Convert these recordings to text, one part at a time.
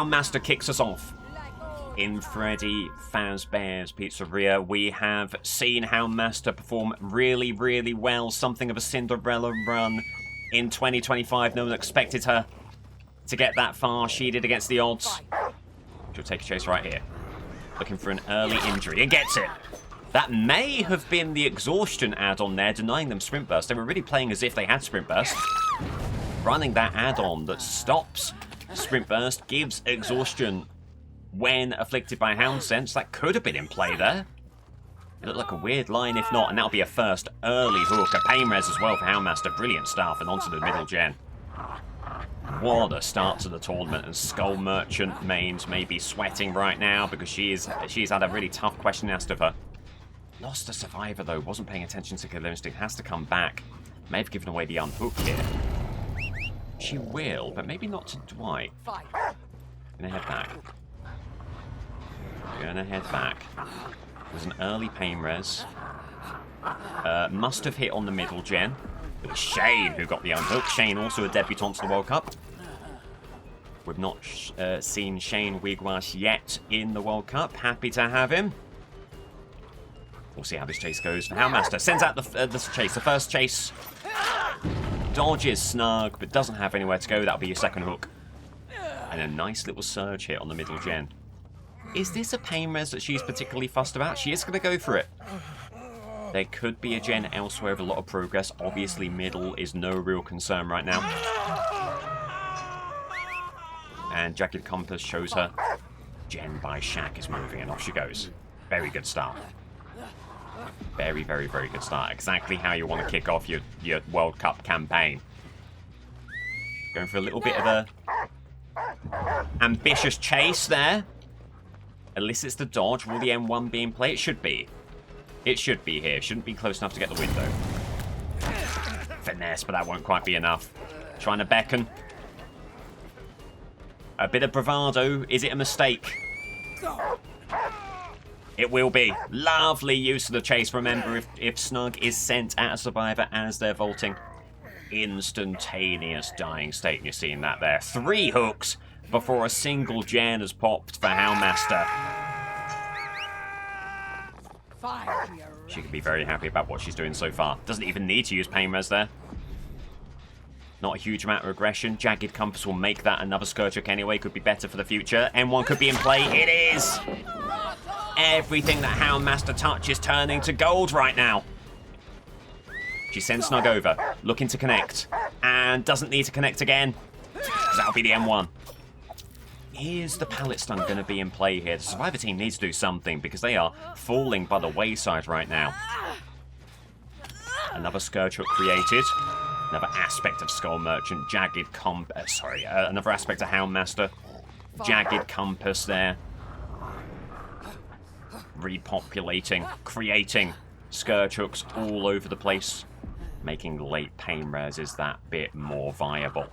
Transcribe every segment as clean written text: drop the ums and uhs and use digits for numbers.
Houndmaster kicks us off. In Freddy Fazbear's Pizzeria, we have seen Houndmaster perform really, really well. Something of a Cinderella run in 2025. No one expected her to get that far. She did against the odds. She'll take a chase right here. Looking for an early injury and gets it. That may have been the exhaustion add-on there, denying them Sprint Burst. They were really playing as if they had Sprint Burst. Running that add-on that stops Sprint Burst, gives exhaustion when afflicted by Hound Sense. That could have been in play there. It looked like a weird line if not, and that'll be a first early hook. A pain res as well for Houndmaster. Brilliant stuff, and onto the middle gen. What a start to the tournament, and Skull Merchant mains may be sweating right now because she's had a really tough question asked of her. Lost a survivor though, wasn't paying attention to Killer Instinct, has to come back. May have given away the unhook here. She will, but maybe not to Dwight. Gonna head back. Gonna head back. There's an early pain res. Must have hit on the middle gen. It was Shane who got the unhook. Shane also a debutant to the World Cup. We've not seen Shane Wigwash yet in the World Cup. Happy to have him. We'll see how this chase goes. Houndmaster sends out the chase. The first chase. Dodges Snug, but doesn't have anywhere to go. That'll be your second hook. And a nice little surge hit on the middle gen. Is this a pain res that she's particularly fussed about? She is going to go for it. There could be a gen elsewhere with a lot of progress. Obviously, middle is no real concern right now. And Jagged Compass shows her. Gen by Shaq is moving, and off she goes. Very good start. Very, very, very good start. Exactly how you want to kick off your World Cup campaign. Going for a little bit of a ambitious chase there. Elicits the dodge. Will the M1 be in play? It should be. It should be here. Shouldn't be close enough to get the window. Finesse, but that won't quite be enough. Trying to beckon. A bit of bravado. Is it a mistake? It will be. Lovely use of the chase. Remember, if Snug is sent at a survivor as they're vaulting, instantaneous dying state. And you're seeing that there. 3 hooks before a single gen has popped for Houndmaster. She can be very happy about what she's doing so far. Doesn't even need to use pain res there. Not a huge amount of aggression. Jagged Compass will make that another Scourge hook anyway. Could be better for the future. M1 could be in play. It is! Everything that Houndmaster touch is turning to gold right now. She sends Snug over, looking to connect, and doesn't need to connect again. That'll be the M1. Is the pallet stun going to be in play here? The Survivor team needs to do something because they are falling by the wayside right now. Another Scourge hook created. Another aspect of Skull Merchant. Another aspect of Houndmaster. Jagged Compass there. Repopulating, creating Scourge hooks all over the place, making late pain reses that bit more viable.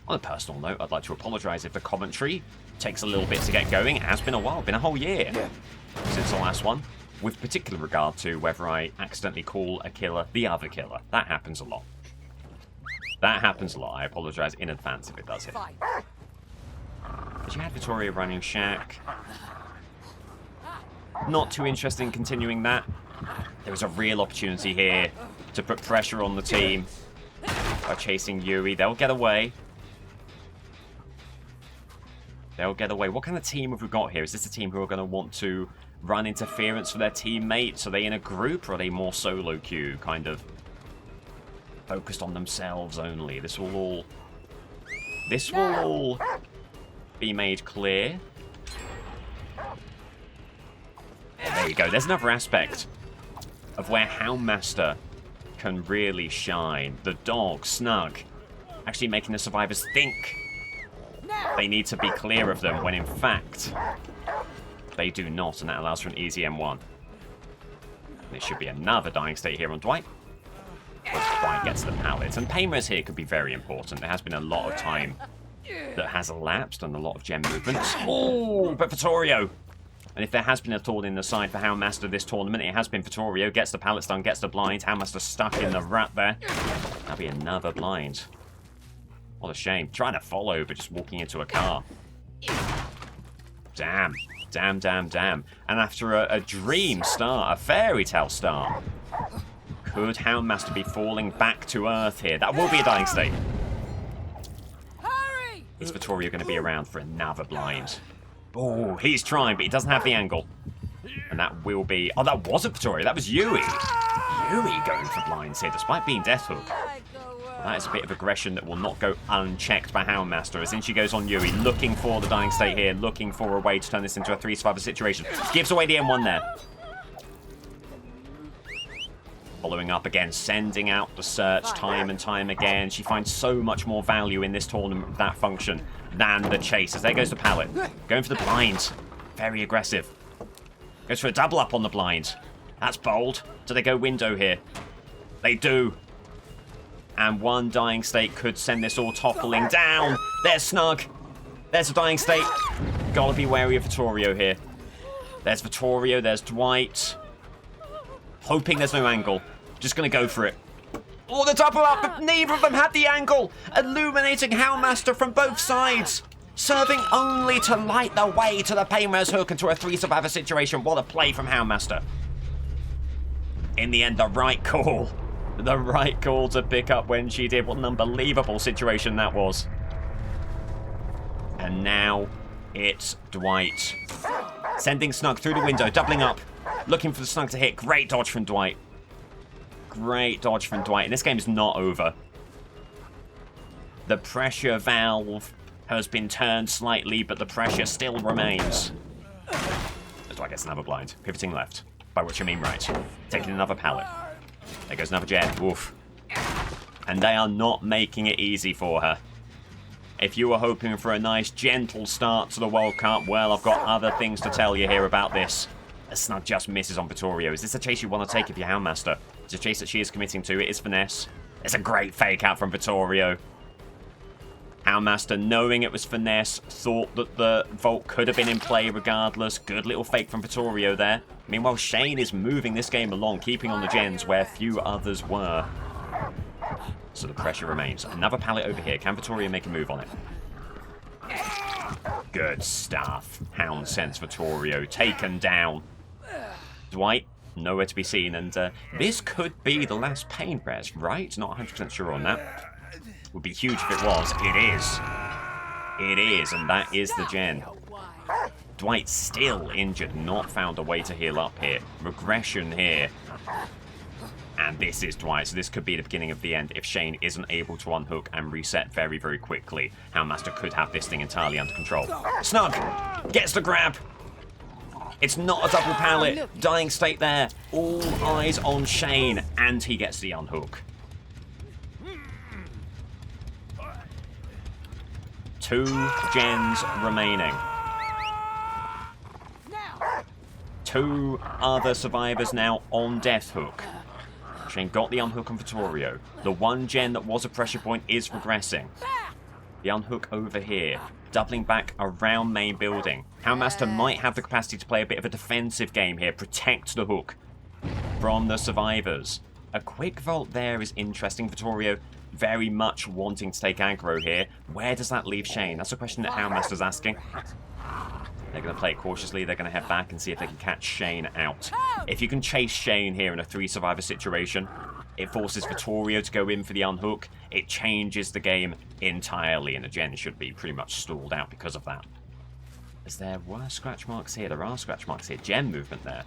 On a personal note, I'd like to apologise if the commentary takes a little bit to get going. It has been a while, been a whole year since the last one, with particular regard to whether I accidentally call a killer the other killer. That happens a lot. That happens a lot. I apologise in advance if it does hit. But you had Vittoria running Shaq. Not too interested in continuing that. There was a real opportunity here to put pressure on the team by chasing Yuri. They'll get away. They'll get away. What kind of team have we got here? Is this a team who are going to want to run interference for their teammates? Are they in a group, or are they more solo queue, kind of focused on themselves only? This will all be made clear. There you go. There's another aspect of where Houndmaster can really shine. The dog, Snug, actually making the survivors think they need to be clear of them, when in fact they do not, and that allows for an easy M1. And it should be another dying state here on Dwight. Dwight gets the pallet. And pain res here could be very important. There has been a lot of time that has elapsed and a lot of gem movements. Oh, but Vittorio! And if there has been a thorn in the side for Houndmaster this tournament, it has been Vittorio. Gets the pallet stun, gets the blind. Houndmaster stuck in the rut there. That'll be another blind. What a shame. Trying to follow, but just walking into a car. Damn. Damn, damn, damn. And after a dream start, a fairy tale start, could Houndmaster be falling back to earth here? That will be a dying state. Hurry! Is Vittorio going to be around for another blind? Oh, he's trying, but he doesn't have the angle. And that will be... Oh, that wasn't Vittorio. That was Yui. Yui going for blinds here, despite being Death Hook. Well, that is a bit of aggression that will not go unchecked by Houndmaster, as in she goes on Yui, looking for the dying state here, looking for a way to turn this into a 3-survivor situation. Gives away the M1 there. Following up again, sending out the search time and time again. She finds so much more value in this tournament with that function than the chase. As there goes the pallet. Going for the blinds. Very aggressive. Goes for a double up on the blind. That's bold. Do they go window here? They do. And one dying state could send this all toppling down. There's Snug. There's a dying state. Gotta be wary of Vittorio here. There's Vittorio. There's Dwight. Hoping there's no angle. Just going to go for it. Oh, the double up, but neither of them had the angle. Illuminating Houndmaster from both sides. Serving only to light the way to the Painter's Hook into a 3-survivor situation. What a play from Houndmaster. In the end, the right call. The right call to pick up when she did. What an unbelievable situation that was. And now it's Dwight. Sending Snug through the window, doubling up. Looking for the Snug to hit. Great dodge from Dwight. Great dodge from Dwight. And this game is not over. The pressure valve has been turned slightly, but the pressure still remains. As Dwight gets another blind. Pivoting left. By which I mean right. Taking another pallet. There goes another jet. Oof. And they are not making it easy for her. If you were hoping for a nice, gentle start to the World Cup, well, I've got other things to tell you here about this. A Snug just misses on Vittorio. Is this a chase you want to take if you're Houndmaster? It's a chase that she is committing to. It is finesse. It's a great fake out from Vittorio. Houndmaster, knowing it was finesse, thought that the vault could have been in play regardless. Good little fake from Vittorio there. Meanwhile, Shane is moving this game along, keeping on the gens where few others were. So the pressure remains. Another pallet over here. Can Vittorio make a move on it? Good stuff. Hound sends Vittorio taken down. Dwight, nowhere to be seen, and this could be the last pain res, right? Not 100% sure on that. Would be huge if it was. It is. It is, and that is the gen. Dwight still injured, not found a way to heal up here. Regression here. And this is Dwight, so this could be the beginning of the end if Shane isn't able to unhook and reset very, very quickly. Houndmaster could have this thing entirely under control. Snug gets the grab. It's not a double pallet. Dying state there. All eyes on Shane, and he gets the unhook. 2 gens remaining. 2 other survivors now on Death Hook. Shane got the unhook on Vittorio. The one gen that was a pressure point is regressing. The unhook over here. Doubling back around main building. Houndmaster might have the capacity to play a bit of a defensive game here. Protect the hook from the survivors. A quick vault there is interesting. Vittorio very much wanting to take aggro here. Where does that leave Shane? That's a question that Houndmaster's asking. They're going to play it cautiously. They're going to head back and see if they can catch Shane out. If you can chase Shane here in a 3-survivor situation, it forces Vittorio to go in for the unhook. It changes the game entirely, and the gen should be pretty much stalled out because of that. Is there scratch marks here? There are scratch marks here. Gen movement there.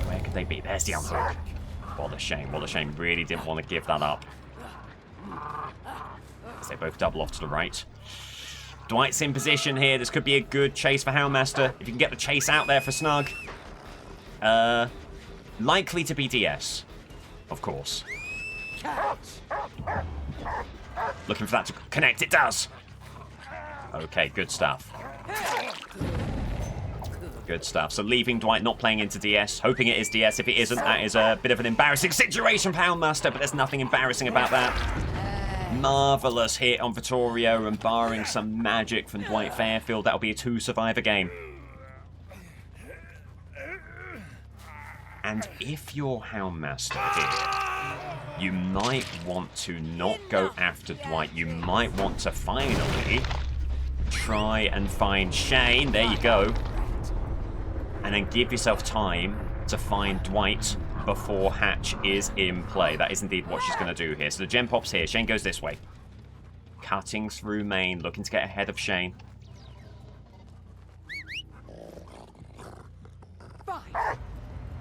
Where could they be? There's the unhook. What a shame. What a shame. Really didn't want to give that up. As they both double off to the right. Dwight's in position here. This could be a good chase for Houndmaster. If you can get the chase out there for Snug. Likely to be DS. Of course. Looking for that to connect. It does. Okay, good stuff. Good stuff. So leaving Dwight not playing into DS. Hoping it is DS. If it isn't, that is a bit of an embarrassing situation for Houndmaster, but there's nothing embarrassing about that. Marvellous hit on Vittorio, and barring some magic from Dwight Fairfield, that'll be a 2-survivor game. And if you're Houndmaster here, you might want to not go after Dwight. You might want to finally try and find Shane. There you go. And then give yourself time to find Dwight before Hatch is in play. That is indeed what she's going to do here. So the gem pops here. Shane goes this way. Cutting through main, looking to get ahead of Shane.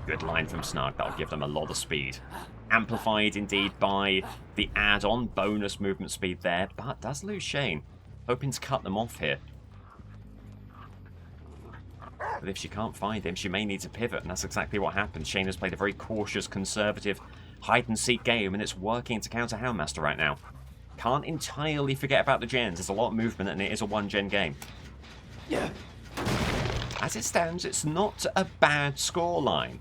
Good line from Snug. That'll give them a lot of speed. Amplified indeed by the add-on bonus movement speed there, but does lose Shane. Hoping to cut them off here. But if she can't find him, she may need to pivot, and that's exactly what happens. Shane has played a very cautious, conservative, hide-and-seek game, and it's working to counter Houndmaster right now. Can't entirely forget about the gens. There's a lot of movement, and it is a one-gen game. Yeah. As it stands, it's not a bad scoreline.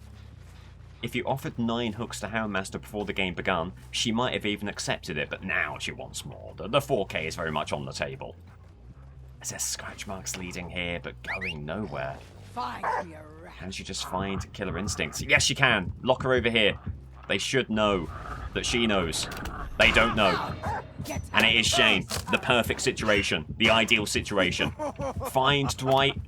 If you offered 9 hooks to Houndmaster before the game begun, she might have even accepted it, but now she wants more. The 4K is very much on the table. There's scratch marks leading here, but going nowhere. Can she just find Killer Instincts? Yes, she can. Lock her over here. They should know that she knows. They don't know. And it is Shane. The perfect situation. The ideal situation. Find Dwight.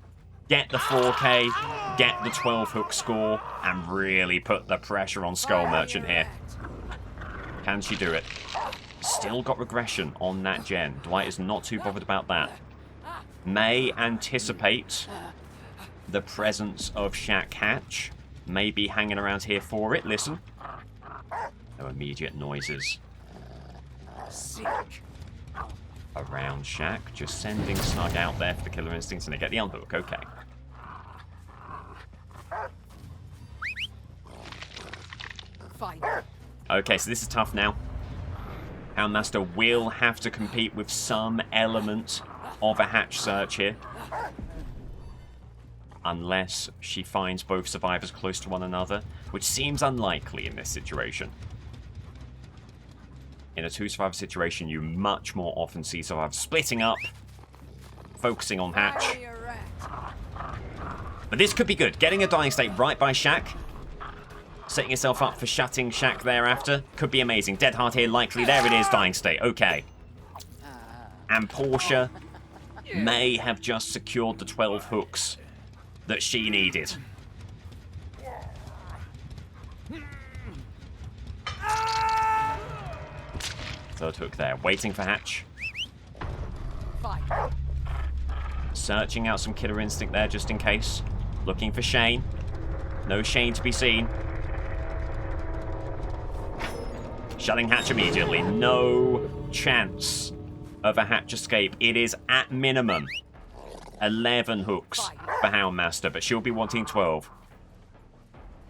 Get the 4K. Get the 12 hook score. And really put the pressure on Skull Merchant here. Can she do it? Still got regression on that gen. Dwight is not too bothered about that. May anticipate the presence of Shaq Hatch. May be hanging around here for it. Listen. No immediate noises. Around Shaq. Just sending Snug out there for the Killer Instincts and they get the unhook. Okay. Okay, so this is tough now. Houndmaster will have to compete with some element of a hatch search here. Unless she finds both survivors close to one another, which seems unlikely in this situation. In a 2-survivor situation, you much more often see survivors splitting up, focusing on hatch. But this could be good. Getting a dying state right by Shaq. Setting yourself up for shutting Shaq thereafter. Could be amazing. Dead Hard here, likely. There it is, dying state. Okay. And Portia may have just secured the 12 hooks that she needed. Third hook there. Waiting for Hatch. Searching out some Killer Instinct there just in case. Looking for Shane. No Shane to be seen. Shutting Hatch immediately. No chance of a Hatch escape. It is at minimum 11 hooks for Houndmaster, but she'll be wanting 12.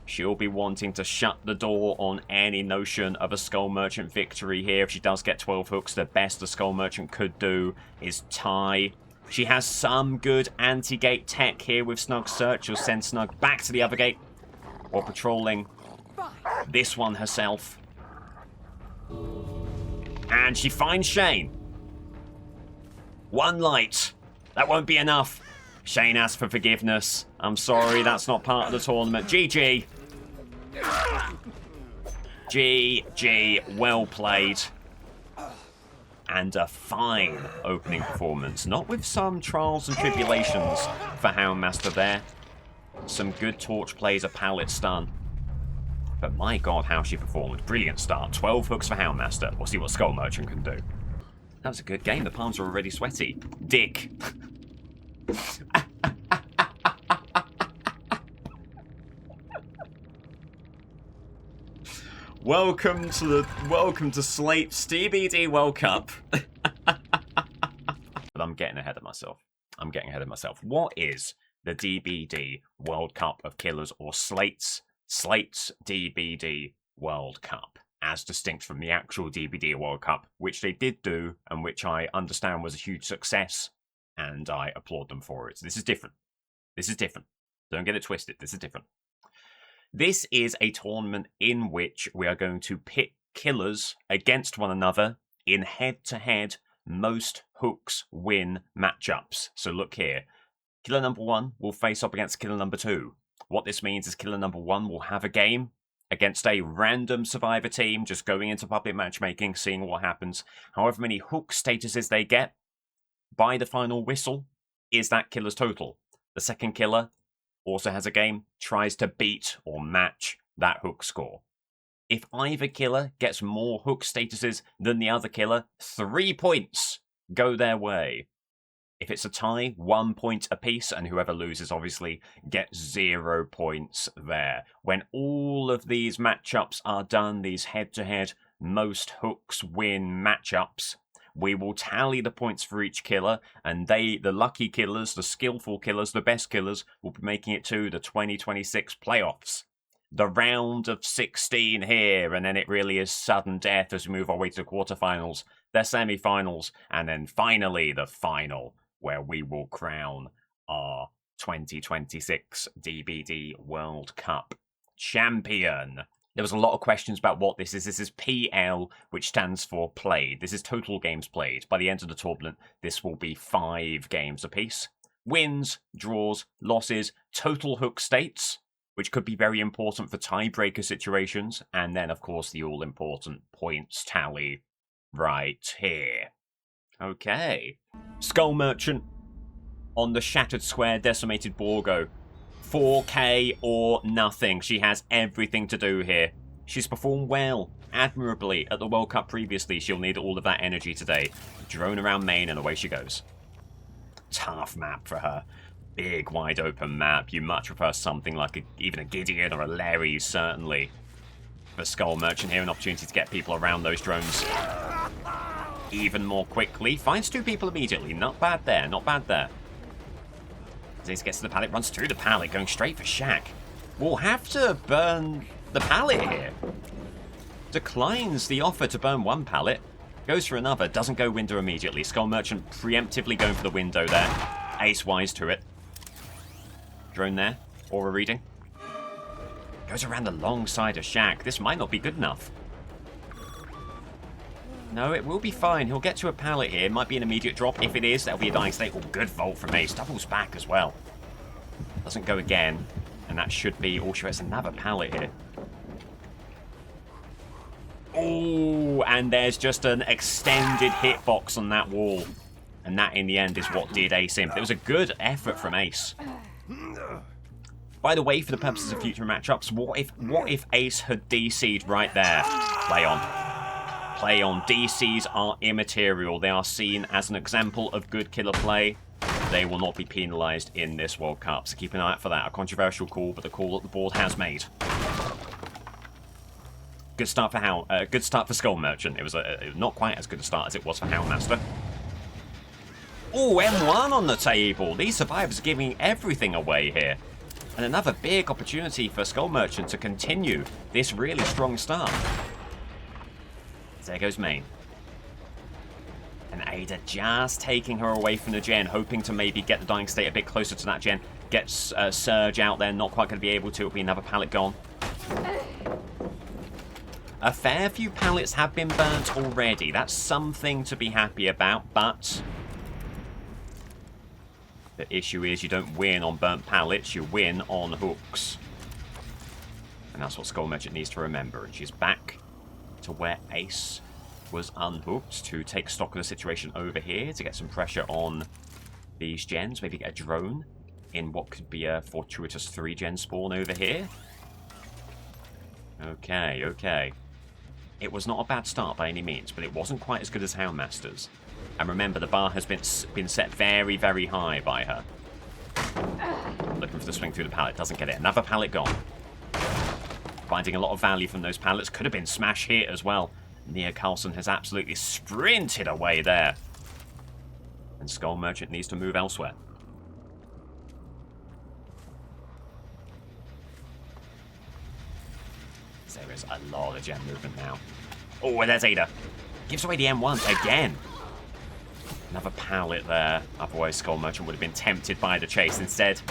She'll be wanting to shut the door on any notion of a Skull Merchant victory here. If she does get 12 hooks, the best the Skull Merchant could do is tie. She has some good anti-gate tech here with Snug's search. She'll send Snug back to the other gate while patrolling this one herself. And she finds Shane. One light. That won't be enough. Shane asks for forgiveness. I'm sorry, that's not part of the tournament. GG. GG. Well played. And a fine opening performance. Not with some trials and tribulations for Houndmaster there. Some good torch plays, a pallet stun. But my god, how she performed. Brilliant start. 12 hooks for Houndmaster. We'll see what Skull Merchant can do. That was a good game. The palms are already sweaty. Dick. Welcome to Slate's DBD World Cup. But I'm getting ahead of myself. What is the DBD World Cup of Killers, or Slate's DBD World Cup, as distinct from the actual DBD World Cup, which they did do and which I understand was a huge success, and I applaud them for it. So this is different. Don't get it twisted. This is different. This is a tournament in which we are going to pit killers against one another in head-to-head most hooks win matchups. So look here. Killer number 1 will face up against killer number 2. What this means is killer number 1 will have a game against a random survivor team, just going into public matchmaking, seeing what happens. However many hook statuses they get, by the final whistle is that killer's total. The second killer also has a game, tries to beat or match that hook score. If either killer gets more hook statuses than the other killer, 3 points go their way. If it's a tie, 1 point apiece, and whoever loses obviously gets 0 points there. When all of these matchups are done, these head-to-head most hooks win matchups, we will tally the points for each killer, and the lucky killers, the skillful killers, the best killers, will be making it to the 2026 playoffs. The round of 16 here, and then it really is sudden death as we move our way to the quarterfinals, the semi-finals, and then finally the final, where we will crown our 2026 DBD World Cup champion. There was a lot of questions about what this is. This is PL, which stands for played. This is total games played. By the end of the tournament, this will be 5 games apiece. Wins, draws, losses, total hook states, which could be very important for tiebreaker situations, and then, of course, the all-important points tally right here. Okay. Skull Merchant on the Shattered Square Decimated Borgo. 4K or nothing. She has everything to do here. She's performed well, admirably, at the World Cup previously. She'll need all of that energy today. Drone around main and away she goes. Tough map for her. Big, wide open map. You much prefer something like even a Gideon or a Larry, certainly. For Skull Merchant here, an opportunity to get people around those drones even more quickly. Finds 2 people immediately. Not bad there, not bad there. Ace gets to the pallet, runs through the pallet, going straight for Shaq. We'll have to burn the pallet here. Declines the offer to burn 1 pallet. Goes for another, doesn't go window immediately. Skull Merchant preemptively going for the window there. Ace wise to it. Drone there, aura reading. Goes around the long side of Shaq. This might not be good enough. No, it will be fine. He'll get to a pallet here. It might be an immediate drop. If it is, that'll be a dying state. Oh, good vault from Ace. Doubles back as well. Doesn't go again. And that should be... Oh, sure, it's another pallet here. Oh, and there's just an extended hitbox on that wall. And that, in the end, is what did Ace in. It was a good effort from Ace. By the way, for the purposes of future matchups, what if Ace had DC'd right there? Play on. Play on. DCs are immaterial. They are seen as an example of good killer play. They will not be penalised in this World Cup, so keep an eye out for that. A controversial call, but the call that the board has made. Good start for good start for Skull Merchant. It was not quite as good a start as it was for Houndmaster. Oh, M1 on the table. These survivors are giving everything away here. And another big opportunity for Skull Merchant to continue this really strong start. There goes main. And Ada just taking her away from the gen, hoping to maybe get the dying state a bit closer to that gen. Gets Surge out there, not quite going to be able to. It'll be another pallet gone. A fair few pallets have been burnt already. That's something to be happy about, but the issue is you don't win on burnt pallets, you win on hooks. And that's what Skull Merchant needs to remember. And she's back to where Ace was unhooked to take stock of the situation over here, to get some pressure on these gens, maybe get a drone in what could be a fortuitous 3-gen spawn over here. Okay, okay. It was not a bad start by any means, but it wasn't quite as good as Houndmaster's. And remember, the bar has been set very, very high by her. Looking for the swing through the pallet, doesn't get it. Another pallet gone. Finding a lot of value from those pallets. Could have been smash hit as well. Nia Carlson has absolutely sprinted away there. And Skull Merchant needs to move elsewhere. There is a lot of gen movement now. Oh, and there's Ada. Gives away the M1 again. Another pallet there. Otherwise, Skull Merchant would have been tempted by the chase. Instead,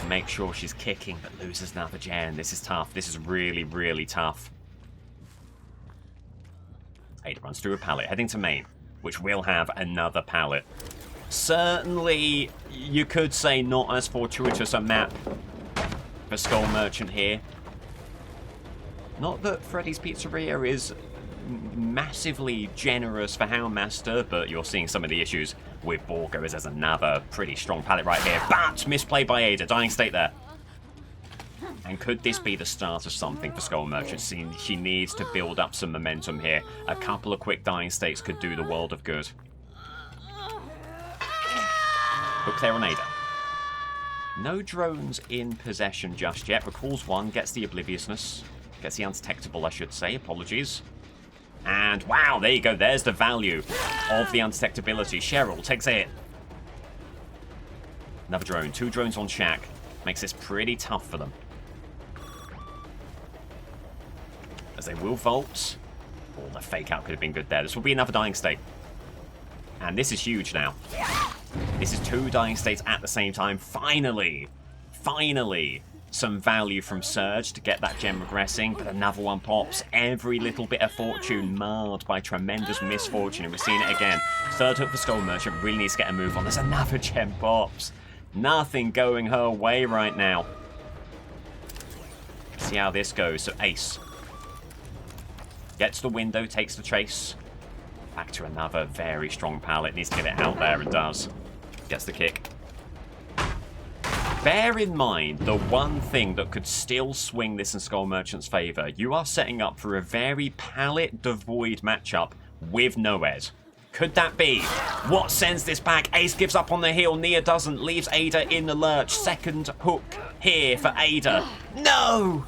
make sure she's kicking, but loses another gen. This is tough. This is really, really tough. Ada runs through a pallet, heading to main, which will have another pallet. Certainly, you could say not as fortuitous a map for Skull Merchant here. Not that Freddy's Pizzeria is massively generous for Houndmaster, but you're seeing some of the issues with Borgo, as there's another pretty strong pallet right here. But misplayed by Ada. Dying state there. And could this be the start of something for Skull Merchant? She needs to build up some momentum here. A couple of quick dying states could do the world of good. Hook there on Ada. No drones in possession just yet. Recalls one, gets the Obliviousness. Gets the Undetectable, I should say. Apologies. And wow, there you go. There's the value of the undetectability. Cheryl takes a hit. Another drone. 2 drones on Shack. Makes this pretty tough for them. As they will vault. Oh, the fake out could have been good there. This will be another dying state. And this is huge now. This is 2 dying states at the same time. Finally, some value from Surge to get that gem regressing, but another one pops. Every little bit of fortune marred by tremendous misfortune, and we're seeing it again. Third hook for Skull Merchant really needs to get a move on. There's another gem pops. Nothing going her way right now. See how this goes. So Ace gets the window, takes the chase. Back to another very strong pallet. Needs to get it out there and does. Gets the kick. Bear in mind the one thing that could still swing this in Skull Merchant's favour. You are setting up for a very pallet-devoid matchup with Noed. Could that be what sends this back? Ace gives up on the heel. Nia doesn't. Leaves Ada in the lurch. Second hook here for Ada. No!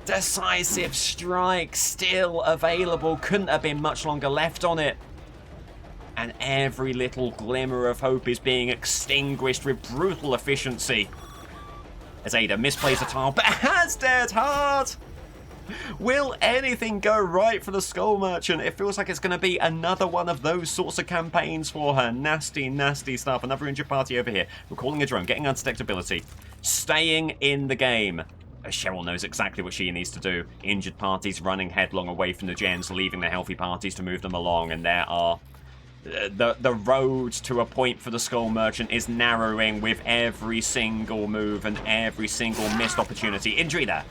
Decisive strike still available. Couldn't have been much longer left on it. And every little glimmer of hope is being extinguished with brutal efficiency. As Ada misplays a tile, but has dead hard. Will anything go right for the Skull Merchant? It feels like it's going to be another one of those sorts of campaigns for her. Nasty, nasty stuff. Another injured party over here. We're calling a drone, getting undetectability. Staying in the game. Cheryl knows exactly what she needs to do. Injured parties running headlong away from the gens, leaving the healthy parties to move them along. And there are... The road to a point for the Skull Merchant is narrowing with every single move and every single missed opportunity. Injury there.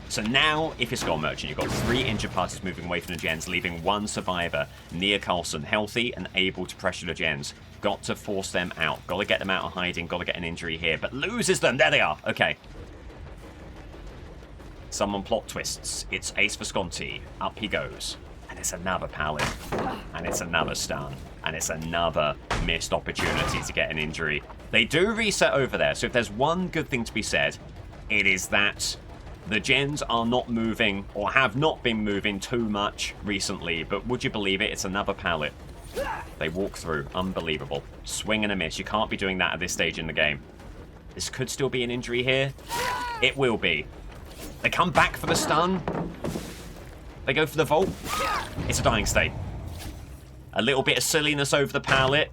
So now, if you're Skull Merchant, you've got 3 injured parties moving away from the gens, leaving 1 survivor. Nia Carlson, healthy and able to pressure the gens. Got to force them out. Got to get them out of hiding. Got to get an injury here, but loses them. There they are. Okay. Someone plot twists. It's Ace Visconti. Up he goes. And it's another pallet. And it's another stun. And it's another missed opportunity to get an injury. They do reset over there, so if there's one good thing to be said, it is that the gens are not moving, or have not been moving too much recently, but would you believe it, it's another pallet. They walk through. Unbelievable. Swing and a miss. You can't be doing that at this stage in the game. This could still be an injury here. It will be. They come back for the stun. They go for the vault. It's a dying state. A little bit of silliness over the pallet.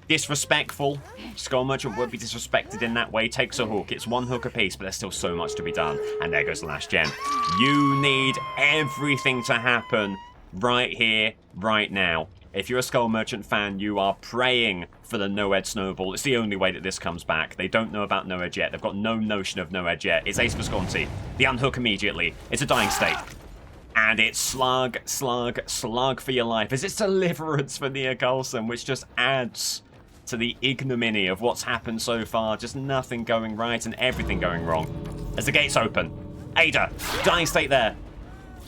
Disrespectful. Skull Merchant would be disrespected in that way. Takes a hook. It's 1 hook apiece, but there's still so much to be done. And there goes the last gem. You need everything to happen right here, right now. If you're a Skull Merchant fan, you are praying for the Noed snowball. It's the only way that this comes back. They don't know about Noed yet. They've got no notion of Noed yet. It's Ace Visconti. The unhook immediately. It's a dying state. And it's slug, slug, slug for your life. As it's deliverance for Nia Carlson, which just adds to the ignominy of what's happened so far. Just nothing going right and everything going wrong. As the gates open. Ada, dying state there.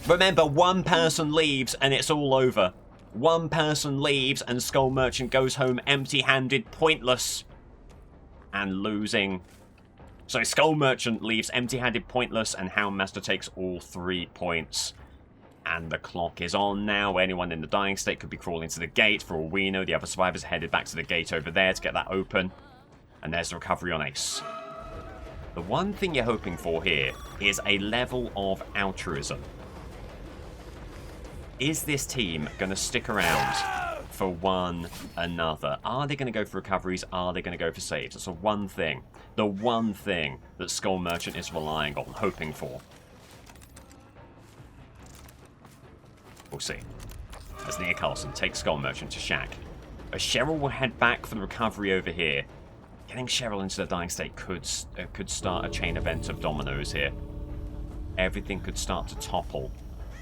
Remember, 1 person leaves and it's all over. 1 person leaves and Skull Merchant goes home empty-handed, pointless, and losing. So Skull Merchant leaves empty-handed, pointless, and Houndmaster takes all 3 points. And the clock is on now. Anyone in the dying state could be crawling to the gate. For all we know, the other survivors are headed back to the gate over there to get that open. And there's the recovery on Ace. The one thing you're hoping for here is a level of altruism. Is this team going to stick around for one another? Are they going to go for recoveries? Are they going to go for saves? That's the one thing that Skull Merchant is relying on, hoping for. We'll see. As Nia Carlson takes Skull Merchant to Shack. Cheryl will head back for the recovery over here. Getting Cheryl into the dying state could start a chain event of dominoes here. Everything could start to topple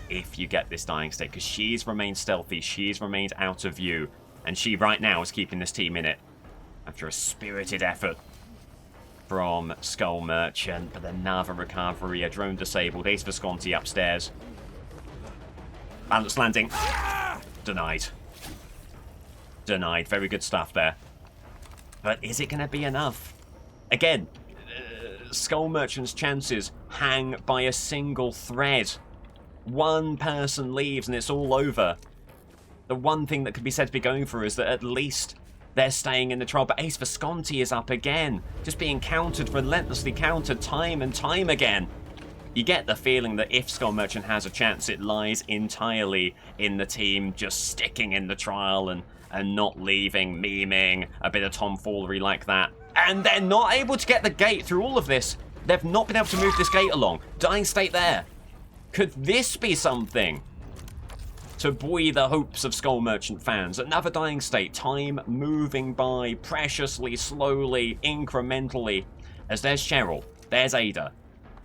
if you get this dying state, because she's remained stealthy, she's remained out of view, And she right now is keeping this team in it after a spirited effort from Skull Merchant. But another recovery, a drone disabled, Ace Visconti upstairs. Balance landing. Denied. Denied. Very good stuff there. But is it going to be enough? Again, Skull Merchant's chances hang by a single thread. One person leaves and it's all over. The one thing that could be said to be going for is that at least they're staying in the trial. But Ace Visconti is up again. Just being countered, relentlessly countered time and time again. You get the feeling that if Skull Merchant has a chance, it lies entirely in the team just sticking in the trial and not leaving, memeing, a bit of tomfoolery like that. And they're not able to get the gate through all of this. They've not been able to move this gate along. Dying State there. Could this be something to buoy the hopes of Skull Merchant fans? Another Dying State. Time moving by preciously, slowly, incrementally. As there's Cheryl, there's Ada.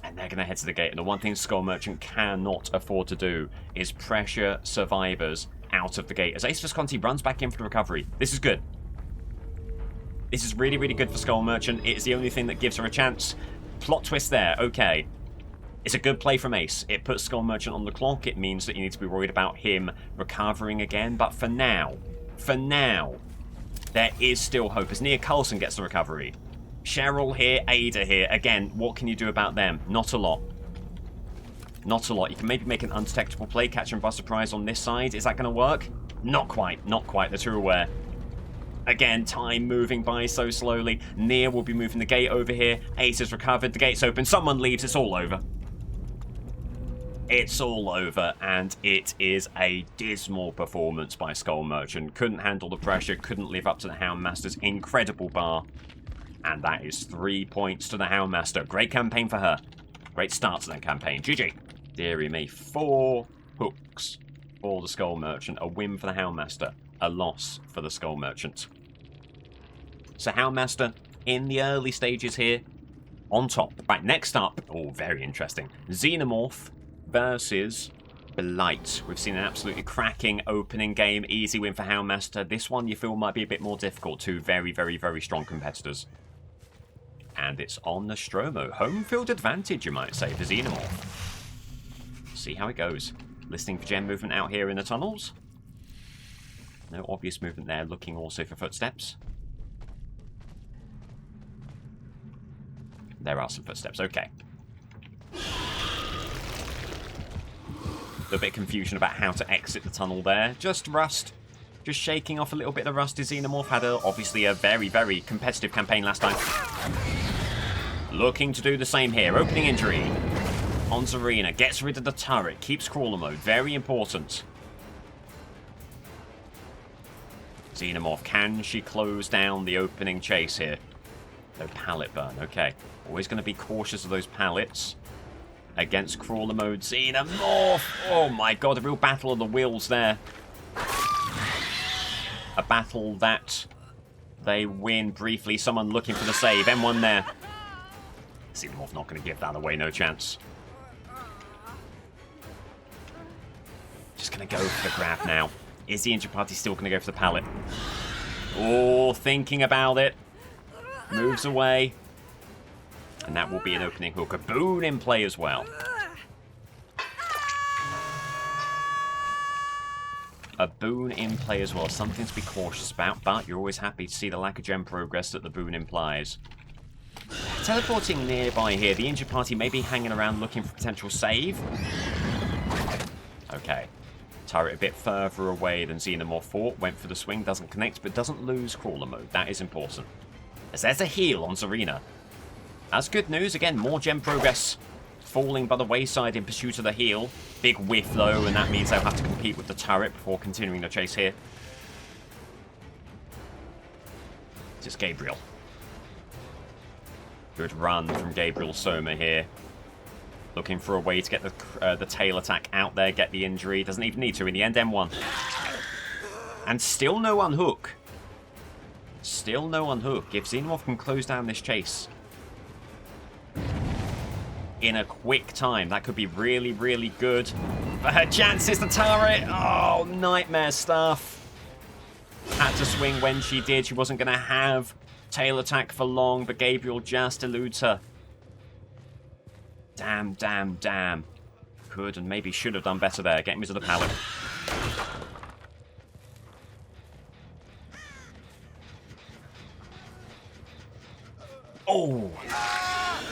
And they're going to head to the gate. And the one thing Skull Merchant cannot afford to do is pressure survivors out of the gate. As Ace Visconti runs back in for the recovery. This is good. This is really, really good for Skull Merchant. It's the only thing that gives her a chance. Plot twist there. Okay. It's a good play from Ace. It puts Skull Merchant on the clock. It means that you need to be worried about him recovering again. But for now, there is still hope. As Nia Coulson gets the recovery. Cheryl here, Ada here. Again, what can you do about them? Not a lot. Not a lot. You can maybe make an undetectable play, catch them by surprise on this side. Is that going to work? Not quite. Not quite. They're too aware. Again, time moving by so slowly. Nia will be moving the gate over here. Ace has recovered. The gate's open. Someone leaves. It's all over. It's all over, and it is a dismal performance by Skull Merchant. Couldn't handle the pressure. Couldn't live up to the Houndmaster's incredible bar. And that is 3 points to the Houndmaster. Great campaign for her. Great start to that campaign. GG. Deary me. 4 hooks for the Skull Merchant. A win for the Houndmaster. A loss for the Skull Merchant. So Houndmaster in the early stages here. On top. Right, next up. Oh, very interesting. Xenomorph versus Blight. We've seen an absolutely cracking opening game. Easy win for Houndmaster. This one you feel might be a bit more difficult. Two very, very, very strong competitors. And it's on the Stromo. Home field advantage, you might say, for Xenomorph. See how it goes. Listening for gem movement out here in the tunnels. No obvious movement there. Looking also for footsteps. There are some footsteps. Okay. A little bit of confusion about how to exit the tunnel there. Just rust. Just shaking off a little bit of rust. Xenomorph had obviously a very, very competitive campaign last time. Looking to do the same here. Opening injury on Zarina. Gets rid of the turret. Keeps crawler mode. Very important. Xenomorph. Can she close down the opening chase here? No pallet burn. Okay. Always going to be cautious of those pallets. Against crawler mode. Xenomorph. Oh my god. A real battle of the wills there. A battle that they win briefly. Someone looking for the save. M1 there. Xenomorph not going to give that away, no chance. Just going to go for the grab now. Is the injured party still going to go for the pallet? Oh, thinking about it. Moves away. And that will be an opening hook. A boon in play as well. A boon in play as well. Something to be cautious about, but you're always happy to see the lack of gem progress that the boon implies. Teleporting nearby here. The injured party may be hanging around looking for potential save. Okay. Turret a bit further away than Xenomorph thought. Went for the swing. Doesn't connect, but doesn't lose crawler mode. That is important. As there's a heal on Zarina. That's good news. Again, more gem progress falling by the wayside in pursuit of the heal. Big whiff, though, and that means they'll have to compete with the turret before continuing the chase here. Just Gabriel. Good run from Gabriel Soma here. Looking for a way to get the tail attack out there, get the injury. Doesn't even need to in the end, M1. And still no unhook. Still no unhook. If Xenomorph can close down this chase in a quick time, that could be really, really good. But her chances, the turret. Oh, nightmare stuff. Had to swing when she did. She wasn't going to have tail attack for long, but Gabriel just eludes her. Damn, damn, damn. Could and maybe should have done better there. Get me to the pallet. Oh!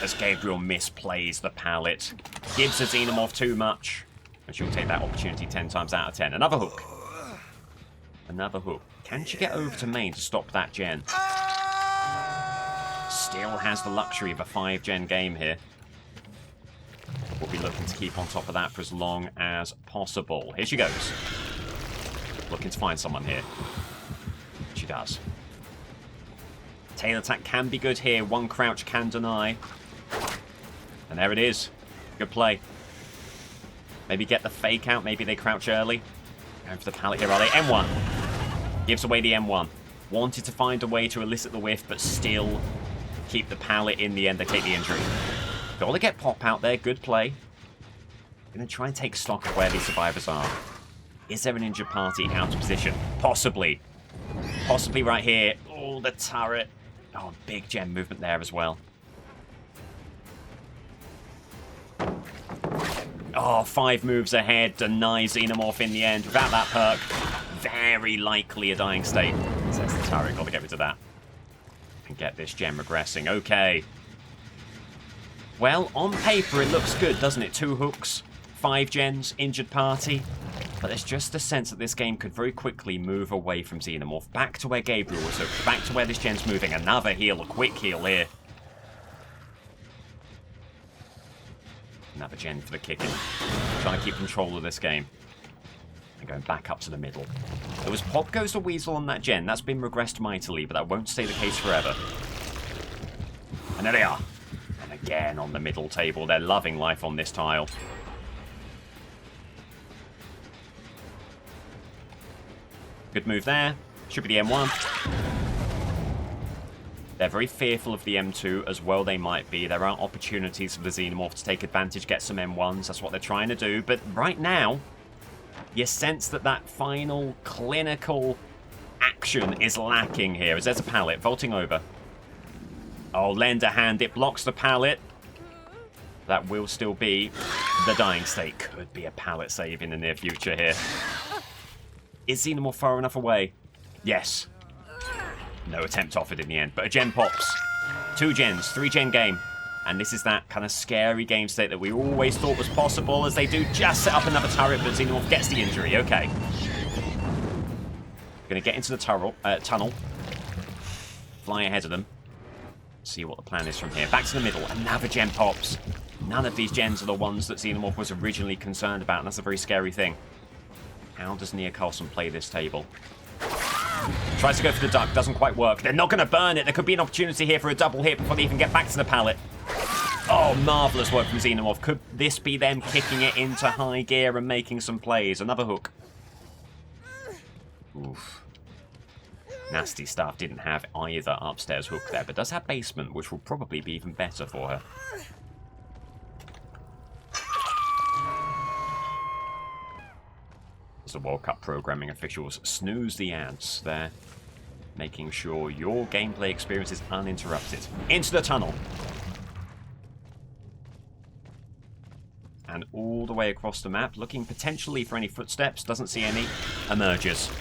As Gabriel misplays the pallet. Gives the Xenomorph too much. And she'll take that opportunity 10 times out of 10. Another hook. Another hook. Can she get over to main to stop that gen? Still has the luxury of a 5-gen game here. We'll be looking to keep on top of that for as long as possible. Here she goes. Looking to find someone here. She does. Tail attack can be good here. One crouch can deny. And there it is. Good play. Maybe get the fake out. Maybe they crouch early. Going for the pallet here, are they? M1. Gives away the M1. Wanted to find a way to elicit the whiff, but still keep the pallet in the end. They take the injury. Gotta get pop out there. Good play. Gonna try and take stock of where these survivors are. Is there an injured party out of position? Possibly. Possibly right here. Oh, the turret. Oh, big gem movement there as well. Oh, 5 moves ahead. Denies Xenomorph in the end. Without that perk, very likely a dying state. Says the turret. Got to get rid of that. And get this gem regressing. Okay. Well, on paper it looks good, doesn't it? 2 hooks, 5 gens, injured party. But there's just a sense that this game could very quickly move away from Xenomorph. Back to where Gabriel was hooked. Back to where this gen's moving. Another heal. A quick heal here. Another gen for the kicking. Trying to keep control of this game. And going back up to the middle. There was Pop Goes the Weasel on that gen. That's been regressed mightily, but that won't stay the case forever. And there they are. And again on the middle table. They're loving life on this tile. Good move there. Should be the M1. They're very fearful of the M2 as well they might be. There are opportunities for the Xenomorph to take advantage, get some M1s. That's what they're trying to do. But right now, you sense that that final clinical action is lacking here. As there's a pallet vaulting over. Oh, lend a hand. It blocks the pallet. That will still be the dying state. Could be a pallet save in the near future here. Is Xenomorph far enough away? Yes. No attempt offered in the end, but a gen pops. 2 gens, 3-gen game. And this is that kind of scary game state that we always thought was possible, as they do just set up another turret, but Xenomorph gets the injury. Okay. Going to get into the tunnel. Fly ahead of them. See what the plan is from here. Back to the middle. Another gen pops. None of these gens are the ones that Xenomorph was originally concerned about, and that's a very scary thing. How does Nia Carlson play this table? Tries to go for the duck, doesn't quite work. They're not going to burn it. There could be an opportunity here for a double hit before they even get back to the pallet. Oh, marvellous work from Xenomorph. Could this be them kicking it into high gear and making some plays? Another hook. Oof. Nasty stuff. Didn't have either upstairs hook there, but does have basement, which will probably be even better for her. The World Cup programming officials snooze the ads there, making sure your gameplay experience is uninterrupted. Into the tunnel. And all the way across the map, looking potentially for any footsteps, doesn't see any, emerges.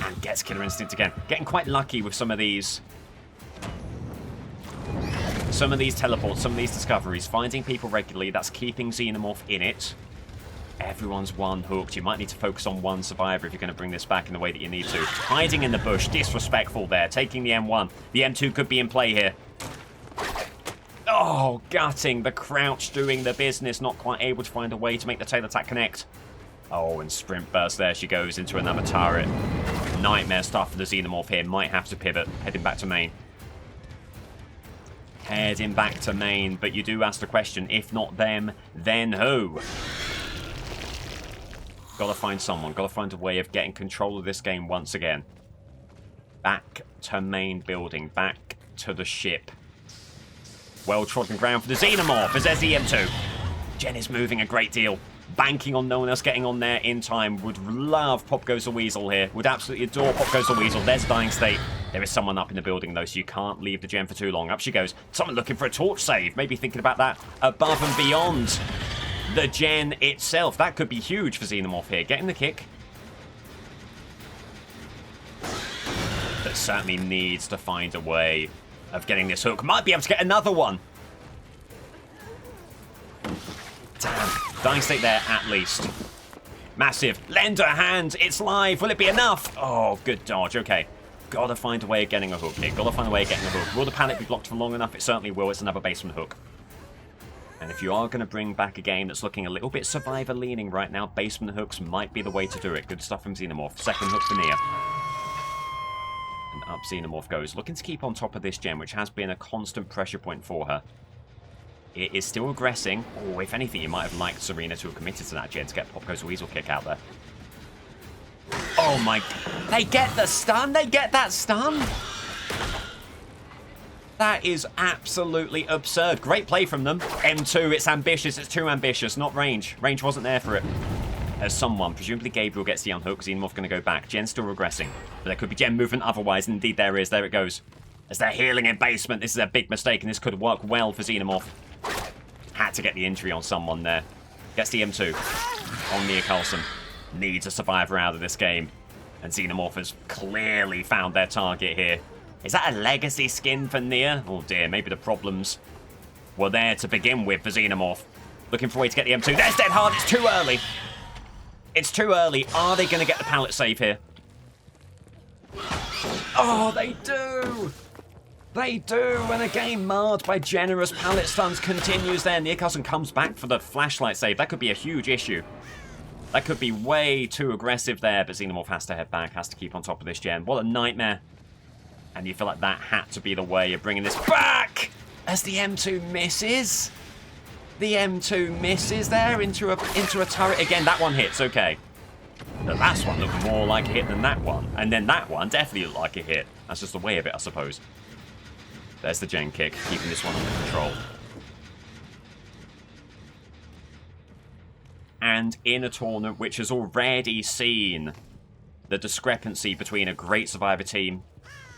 And gets Killer Instinct again. Getting quite lucky with some of these teleports, some of these discoveries, finding people regularly, that's keeping Xenomorph in it. Everyone's one hooked. You might need to focus on one survivor if you're going to bring this back in the way that you need to. Hiding in the bush. Disrespectful there. Taking the M1. The M2 could be in play here. Oh, gutting. The crouch doing the business. Not quite able to find a way to make the tail attack connect. Oh, and sprint burst. There she goes into another turret. Nightmare stuff for the Xenomorph here. Might have to pivot. Heading back to main. Heading back to main. But you do ask the question, if not them, then who? Gotta find someone. Gotta find a way of getting control of this game once again. Back to main building. Back to the ship. Well-trodden ground for the Xenomorph as there's the M2. Jen is moving a great deal. banking on no one else getting on there in time. Would love Pop Goes the Weasel here. Would absolutely adore Pop Goes the Weasel. There's Dying State. There is someone up in the building, though, so you can't leave the gem for too long. Up she goes. Someone looking for a torch save. Maybe thinking about that above and beyond the gen itself. That could be huge for Xenomorph here. Getting the kick. But certainly needs to find a way of getting this hook. Might be able to get another one. Damn. Dying State there, at least. Massive. Lend a hand. It's live. Will it be enough? Oh, good dodge. Okay. Gotta find a way of getting a hook here. Gotta find a way of getting a hook. Will the pallet be blocked for long enough? It certainly will. It's another basement hook. And if you are going to bring back a game that's looking a little bit survivor-leaning right now, basement hooks might be the way to do it. Good stuff from Xenomorph. Second hook for Nia. And up Xenomorph goes. Looking to keep on top of this gem, which has been a constant pressure point for her. It is still aggressing. Oh, if anything, you might have liked Serena to have committed to that gen to get Pop Goes the Weasel kick out there. Oh my... They get the stun? They get that stun? That is absolutely absurd. Great play from them. M2, it's ambitious. It's too ambitious. Not range. Range wasn't there for it. As someone, presumably Gabriel, gets the unhook. Xenomorph going to go back. Gen's still regressing. But there could be gen movement otherwise. Indeed, there is. There it goes. As they're healing in basement, this is a big mistake, and this could work well for Xenomorph. Had to get the injury on someone there. Gets the M2 on Nia Carlson. Needs a survivor out of this game. And Xenomorph has clearly found their target here. Is that a legacy skin for Nia? Oh dear, maybe the problems were there to begin with for Xenomorph. Looking for a way to get the M2. There's Dead Hard. It's too early. It's too early. Are they going to get the pallet save here? Oh, they do. They do. And a game marred by generous pallet stuns continues there. Nia Carlson comes back for the flashlight save. That could be a huge issue. That could be way too aggressive there, but Xenomorph has to head back, has to keep on top of this gen. What a nightmare. And you feel like that had to be the way of bringing this back as the M2 misses. The M2 misses there into a turret. Again, that one hits, okay. The last one looked more like a hit than that one. And then that one definitely looked like a hit. That's just the way of it, I suppose. There's the gen kick, keeping this one under control. And in a tournament which has already seen the discrepancy between a great Survivor team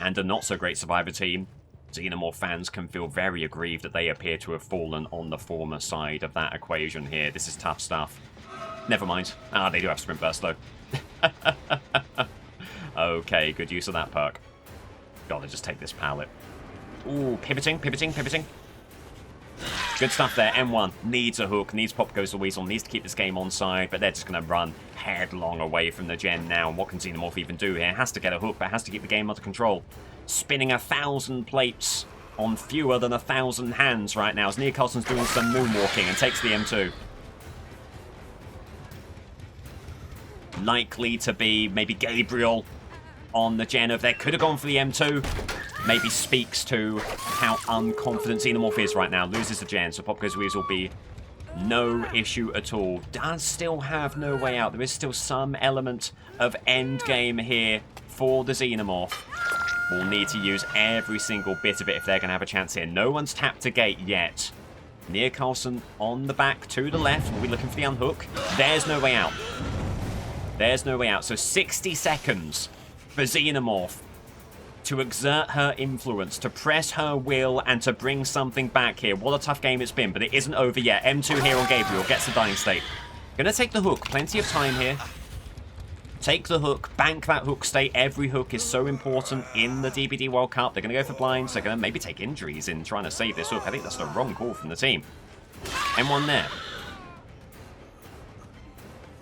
and a not-so-great Survivor team, Xenomorph fans can feel very aggrieved that they appear to have fallen on the former side of that equation here. This is tough stuff. Never mind. Ah, they do have Sprint Burst, though. Okay, good use of that perk. Gotta just take this pallet. Ooh, pivoting. Good stuff there. M1 needs a hook, needs Pop Goes the Weasel, needs to keep this game on side, but they're just going to run headlong away from the gen now. And what can Xenomorph even do here? Has to get a hook, but has to keep the game under control. Spinning 1,000 plates on fewer than 1,000 hands right now as Nia Carlson's doing some moonwalking and takes the M2. Likely to be maybe Gabriel on the gen of there. Could have gone for the M2. Maybe speaks to how unconfident Xenomorph is right now. Loses the gen, so Pop Goes the Weasel will be no issue at all. Does still have no way out. There is still some element of endgame here for the Xenomorph. Will need to use every single bit of it if they're going to have a chance here. No one's tapped a gate yet. Nia Carlson on the back to the left. We'll be looking for the unhook. There's no way out. There's no way out. So 60 seconds for Xenomorph to exert her influence, to press her will, and to bring something back here. What a tough game it's been, but it isn't over yet. M2 here on Gabriel gets the Dying State. Gonna take the hook. Plenty of time here. Take the hook. Bank that hook state. Every hook is so important in the DBD World Cup. They're gonna go for blinds. They're gonna maybe take injuries in trying to save this hook. I think that's the wrong call from the team. M1 there.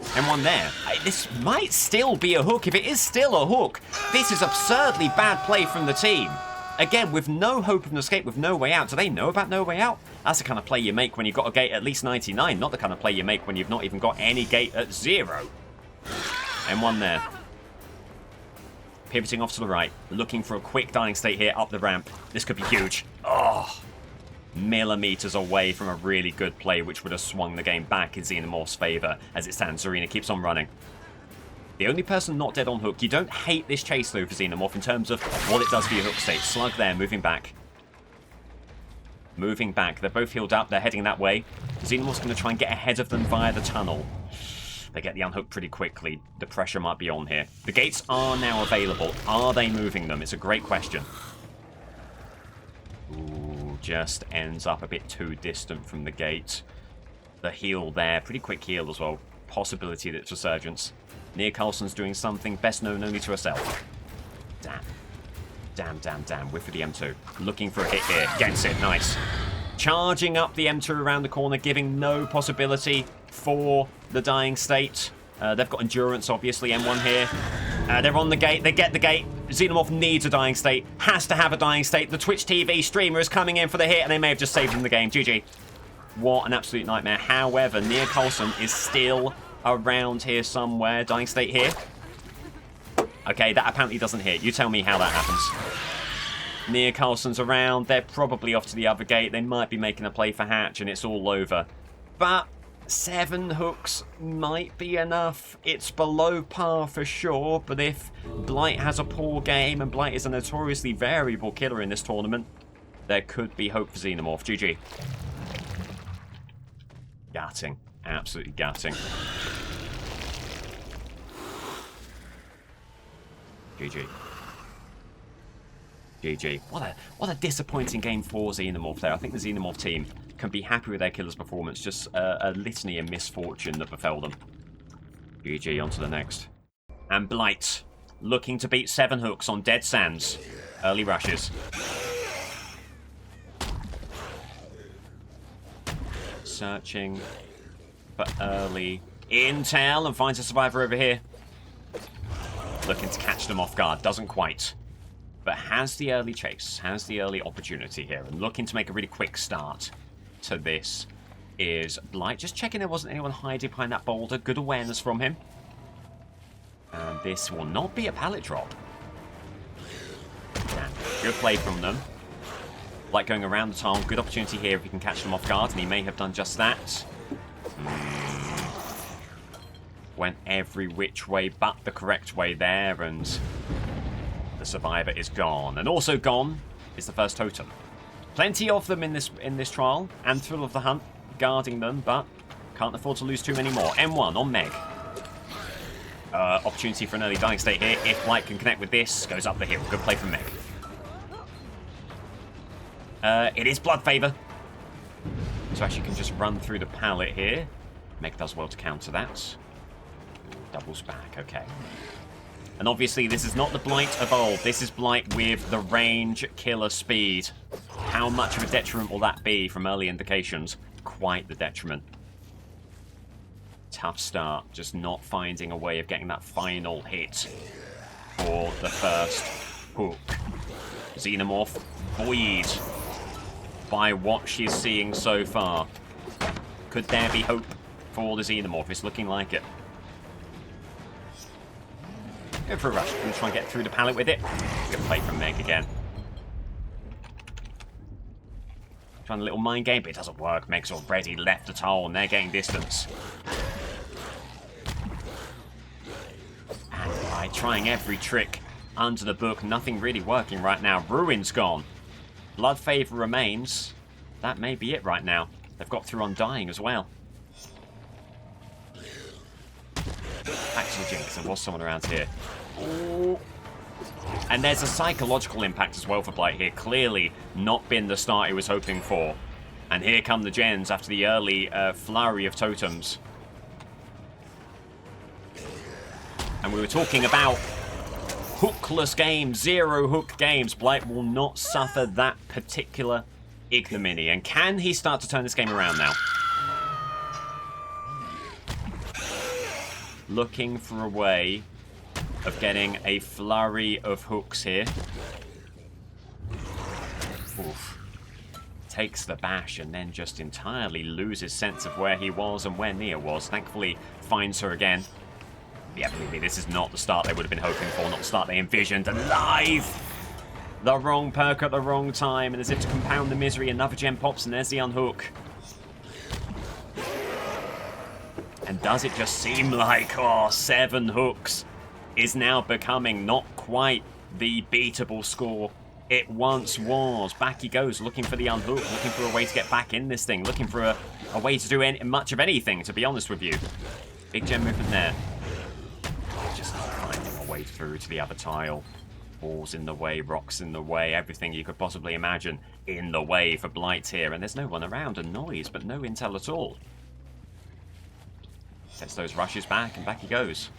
M1 there. This might still be a hook. If it is still a hook, this is absurdly bad play from the team. Again, with no hope of an escape, with no way out. Do they know about no way out? That's the kind of play you make when you've got a gate at least 99, not the kind of play you make when you've not even got any gate at 0. M1 there. Pivoting off to the right. Looking for a quick Dying State here up the ramp. This could be huge. Oh, millimeters away from a really good play, which would have swung the game back in Xenomorph's favor. As it stands, Serena keeps on running. The only person not dead on hook. You don't hate this chase, though, for Xenomorph in terms of what it does for your hook state. Slug there, moving back. Moving back. They're both healed up. They're heading that way. Xenomorph's going to try and get ahead of them via the tunnel. They get the unhook pretty quickly. The pressure might be on here. The gates are now available. Are they moving them? It's a great question. Ooh, just ends up a bit too distant from the gate. The heal there. Pretty quick heal as well. Possibility that it's Resurgence. Nia Carlson's doing something best known only to herself. Damn. Damn, damn, damn. Whiff for the M2. Looking for a hit here. Gets it. Nice. Charging up the M2 around the corner, giving no possibility for the dying state. They've got endurance, obviously. M1 here. They're on the gate. They get the gate. Xenomorph needs a dying state. Has to have a dying state. The Twitch TV streamer is coming in for the hit, and they may have just saved them the game. GG. What an absolute nightmare. However, Nia Carlson is still around here somewhere. Dying state here. Okay, that apparently doesn't hit. You tell me how that happens. Nia Carlson's around. They're probably off to the other gate. They might be making a play for Hatch, and it's all over. But 7 hooks might be enough. It's below par for sure, but if Blight has a poor game, and Blight is a notoriously variable killer in this tournament, there could be hope for Xenomorph. GG. Gutting. Absolutely gutting. GG. GG. What a disappointing game for Xenomorph there. I think the Xenomorph team can be happy with their killer's performance. Just a litany of misfortune that befell them. GG, on to the next. And Blight, looking to beat 7 hooks on dead sands. Early rushes. Searching for early intel and finds a survivor over here. Looking to catch them off guard. Doesn't quite. But has the early chase. Has the early opportunity here. And looking to make a really quick start to this is Blight. Just checking there wasn't anyone hiding behind that boulder. Good awareness from him. And this will not be a pallet drop. And good play from them. Blight going around the tunnel. Good opportunity here if he can catch them off guard. And he may have done just that. Went every which way but the correct way there, and the survivor is gone. And also gone is the first totem. Plenty of them in this trial, and Thrill of the Hunt guarding them, but can't afford to lose too many more. M1 on Meg. Opportunity for an early dying state here. If Blight can connect with this, goes up the hill. Good play from Meg. It is Blood Favor. So actually can just run through the pallet here. Meg does well to counter that. Doubles back, okay. And obviously this is not the Blight of old. This is Blight with the range killer speed. How much of a detriment will that be from early indications? Quite the detriment. Tough start. Just not finding a way of getting that final hit for the first hook. Xenomorph buoyed by what she's seeing so far. Could there be hope for the Xenomorph? It's looking like it. Go for a rush. Gonna try and get through the pallet with it. Good play from Meg again. Trying a little mind game, but it doesn't work. Meg's already left the tunnel, and they're getting distance. And by trying every trick under the book, nothing really working right now. Ruin's gone. Blood Favor remains. That may be it right now. They've got through Undying as well. Back to the Jinx. There was someone around here. Ooh. And there's a psychological impact as well for Blight here. Clearly not been the start he was hoping for. And here come the gens after the early flurry of totems. And we were talking about hookless games, 0 hook games. Blight will not suffer that particular ignominy. And can he start to turn this game around now? Looking for a way of getting a flurry of hooks here. Oof. Takes the bash and then just entirely loses sense of where he was and where Nia was. Thankfully finds her again. Yeah, believe me, this is not the start they would have been hoping for, not the start they envisioned. Alive! The wrong perk at the wrong time, and as if to compound the misery, another gem pops and there's the unhook. And does it just seem like, 7 hooks is now becoming not quite the beatable score it once was. Back he goes, looking for the unhook, looking for a way to get back in this thing, looking for a way to do much of anything, to be honest with you. Big gem movement there. Just finding a way through to the other tile. Walls in the way, rocks in the way, everything you could possibly imagine in the way for Blight here. And there's no one around, a noise, but no intel at all. Sets those rushes back, and back he goes.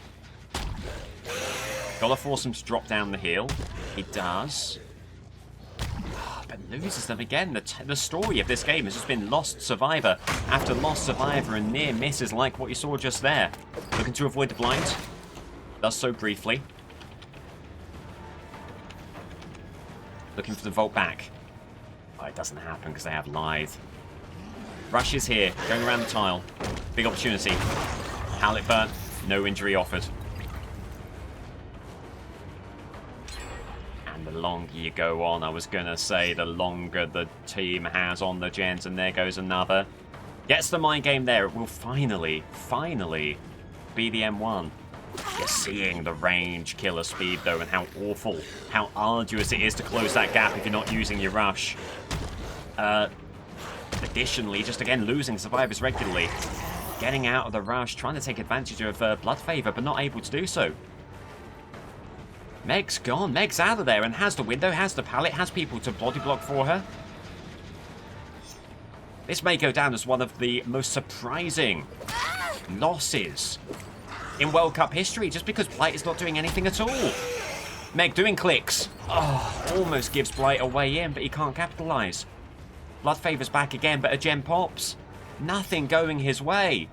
Gotta force him to drop down the hill. He does. But loses them again. The story of this game has just been lost survivor after lost survivor and near misses like what you saw just there. Looking to avoid the blind. Does so briefly. Looking for the vault back. Oh, it doesn't happen because they have Lithe. Rushes here, going around the tile. Big opportunity. Pallet burnt, no injury offered. And the longer you go on, I was going to say, the longer the team has on the gens, and there goes another. Gets the mind game there. It will finally be the M1. You're seeing the range killer speed, though, and how awful, how arduous it is to close that gap if you're not using your rush. Additionally, just again, losing survivors regularly. Getting out of the rush, trying to take advantage of Blood Favor, but not able to do so. Meg's gone. Meg's out of there and has the window, has the pallet, has people to body block for her. This may go down as one of the most surprising losses in World Cup history, just because Blight is not doing anything at all. Meg doing clicks. Oh, almost gives Blight a way in, but he can't capitalise. Blood Favor's back again, but a gem pops. Nothing going his way.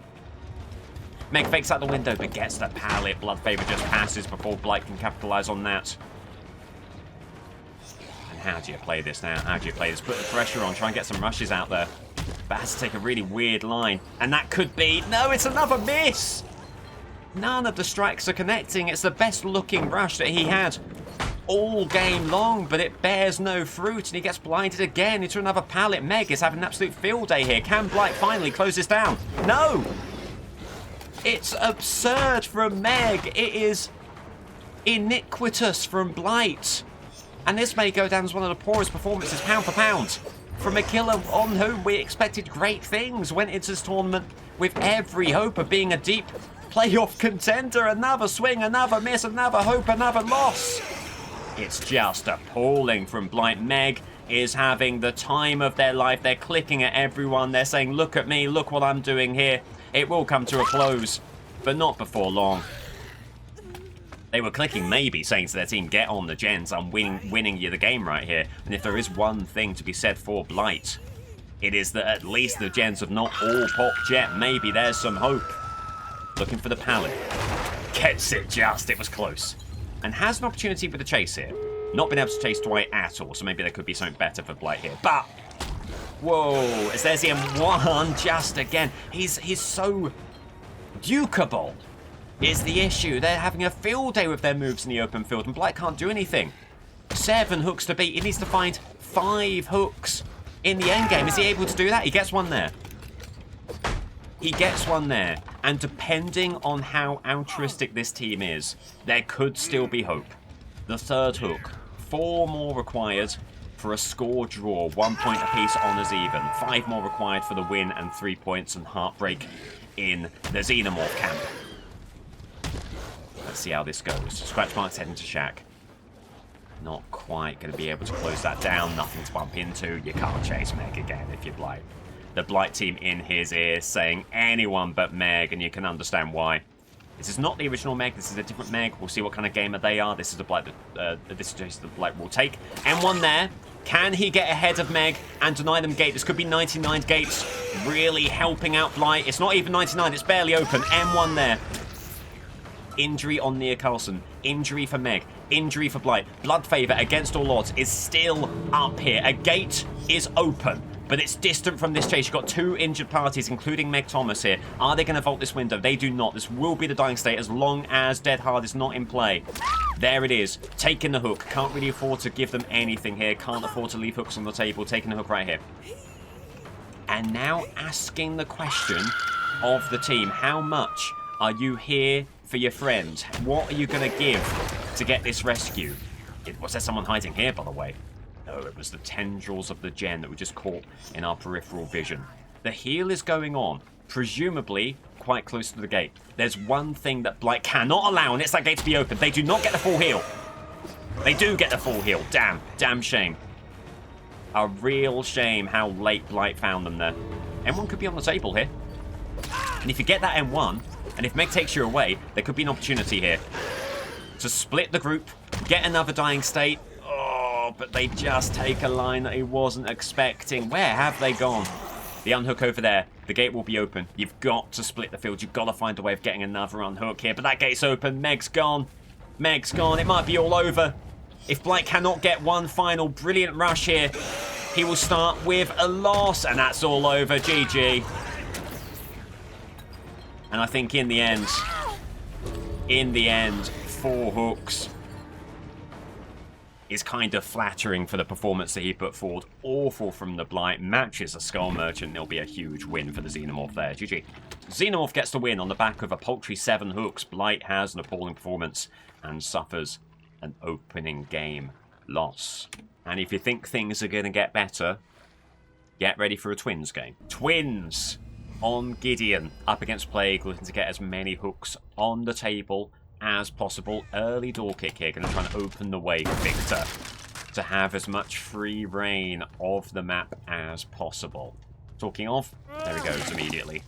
Meg fakes out the window, but gets the pallet. Blood Favor just passes before Blight can capitalise on that. And how do you play this now? How do you play this? Put the pressure on, try and get some rushes out there. But has to take a really weird line. And that could be... No, it's another miss! None of the strikes are connecting. It's the best looking rush that he had all game long, but it bears no fruit, and he gets blinded again into another pallet. Meg is having an absolute field day here. Can Blight finally close this down? No! It's absurd from Meg. It is iniquitous from Blight. And this may go down as one of the poorest performances, pound for pound, from a killer on whom we expected great things. Went into this tournament with every hope of being a deep playoff contender. Another swing, another miss, another hope, another loss. It's just appalling from Blight. Meg is having the time of their life. They're clicking at everyone. They're saying, look at me, look what I'm doing here. It will come to a close, but not before long. They were clicking, maybe, saying to their team, get on the gens. I'm winning you the game right here. And if there is one thing to be said for Blight, it is that at least the gens have not all popped yet. Maybe there's some hope. Looking for the pallet. Gets it just. It was close. And has an opportunity with the chase here. Not been able to chase Dwight at all, so maybe there could be something better for Blight here. But, whoa, as there's the M1 just again. He's so dukeable is the issue. They're having a field day with their moves in the open field, and Blight can't do anything. 7 hooks to beat. He needs to find 5 hooks in the endgame. Is he able to do that? He gets one there. He gets one there, and depending on how altruistic this team is, there could still be hope. The 3rd hook, 4 more required for a score draw, 1 point apiece on as even, 5 more required for the win, and 3 points and heartbreak in the Xenomorph camp. Let's see how this goes. Scratch marks heading to Shack. Not quite going to be able to close that down, nothing to bump into. You can't chase Meg again if you're Blight. The Blight team in his ear saying anyone but Meg, and you can understand why. This is not the original Meg, this is a different Meg. We'll see what kind of gamer they are. This is the Blight this is just the Blight will take. M1 there. Can he get ahead of Meg and deny them gate? This could be 99 gates, really helping out Blight. It's not even 99, it's barely open. M1 there. Injury on Nia Carlson. Injury for Meg. Injury for Blight. Blood Favor against all odds is still up here. A gate is open, but it's distant from this chase. You've got 2 injured parties, including Meg Thomas here. Are they going to vault this window? They do not. This will be the dying state as long as Dead Hard is not in play. There it is. Taking the hook. Can't really afford to give them anything here. Can't afford to leave hooks on the table. Taking the hook right here. And now asking the question of the team. How much are you here for your friend? What are you going to give to get this rescue? Was there someone hiding here, by the way? no, it was the tendrils of the gen that were just caught in our peripheral vision. The heal is going on, presumably quite close to the gate. There's one thing that Blight cannot allow, and it's that gate to be open. They do not get the full heal. They do get the full heal. Damn. Damn shame. A real shame how late Blight found them there. M1 could be on the table here. And if you get that M1, and if Meg takes you away, there could be an opportunity here to split the group, get another dying state. Oh, but they just take a line that he wasn't expecting. Where have they gone? The unhook over there. The gate will be open. You've got to split the field. You've got to find a way of getting another unhook here. But that gate's open. Meg's gone. Meg's gone. It might be all over. If Blight cannot get one final brilliant rush here, he will start with a loss. And that's all over. GG. And I think in the end, 4 hooks is kind of flattering for the performance that he put forward. Awful from the Blight. Matches a Skull Merchant. It'll be a huge win for the Xenomorph there. GG. Xenomorph gets the win on the back of a paltry 7 hooks. Blight has an appalling performance and suffers an opening game loss. And if you think things are going to get better, get ready for a Twins game. Twins on Gideon up against Plague, looking to get as many hooks on the table as possible. Early door kick here, going to try and open the way for Victor to have as much free reign of the map as possible. Talking of, there he goes immediately.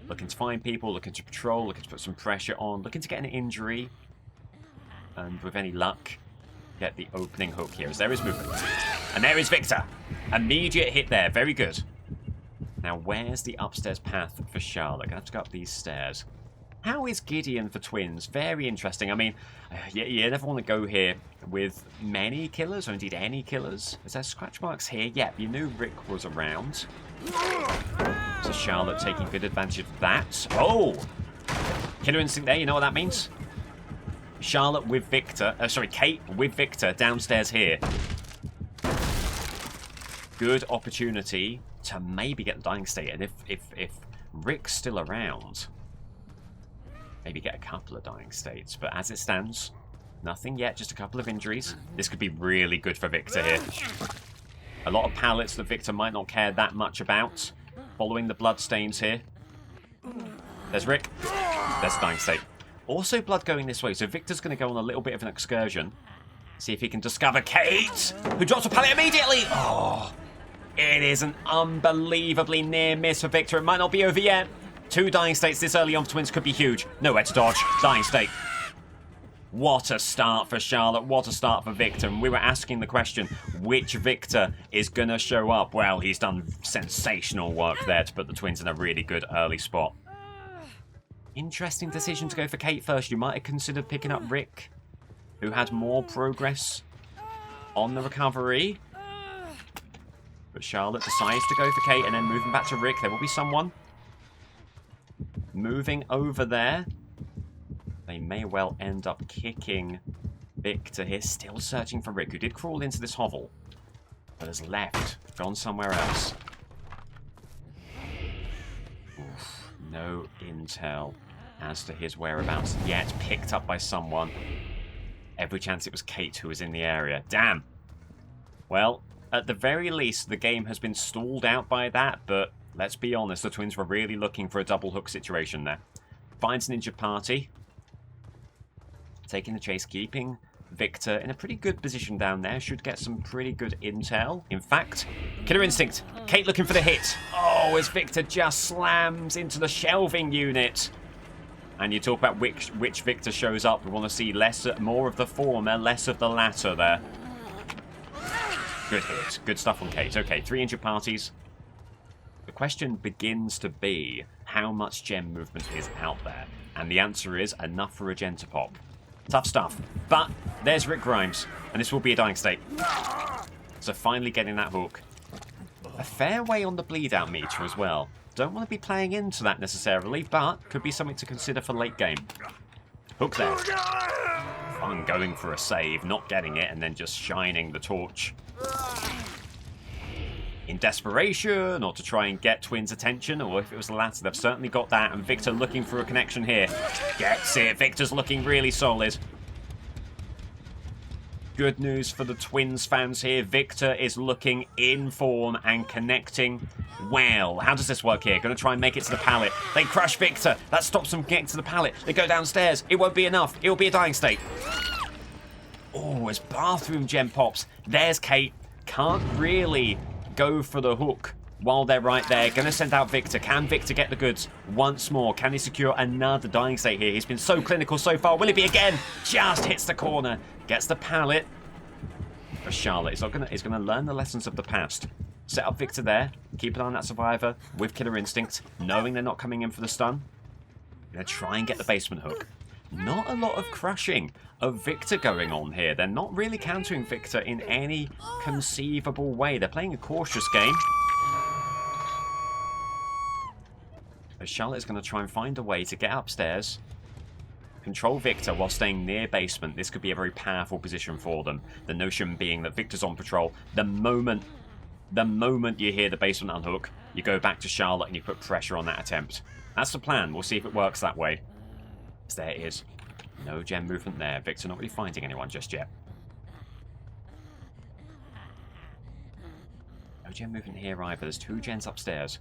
Looking to find people, looking to patrol, looking to put some pressure on, looking to get an injury, and with any luck, get the opening hook here as there is movement. And there is Victor. Immediate hit there, very good. Now, where's the upstairs path for Charlotte? Gonna have to go up these stairs. How is Gideon for Twins? Very interesting. I mean, you never want to go here with many killers, or indeed any killers. Is there scratch marks here? Yep, you knew Rick was around. So Charlotte taking good advantage of that. Oh! Killer instinct there, you know what that means? Charlotte with Victor, Kate with Victor downstairs here. Good opportunity to maybe get the dying state, and if Rick's still around, maybe get a couple of dying states. But as it stands, nothing yet, just a couple of injuries. This could be really good for Victor here. A lot of pallets that Victor might not care that much about. Following the bloodstains here. There's Rick. There's the dying state. Also blood going this way, so Victor's going to go on a little bit of an excursion. See if he can discover Kate, who drops a pallet immediately. Oh, it is an unbelievably near miss for Victor. It might not be over yet. 2 dying states this early on for Twins could be huge. Nowhere to dodge. Dying state. What a start for Charlotte. What a start for Victor. And we were asking the question, which Victor is going to show up? Well, he's done sensational work there to put the Twins in a really good early spot. Interesting decision to go for Kate first. You might have considered picking up Rick, who had more progress on the recovery. But Charlotte decides to go for Kate and then moving back to Rick. There will be someone moving over there. They may well end up kicking Victor here. Still searching for Rick, who did crawl into this hovel, but has left, gone somewhere else. Oof, no intel as to his whereabouts yet. Picked up by someone. Every chance it was Kate who was in the area. Damn. Well, at the very least, the game has been stalled out by that, but let's be honest, the Twins were really looking for a double hook situation there. Finds an injured party. Taking the chase, keeping Victor in a pretty good position down there. Should get some pretty good intel. In fact, killer instinct. Kate looking for the hit. Oh, as Victor just slams into the shelving unit. And you talk about which Victor shows up. We want to see more of the former, less of the latter there. Good hit. Good stuff on Kate. Okay, 3 injured parties. The question begins to be how much gem movement is out there. And the answer is enough for a gen to pop. Tough stuff. But there's Rick Grimes. And this will be a dying state. So finally getting that hook. A fair way on the bleed out meter as well. Don't want to be playing into that necessarily, but could be something to consider for late game. Hook there. Fun going for a save, not getting it, and then just shining the torch. In desperation, or to try and get Twins' attention, or if it was the latter, they've certainly got that, and Victor looking for a connection here. Gets it. Victor's looking really solid. Good news for the Twins fans here. Victor is looking in form and connecting well. How does this work here? Going to try and make it to the pallet. They crush Victor. That stops them getting to the pallet. They go downstairs. It won't be enough. It will be a dying state. Oh, as bathroom gem pops. There's Kate. Can't really go for the hook while they're right there. Going to send out Victor. Can Victor get the goods once more? Can he secure another dying state here? He's been so clinical so far. Will it be again? Just hits the corner. Gets the pallet. But Charlotte is going to learn the lessons of the past. Set up Victor there. Keep an eye on that survivor with killer instinct. Knowing they're not coming in for the stun. Going to try and get the basement hook. Not a lot of crushing of Victor going on here. They're not really countering Victor in any conceivable way. They're playing a cautious game. But Charlotte is going to try and find a way to get upstairs. Control Victor while staying near basement. This could be a very powerful position for them. The notion being that Victor's on patrol. The moment you hear the basement unhook, you go back to Charlotte and you put pressure on that attempt. That's the plan. We'll see if it works that way. So there it is. No gem movement there. Victor not really finding anyone just yet. No gem movement here either. There's 2 gens upstairs.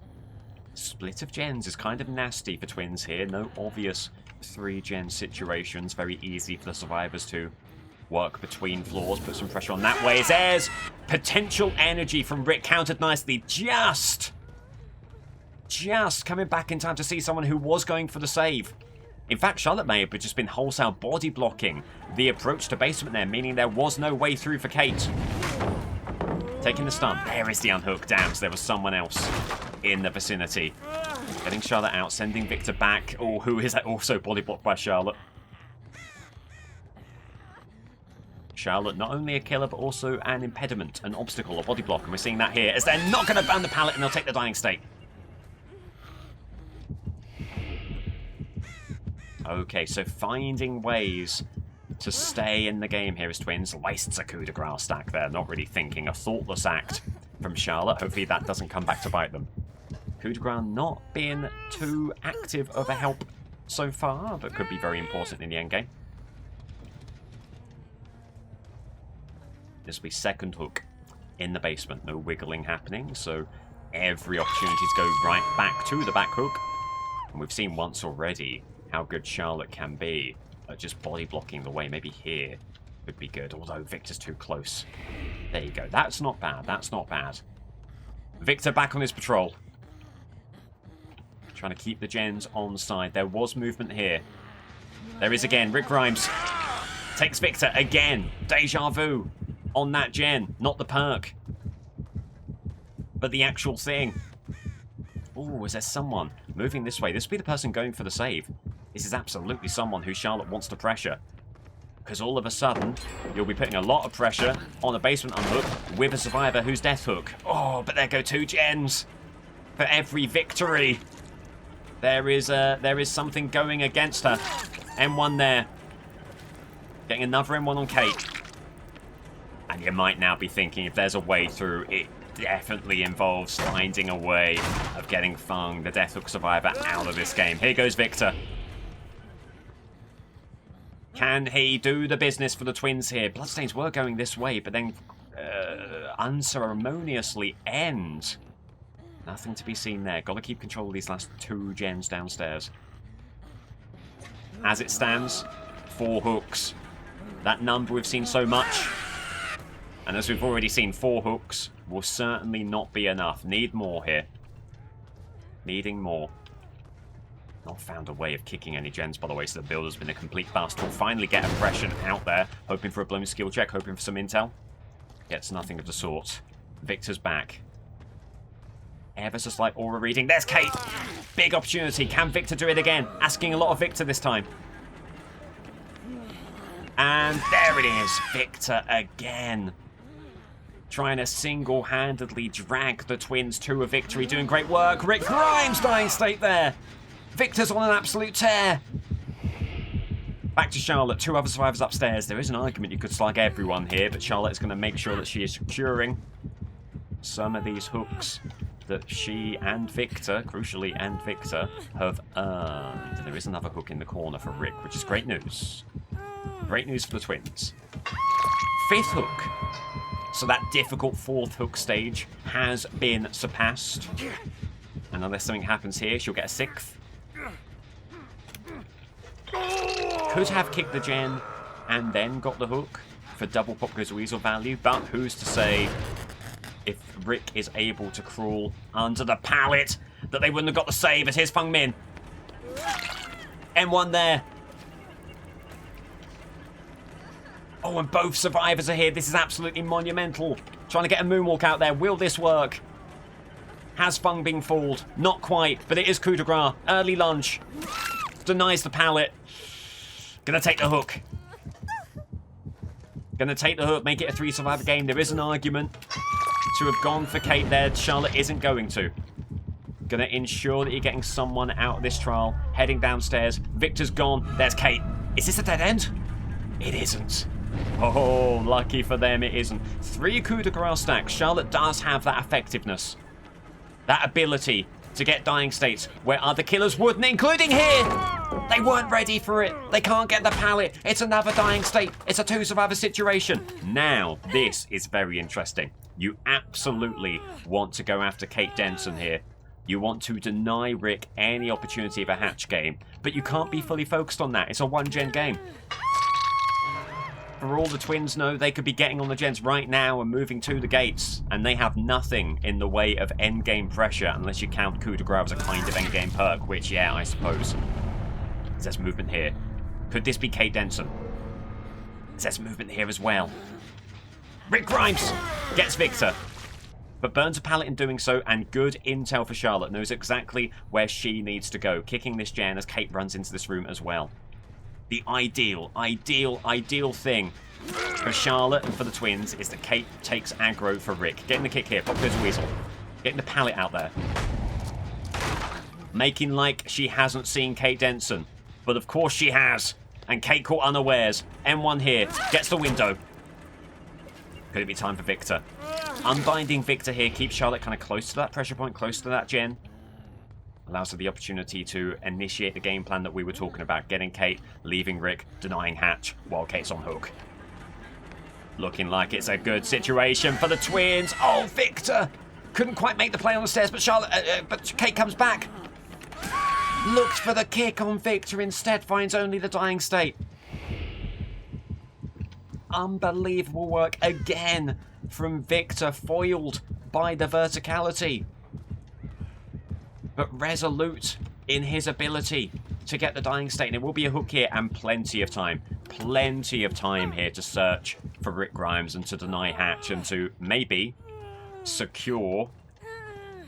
Split of gens is kind of nasty for Twins here. No obvious 3-gen situations. Very easy for the survivors to work between floors. Put some pressure on that way. There's potential energy from Rick. Countered nicely. Just coming back in time to see someone who was going for the save. In fact, Charlotte may have just been wholesale body blocking the approach to basement there, meaning there was no way through for Kate. Taking the stun. There is the unhook. Damn, so there was someone else in the vicinity. Getting Charlotte out, sending Victor back. Oh, who is also body blocked by Charlotte? Charlotte, not only a killer, but also an impediment, an obstacle, a body block. And we're seeing that here, as they're not going to burn the pallet and they'll take the dying state. Okay, so finding ways to stay in the game here as Twins. Wastes a coup de grace stack there, not really thinking. A thoughtless act from Charlotte. Hopefully that doesn't come back to bite them. Coup de grace not being too active of a help so far, but could be very important in the endgame. This will be second hook in the basement. No wiggling happening, so every opportunity to go right back to the back hook. And we've seen once already how good Charlotte can be at just body blocking the way. Maybe here would be good, although Victor's too close. There you go. That's not bad. That's not bad. Victor back on his patrol. Trying to keep the gens on side. There was movement here. There is again. Rick Grimes takes Victor again. Deja vu on that gen. Not the perk, but the actual thing. Oh, is there someone moving this way? This will be the person going for the save. This is absolutely someone who Charlotte wants to pressure. Because all of a sudden, you'll be putting a lot of pressure on a basement unhook with a survivor who's death hook. Oh, but there go 2 gens. For every victory, there is something going against her. M1 there. Getting another M1 on Kate. And you might now be thinking, if there's a way through, it definitely involves finding a way of getting Fung, the death hook survivor, out of this game. Here goes Victor. Can he do the business for the Twins here? Bloodstains were going this way, but then unceremoniously end. Nothing to be seen there. Got to keep control of these last 2 gens downstairs. As it stands, 4 hooks. That number we've seen so much. And as we've already seen, 4 hooks will certainly not be enough. Need more here. Needing more. Not found a way of kicking any gens, by the way, so the build has been a complete bust. We'll finally get oppression out there, hoping for a blown skill check, hoping for some intel. Gets nothing of the sort. Victor's back. Ever so slight aura reading. There's Kate! Big opportunity. Can Victor do it again? Asking a lot of Victor this time. And there it is. Victor again. Trying to single-handedly drag the Twins to a victory. Doing great work. Rick Grimes dying state there. Victor's on an absolute tear. Back to Charlotte. 2 other survivors upstairs. There is an argument you could slug everyone here, but Charlotte is going to make sure that she is securing some of these hooks that she and Victor, crucially and Victor, have earned. And there is another hook in the corner for Rick, which is great news. Great news for the Twins. 5th hook. So that difficult 4th hook stage has been surpassed. And unless something happens here, she'll get a 6th. Could have kicked the gen and then got the hook for double Pop Goes Weasel value, but who's to say if Rick is able to crawl under the pallet that they wouldn't have got the save as here's Feng Min. M1 there. Oh, and both survivors are here. This is absolutely monumental. Trying to get a moonwalk out there. Will this work? Has Feng been fooled? Not quite, but it is coup de grace. Early lunge. Denies the pallet. Gonna take the hook. Gonna take the hook, make it a 3 survivor game. There is an argument to have gone for Kate there. Charlotte isn't going to. Gonna ensure that you're getting someone out of this trial. Heading downstairs. Victor's gone. There's Kate. Is this a dead end? It isn't. Oh, lucky for them it isn't. 3 coup de grace stacks. Charlotte does have that effectiveness. That ability to get dying states where other killers wouldn't, including here. They weren't ready for it. They can't get the pallet. It's another dying state. It's a 2 survivor situation. Now, this is very interesting. You absolutely want to go after Kate Denson here. You want to deny Rick any opportunity of a hatch game, but you can't be fully focused on that. It's a 1-gen game. For all the twins know, they could be getting on the gens right now and moving to the gates, and they have nothing in the way of endgame pressure unless you count coup de grace as a kind of endgame perk, which, yeah, I suppose. There's movement here. Could this be Kate Denson? There's movement here as well. Rick Grimes gets Victor, but burns a pallet in doing so, and good intel for Charlotte. Knows exactly where she needs to go, kicking this gen as Kate runs into this room as well. The ideal thing for Charlotte and for the twins is that Kate takes aggro for Rick. Getting the kick here, Pop Goes Weasel. Getting the pallet out there. Making like she hasn't seen Kate Denson. But of course she has. And Kate caught unawares. M1 here. Gets the window. Could it be time for Victor? Unbinding Victor here keeps Charlotte kind of close to that pressure point, close to that gen. Allows her the opportunity to initiate the game plan that we were talking about. Getting Kate, leaving Rick, denying hatch while Kate's on hook. Looking like it's a good situation for the twins. Oh, Victor! Couldn't quite make the play on the stairs, but Kate comes back. Looked for the kick on Victor, instead finds only the dying state. Unbelievable work again from Victor, foiled by the verticality. But resolute in his ability to get the dying state. And it will be a hook here and plenty of time. Plenty of time here to search for Rick Grimes and to deny hatch and to maybe secure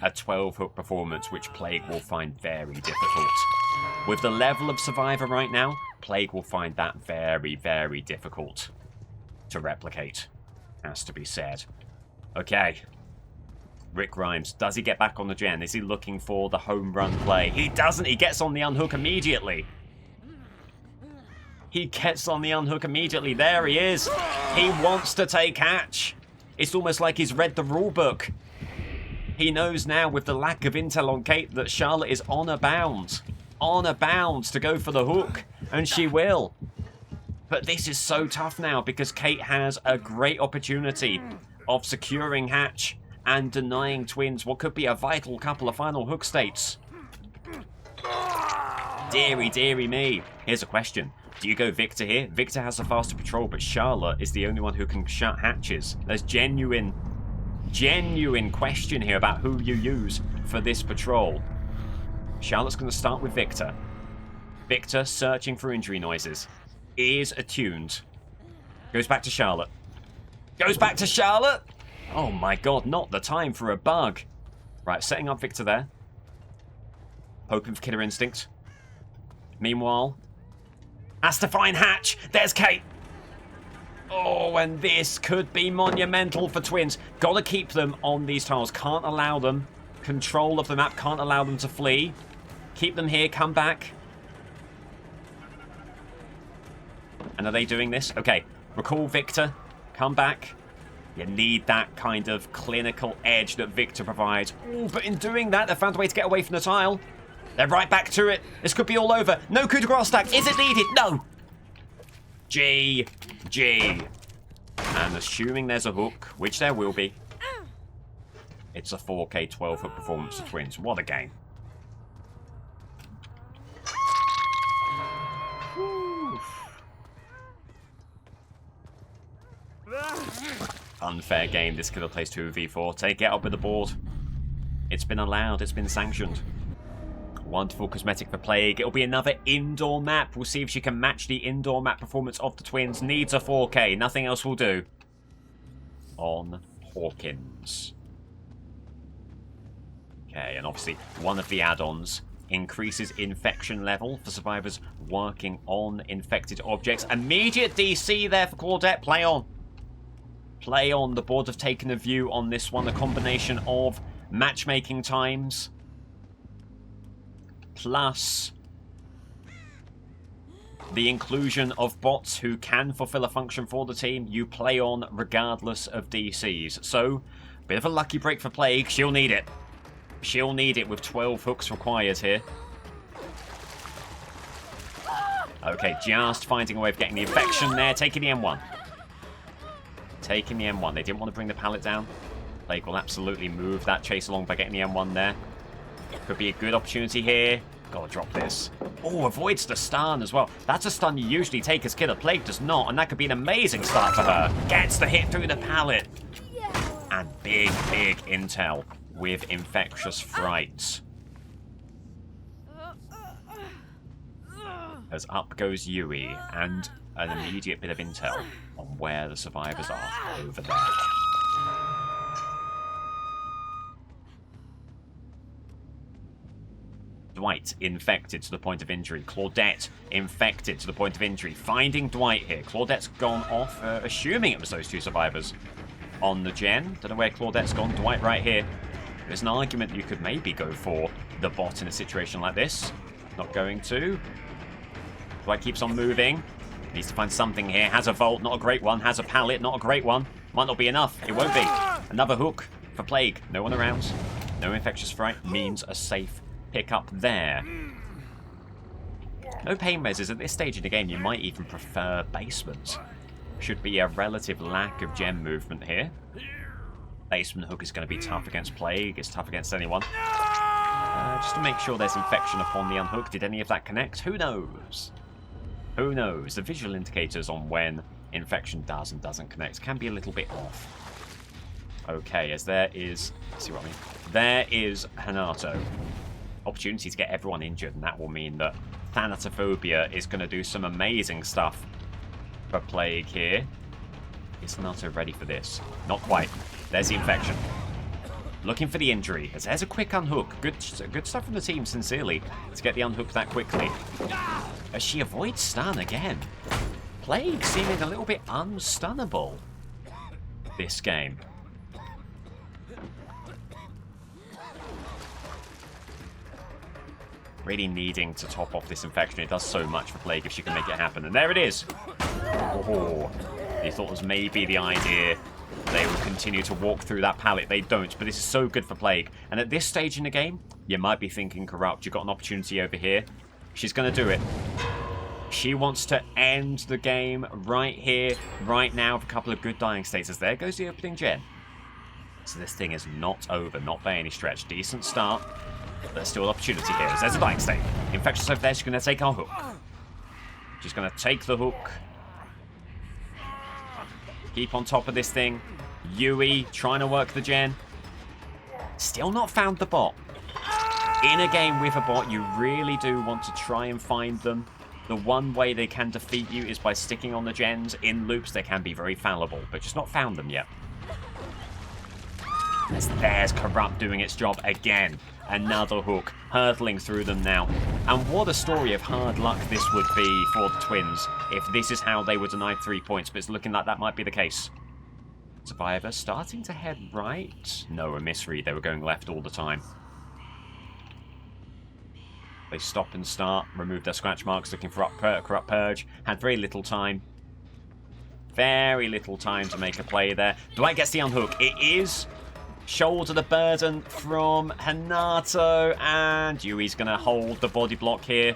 a 12 hook performance, which Plague will find very difficult. With the level of Survivor right now, Plague will find that very, very difficult to replicate, has to be said. Okay. Rick Grimes, does he get back on the gen? Is he looking for the home run play? He doesn't. He gets on the unhook immediately. He gets on the unhook immediately. There he is. He wants to take hatch. It's almost like he's read the rule book. He knows now, with the lack of intel on Kate, that Charlotte is on a bound. On a bound to go for the hook. And she will. But this is so tough now because Kate has a great opportunity of securing hatch and denying twins what could be a vital couple of final hook states. Deary, deary me. Here's a question. Do you go Victor here? Victor has the faster patrol, but Charlotte is the only one who can shut hatches. There's genuine question here about who you use for this patrol. Charlotte's going to start with Victor. Victor searching for injury noises. Ears attuned. Goes back to Charlotte. Goes back to Charlotte! Oh my god, not the time for a bug. Right, setting up Victor there. Hoping for killer instinct. Meanwhile, has to find hatch. There's Kate. Oh, and this could be monumental for twins. Gotta keep them on these tiles. Can't allow them. Control of the map. Can't allow them to flee. Keep them here. Come back. And are they doing this? Okay. Recall Victor. Come back. You need that kind of clinical edge that Victor provides. Ooh, but in doing that, they've found a way to get away from the tile. They're right back to it. This could be all over. No coup de grace stack. Is it needed? No. GG. And assuming there's a hook, which there will be, it's a 4K 12-hook performance of Twins. What a game. Unfair game. This killer plays 2v4. Take it up with the board. It's been allowed. It's been sanctioned. Wonderful cosmetic for Plague. It'll be another indoor map. We'll see if she can match the indoor map performance of the Twins. Needs a 4K. Nothing else will do. On Hawkins. Okay, and obviously one of the add-ons increases infection level for survivors working on infected objects. Immediate DC there for Claudette. Play on. Play on. The board have taken a view on this one. A combination of matchmaking times plus the inclusion of bots who can fulfill a function for the team. You play on regardless of DCs. So, bit of a lucky break for Plague. She'll need it. She'll need it with 12 hooks required here. Okay, just finding a way of getting the infection there. Taking the M1. Taking the M1. They didn't want to bring the pallet down. Plague will absolutely move that chase along by getting the M1 there. Could be a good opportunity here. Gotta drop this. Oh, avoids the stun as well. That's a stun you usually take as killer. Plague does not, and that could be an amazing start for her. Gets the hit through the pallet. And big, big intel with Infectious Fright. As up goes Yui, and an immediate bit of intel on where the survivors are over there. Dwight infected to the point of injury. Claudette infected to the point of injury. Finding Dwight here. Claudette's gone off, assuming it was those two survivors on the gen. Don't know where Claudette's gone. Dwight right here. There's an argument you could maybe go for the bot in a situation like this. Not going to. Dwight keeps on moving. Needs to find something here. Has a vault, not a great one. Has a pallet, not a great one. Might not be enough. It won't be. Another hook for Plague. No one around. No Infectious Fright means a safe pick up there. No pain measures at this stage in the game. You might even prefer basement. Should be a relative lack of gem movement here. Basement hook is going to be tough against Plague. It's tough against anyone. Just to make sure there's infection upon the unhook. Did any of that connect? Who knows? Who knows? The visual indicators on when infection does and doesn't connect can be a little bit off. Okay, as there is... see what I mean? There is Hanato. Opportunity to get everyone injured, and that will mean that Thanatophobia is going to do some amazing stuff for Plague here. Is Hanato ready for this? Not quite. There's the infection. Looking for the injury. As there's a quick unhook. Good stuff from the team, sincerely, to get the unhook that quickly. As she avoids stun again. Plague seeming a little bit unstunnable this game. Really needing to top off this infection. It does so much for Plague if she can make it happen. And there it is. Oh, they thought it was maybe the idea they would continue to walk through that pallet. They don't, but this is so good for Plague. And at this stage in the game, you might be thinking, Corrupt, you've got an opportunity over here. She's going to do it. She wants to end the game right here, right now, with a couple of good dying states. As there goes the opening gen. So this thing is not over, not by any stretch. Decent start. There's still an opportunity here. As there's a dying state. Infectious over there. She's going to take our hook. She's going to take the hook. Keep on top of this thing. Yui trying to work the gen. Still not found the bot. In a game with a bot, you really do want to try and find them. The one way they can defeat you is by sticking on the gens. In loops, they can be very fallible, but just not found them yet. As there's Corrupt doing its job again. Another hook, hurtling through them now. And what a story of hard luck this would be for the Twins if this is how they were denied 3 points, but it's looking like that might be the case. Survivor starting to head right. No, a misread. They were going left all the time. They stop and start, remove their scratch marks, looking for Corrupt Purge. Had very little time. Very little time to make a play there. Dwight gets the unhook. It is... shoulder the burden from Hanato, and Yui's going to hold the body block here.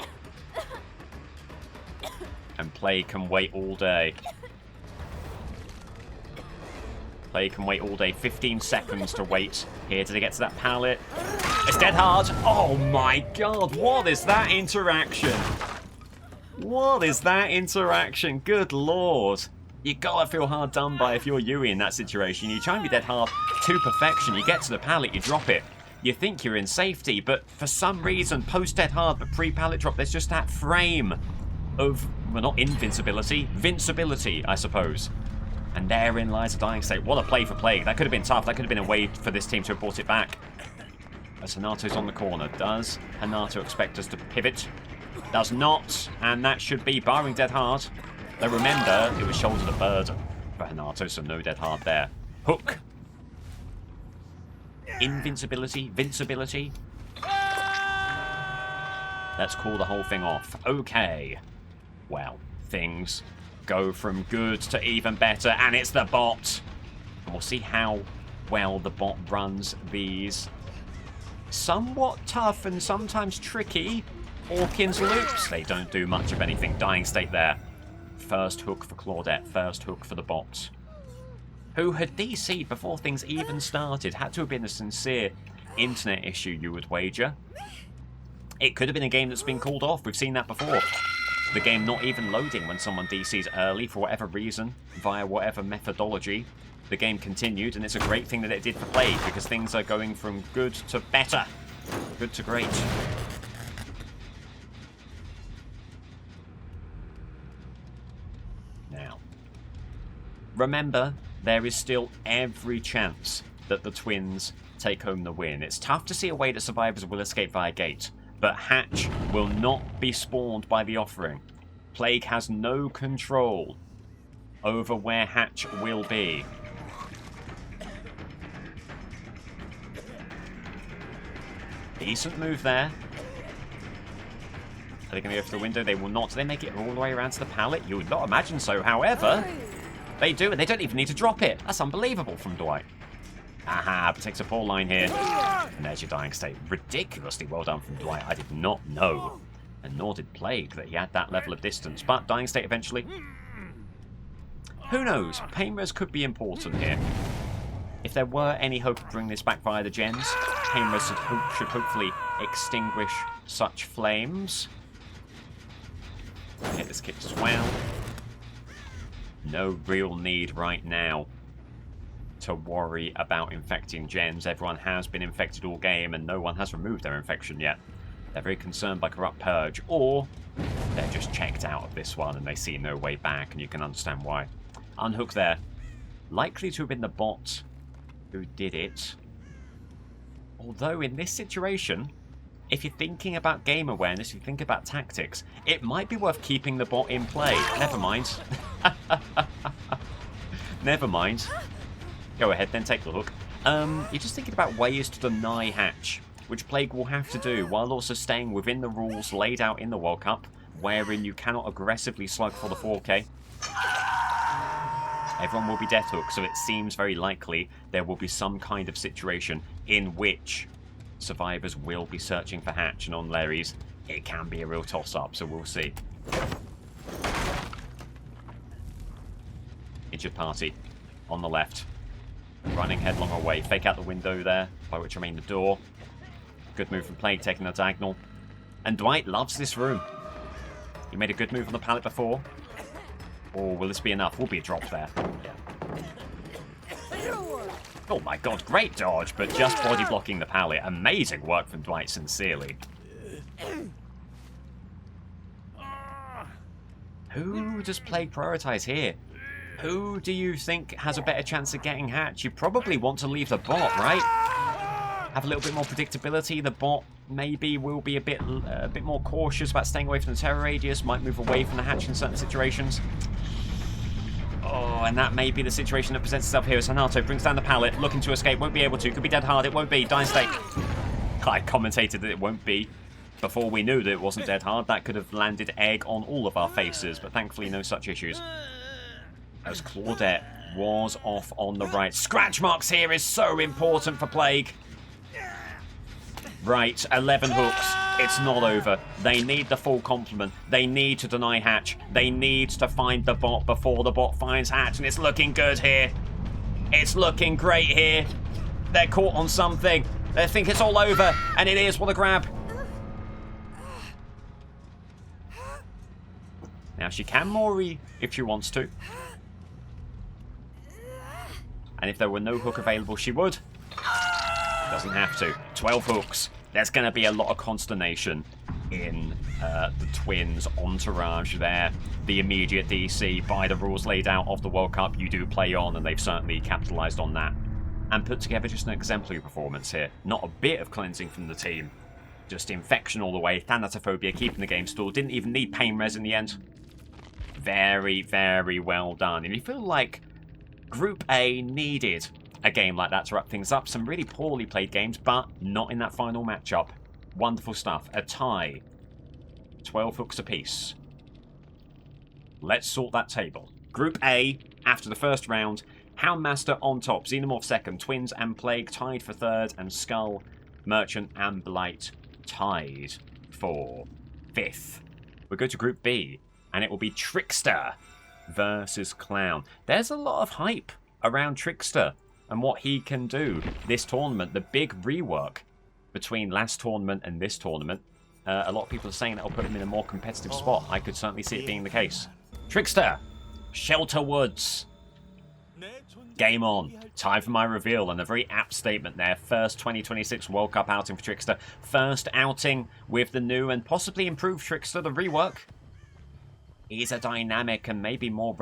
And Plague can wait all day. Plague can wait all day. 15 seconds to wait. Here to get to that pallet. It's dead hard. Oh my god, what is that interaction? What is that interaction? Good lord. You gotta feel hard done by if you're Yui in that situation. You try and be dead hard to perfection. You get to the pallet, you drop it. You think you're in safety, but for some reason, post dead hard, but pre-pallet drop, there's just that frame of, well, not invincibility, vincibility, I suppose. And therein lies a dying state. What a play for Plague. That could have been tough. That could have been a way for this team to have brought it back. As Hanato's on the corner. Does Hanato expect us to pivot? Does not. And that should be barring dead hard. Though remember, it was shoulder the burden for Hanato, so no dead hard there. Hook. Invincibility. Vincibility. Let's call the whole thing off. Okay. Well, things go from good to even better, and it's the bot. And we'll see how well the bot runs these somewhat tough and sometimes tricky Hawkins loops. They don't do much of anything. Dying state there. First hook for Claudette. First hook for the bot, who had DC'd before things even started. Had to have been a sincere internet issue, you would wager. It could have been a game that's been called off. We've seen that before. The game not even loading when someone DCs early for whatever reason, via whatever methodology. The game continued, and it's a great thing that it did for Plague, because things are going from good to better. Good to great. Now, remember, there is still every chance that the twins take home the win. It's tough to see a way that survivors will escape via gate, but Hatch will not be spawned by the offering. Plague has no control over where Hatch will be. Decent move there. Are they going to go for the window? They will not. Do they make it all the way around to the pallet? You would not imagine so. However, they do, and they don't even need to drop it. That's unbelievable from Dwight. Aha, protects a poor line here. And there's your dying state. Ridiculously well done from Dwight. I did not know, and nor did Plague, that he had that level of distance. But dying state eventually. Who knows? Pain res could be important here. If there were any hope of bringing this back via the gens, Pain res should hopefully extinguish such flames. Get this kicked as well. No real need right now to worry about infecting gens. Everyone has been infected all game, and no one has removed their infection yet. They're very concerned by Corrupt Purge, or they're just checked out of this one and they see no way back, and you can understand why. Unhook there. Likely to have been the bot who did it. Although in this situation, if you're thinking about game awareness, if you think about tactics, it might be worth keeping the bot in play. Never mind. Never mind. Go ahead, then take the hook. You're just thinking about ways to deny Hatch, which Plague will have to do, while also staying within the rules laid out in the World Cup, wherein you cannot aggressively slug for the 4K. Everyone will be death hooked, so it seems very likely there will be some kind of situation in which survivors will be searching for Hatch, and on Larry's, it can be a real toss-up, so we'll see. Injured party on the left. Running headlong away. Fake out the window there, by which I mean the door. Good move from Plague, taking the diagonal. And Dwight loves this room. He made a good move on the pallet before. Or will this be enough? Will be a drop there. Oh my god, great dodge, but just body blocking the pallet. Amazing work from Dwight, sincerely. Who does Plague prioritize here? Who do you think has a better chance of getting Hatch? You probably want to leave the bot, right? Have a little bit more predictability. The bot maybe will be a bit more cautious about staying away from the terror radius. Might move away from the Hatch in certain situations. Oh, and that may be the situation that presents itself here as Hanato brings down the pallet, looking to escape. Won't be able to. Could be dead hard. It won't be. Dying state. I commentated that it won't be before we knew that it wasn't dead hard. That could have landed egg on all of our faces, but thankfully no such issues. As Claudette was off on the right. Scratch marks here is so important for Plague. Right, 11 hooks. It's not over. They need the full complement. They need to deny Hatch. They need to find the bot before the bot finds Hatch, and it's looking good here. It's looking great here. They're caught on something. They think it's all over, and it is. What a grab. Now, she can Mori if she wants to. And if there were no hook available, she would. Doesn't have to. 12 hooks. There's going to be a lot of consternation in the Twins' entourage there. The immediate DC, by the rules laid out of the World Cup, you do play on, and they've certainly capitalised on that. And put together just an exemplary performance here. Not a bit of cleansing from the team. Just infection all the way. Thanatophobia, keeping the game stalled. Didn't even need pain res in the end. Very, very well done. And you feel like Group A needed a game like that to wrap things up. Some really poorly played games, but not in that final matchup. Wonderful stuff. A tie. 12 hooks apiece. Let's sort that table. Group A, after the first round, Houndmaster on top, Xenomorph second, Twins and Plague tied for third, and Skull, Merchant and Blight tied for fifth. We go to Group B, and it will be Trickster versus Clown. There's a lot of hype around Trickster and what he can do this tournament. The big rework between last tournament and this tournament. A lot of people are saying that will put him in a more competitive spot. I could certainly see it being the case. Trickster, Shelter Woods. Game on. Time for my reveal, and a very apt statement there. First 2026 World Cup outing for Trickster. First outing with the new and possibly improved Trickster, the rework. He's a dynamic and maybe more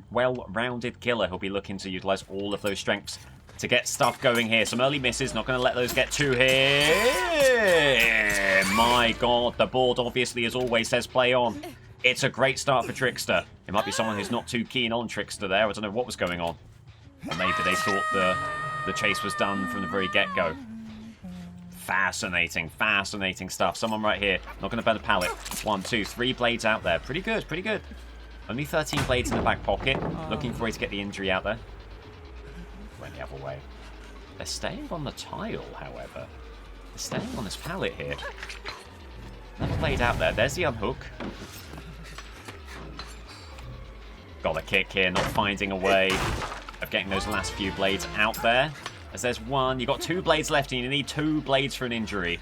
well-rounded killer. He'll be looking to utilise all of those strengths to get stuff going here. Some early misses, not going to let those get to him. My God, the board obviously, as always, says play on. It's a great start for Trickster. It might be someone who's not too keen on Trickster there. I don't know what was going on. Or maybe they thought the chase was done from the very get-go. Fascinating, fascinating stuff. Someone right here, not going to burn a pallet. 1, 2, 3 blades out there. Pretty good, pretty good. Only 13 blades in the back pocket. Looking for it to get the injury out there. Went the other way. They're staying on the tile, however. They're staying on this pallet here. Another blade out there. There's the unhook. Got a kick here, not finding a way of getting those last few blades out there. As there's one, you've got 2 blades left and you need 2 blades for an injury.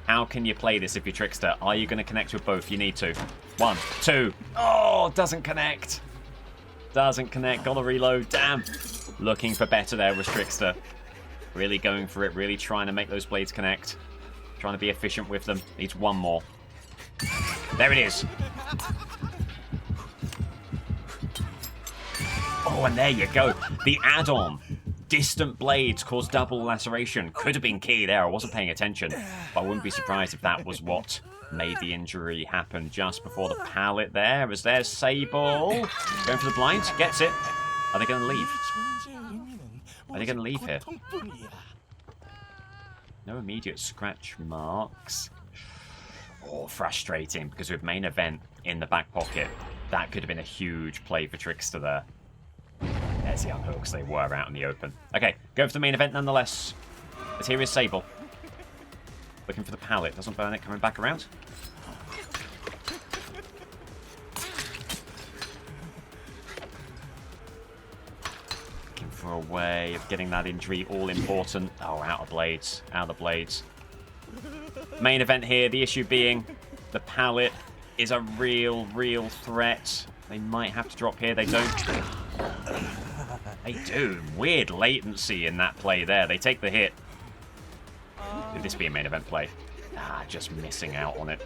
How can you play this if you're Trickster? Are you going to connect with both? You need to. 1, 2. Oh, doesn't connect. Doesn't connect. Got to reload. Damn. Looking for better there was Trickster. Really going for it. Really trying to make those blades connect. Trying to be efficient with them. Needs one more. There it is. Oh, and there you go. The add-on. Distant blades cause double laceration. Could have been key there. I wasn't paying attention. But I wouldn't be surprised if that was what made the injury happen just before the pallet there. As there's Sable. Going for the blind. Gets it. Are they going to leave? Are they going to leave here? No immediate scratch marks. Oh, frustrating. Because with main event in the back pocket, that could have been a huge play for Trickster there. There's the unhooks. They were out in the open. Okay, go for the main event nonetheless. As here is Sable. Looking for the pallet. Doesn't burn it. Coming back around. Looking for a way of getting that injury. All important. Oh, out of blades. Out of the blades. Main event here. The issue being the pallet is a real threat. They might have to drop here. They don't. They do. Weird latency in that play there. They take the hit. Could this be a main event play? Ah, just missing out on it.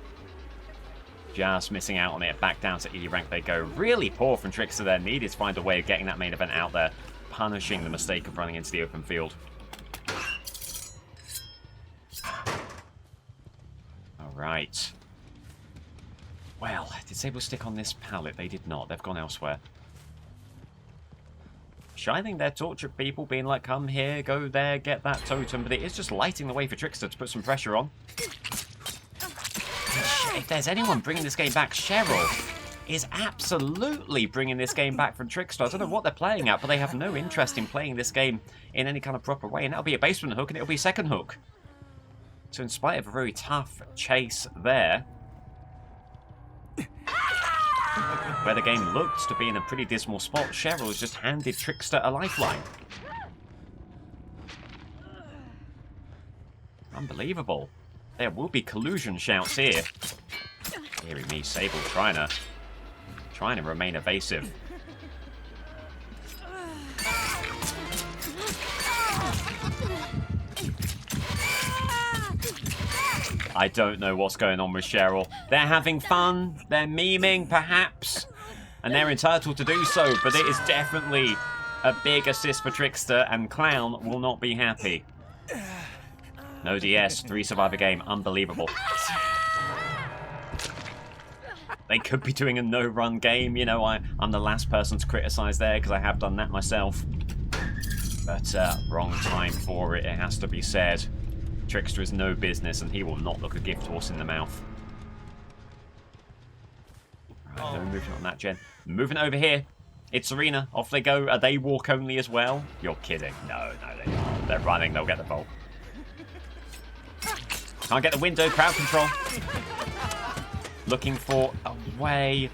Just missing out on it. Back down to E rank they go. Really poor from Trickster there. Needed to find a way of getting that main event out there. Punishing the mistake of running into the open field. Alright. Well, did Sable stick on this pallet? They did not. They've gone elsewhere. Shining their torch at people, being like, come here, go there, get that totem. But it is just lighting the way for Trickster to put some pressure on. If there's anyone bringing this game back, Cheryl is absolutely bringing this game back from Trickster. I don't know what they're playing at, but they have no interest in playing this game in any kind of proper way. And that'll be a basement hook, and it'll be second hook. So in spite of a very tough chase there... where the game looks to be in a pretty dismal spot, Cheryl has just handed Trickster a lifeline. Unbelievable. There will be collusion shouts here. Hearing me, Sable trying to remain evasive. I don't know what's going on with Cheryl. They're having fun, they're memeing perhaps, and they're entitled to do so, but it is definitely a big assist for Trickster, and Clown will not be happy. No DS, 3 survivor game, unbelievable. They could be doing a no-run game, you know, I'm the last person to criticise there, because I have done that myself. But wrong time for it, it has to be said. Trickster is no business, and he will not look a gift horse in the mouth. Right, no movement on that gen. Moving over here. It's Arena. Off they go. Are they walk only as well? You're kidding. No, they aren't. They're running. They'll get the vault. Can't get the window. Crowd control. Looking for a way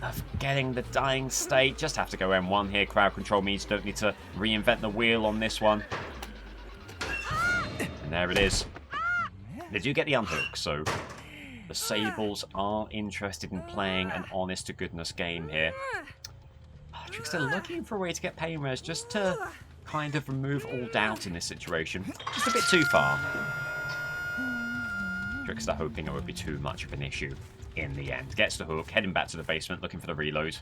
of getting the dying state. Just have to go M1 here. Crowd control means don't need to reinvent the wheel on this one. And there it is. They do get the unhook, so the Sables are interested in playing an honest-to-goodness game here. Trickster looking for a way to get pain res just to kind of remove all doubt in this situation. Just a bit too far. Trickster hoping it would be too much of an issue in the end. Gets the hook, heading back to the basement, looking for the reload.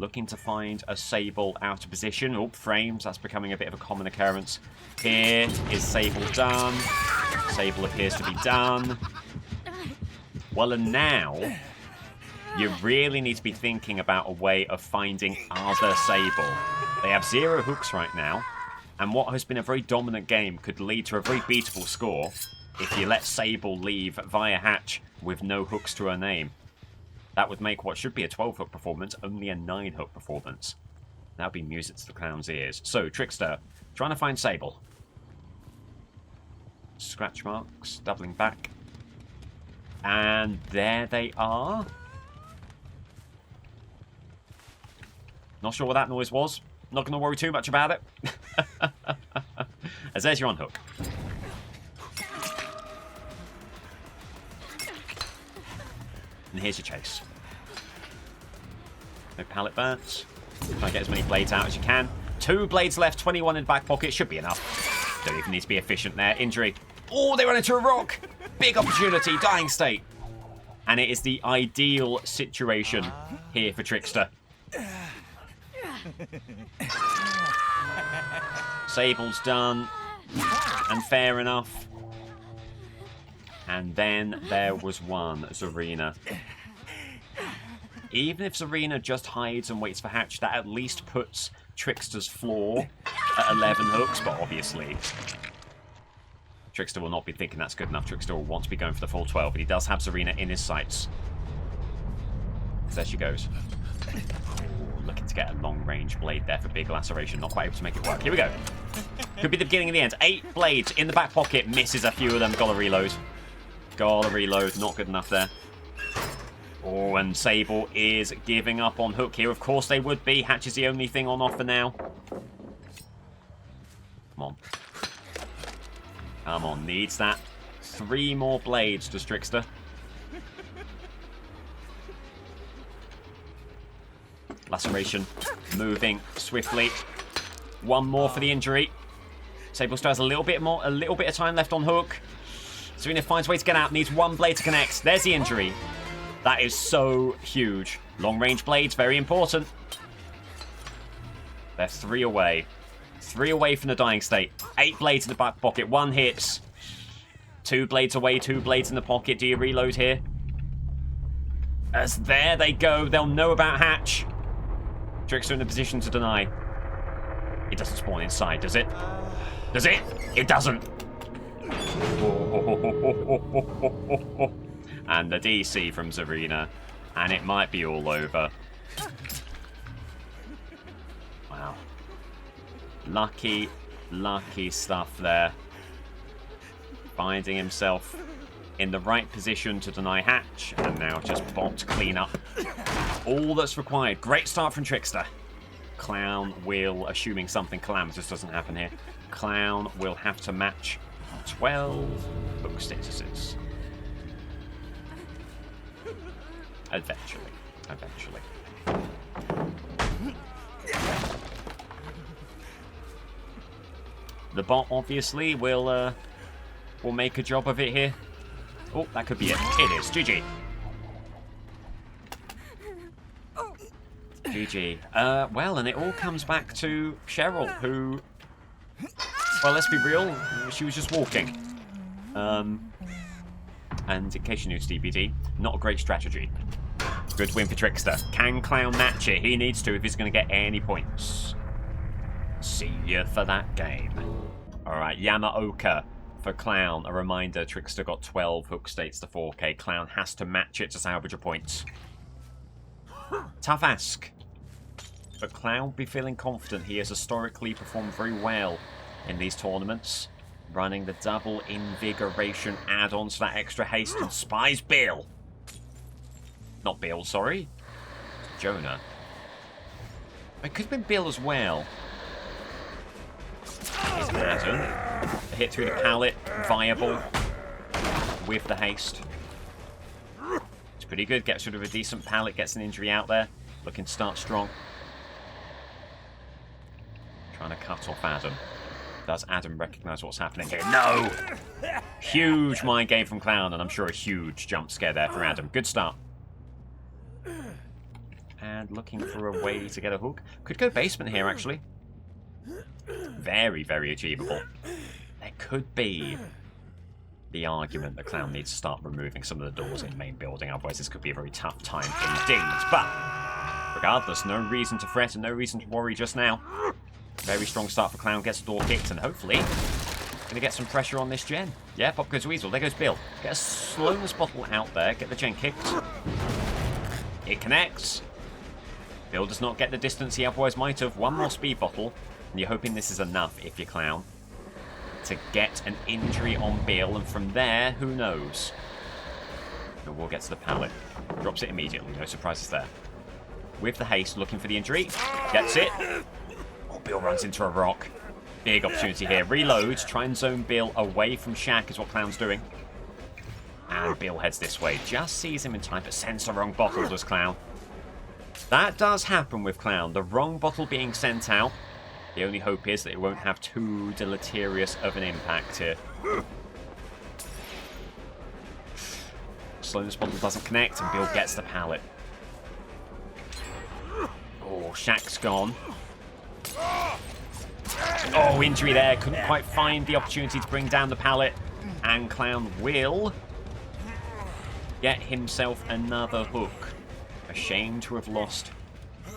Looking to find a Sable out of position. Oh, frames. That's becoming a bit of a common occurrence. Here is Sable done. Sable appears to be done. Well, and now you really need to be thinking about a way of finding other Sable. They have 0 hooks right now, and what has been a very dominant game could lead to a very beatable score if you let Sable leave via hatch with no hooks to her name. That would make what should be a 12-hook performance only a 9-hook performance. That would be music to the Clown's ears. So, Trickster, trying to find Sable. Scratch marks, doubling back. And there they are. Not sure what that noise was. Not going to worry too much about it. As there's your unhook. And here's your chase. No pallet burns. Try and get as many blades out as you can. 2 blades left, 21 in the back pocket. Should be enough. Don't even need to be efficient there. Injury. Oh, they run into a rock. Big opportunity. Dying state. And it is the ideal situation here for Trickster. Sable's done. And fair enough. And then there was one, Zarina. Even if Zarina just hides and waits for hatch, that at least puts Trickster's floor at 11 hooks, but obviously Trickster will not be thinking that's good enough. Trickster will want to be going for the full 12, but he does have Zarina in his sights. There she goes. Looking to get a long-range blade there for big laceration. Not quite able to make it work. Here we go. Could be the beginning of the end. 8 blades in the back pocket. Misses a few of them. Gotta reload. Gotta reload. Not good enough there. Oh, and Sable is giving up on hook here. Of course they would be. Hatch is the only thing on offer now. Come on. Come on. Needs that. 3 more blades to Trickster. Laceration. Moving swiftly. 1 more for the injury. Sable still has a little bit of time left on hook. Serena finds a way to get out. Needs 1 blade to connect. There's the injury. That is so huge. Long range blades, very important. They're 3 away. 3 away from the dying state. 8 blades in the back pocket. 1 hits. 2 blades away. 2 blades in the pocket. Do you reload here? As there they go. They'll know about hatch. Trickster in a position to deny. It doesn't spawn inside, does it? Does it? It doesn't. And the DC from Zarina. And it might be all over. Wow. Lucky, lucky stuff there. Finding himself in the right position to deny hatch, and now just bot clean up. All that's required. Great start from Trickster. Clown will, assuming something calamitous doesn't happen here, Clown will have to match 12 hook statuses. Eventually. Eventually. The bot obviously will make a job of it here. Oh, that could be it. It is. GG. GG. Well, and it all comes back to Cheryl, who, well, let's be real, she was just walking. And in case you're new to DBD, not a great strategy. Good win for Trickster. Can Clown match it? He needs to if he's going to get any points. See ya for that game. Alright, Yamaoka for Clown. A reminder, Trickster got 12 hook states to 4k. Clown has to match it to salvage a point. Tough ask. But Clown will be feeling confident. He has historically performed very well in these tournaments. Running the double invigoration add-on to that extra haste and spies Bill. Not Bill, sorry. Jonah. It could have been Bill as well. Here's Adam. A hit through the pallet. Viable. With the haste. It's pretty good. Gets rid of a decent pallet. Gets an injury out there. Looking to start strong. Trying to cut off Adam. Does Adam recognise what's happening here? No! Huge mind game from Clown, and I'm sure a huge jump scare there for Adam. Good start. And looking for a way to get a hook. Could go basement here, actually. Very, very achievable. There could be the argument that Clown needs to start removing some of the doors in main building, otherwise this could be a very tough time indeed. But regardless, no reason to fret and no reason to worry just now. Very strong start for Clown, gets the door kicked, and hopefully going to get some pressure on this gen. Yeah, pop goes Weasel, there goes Bill. Get a slowness bottle out there, get the gen kicked. It connects. Bill does not get the distance he otherwise might have. One more speed bottle, and you're hoping this is enough if you're Clown to get an injury on Bill, and from there, who knows? But we'll get to the pallet. Drops it immediately, no surprises there. With the haste, looking for the injury. Gets it. Oh, Bill runs into a rock. Big opportunity here. Reloads, try and zone Bill away from Shaq is what Clown's doing. And Bill heads this way. Just sees him in time, but sends the wrong bottle, does Clown. That does happen with Clown. The wrong bottle being sent out. The only hope is that it won't have too deleterious of an impact here. Slowness bottle doesn't connect, and Bill gets the pallet. Oh, Shaq's gone. Oh, injury there. Couldn't quite find the opportunity to bring down the pallet. And Clown will get himself another hook. A shame to have lost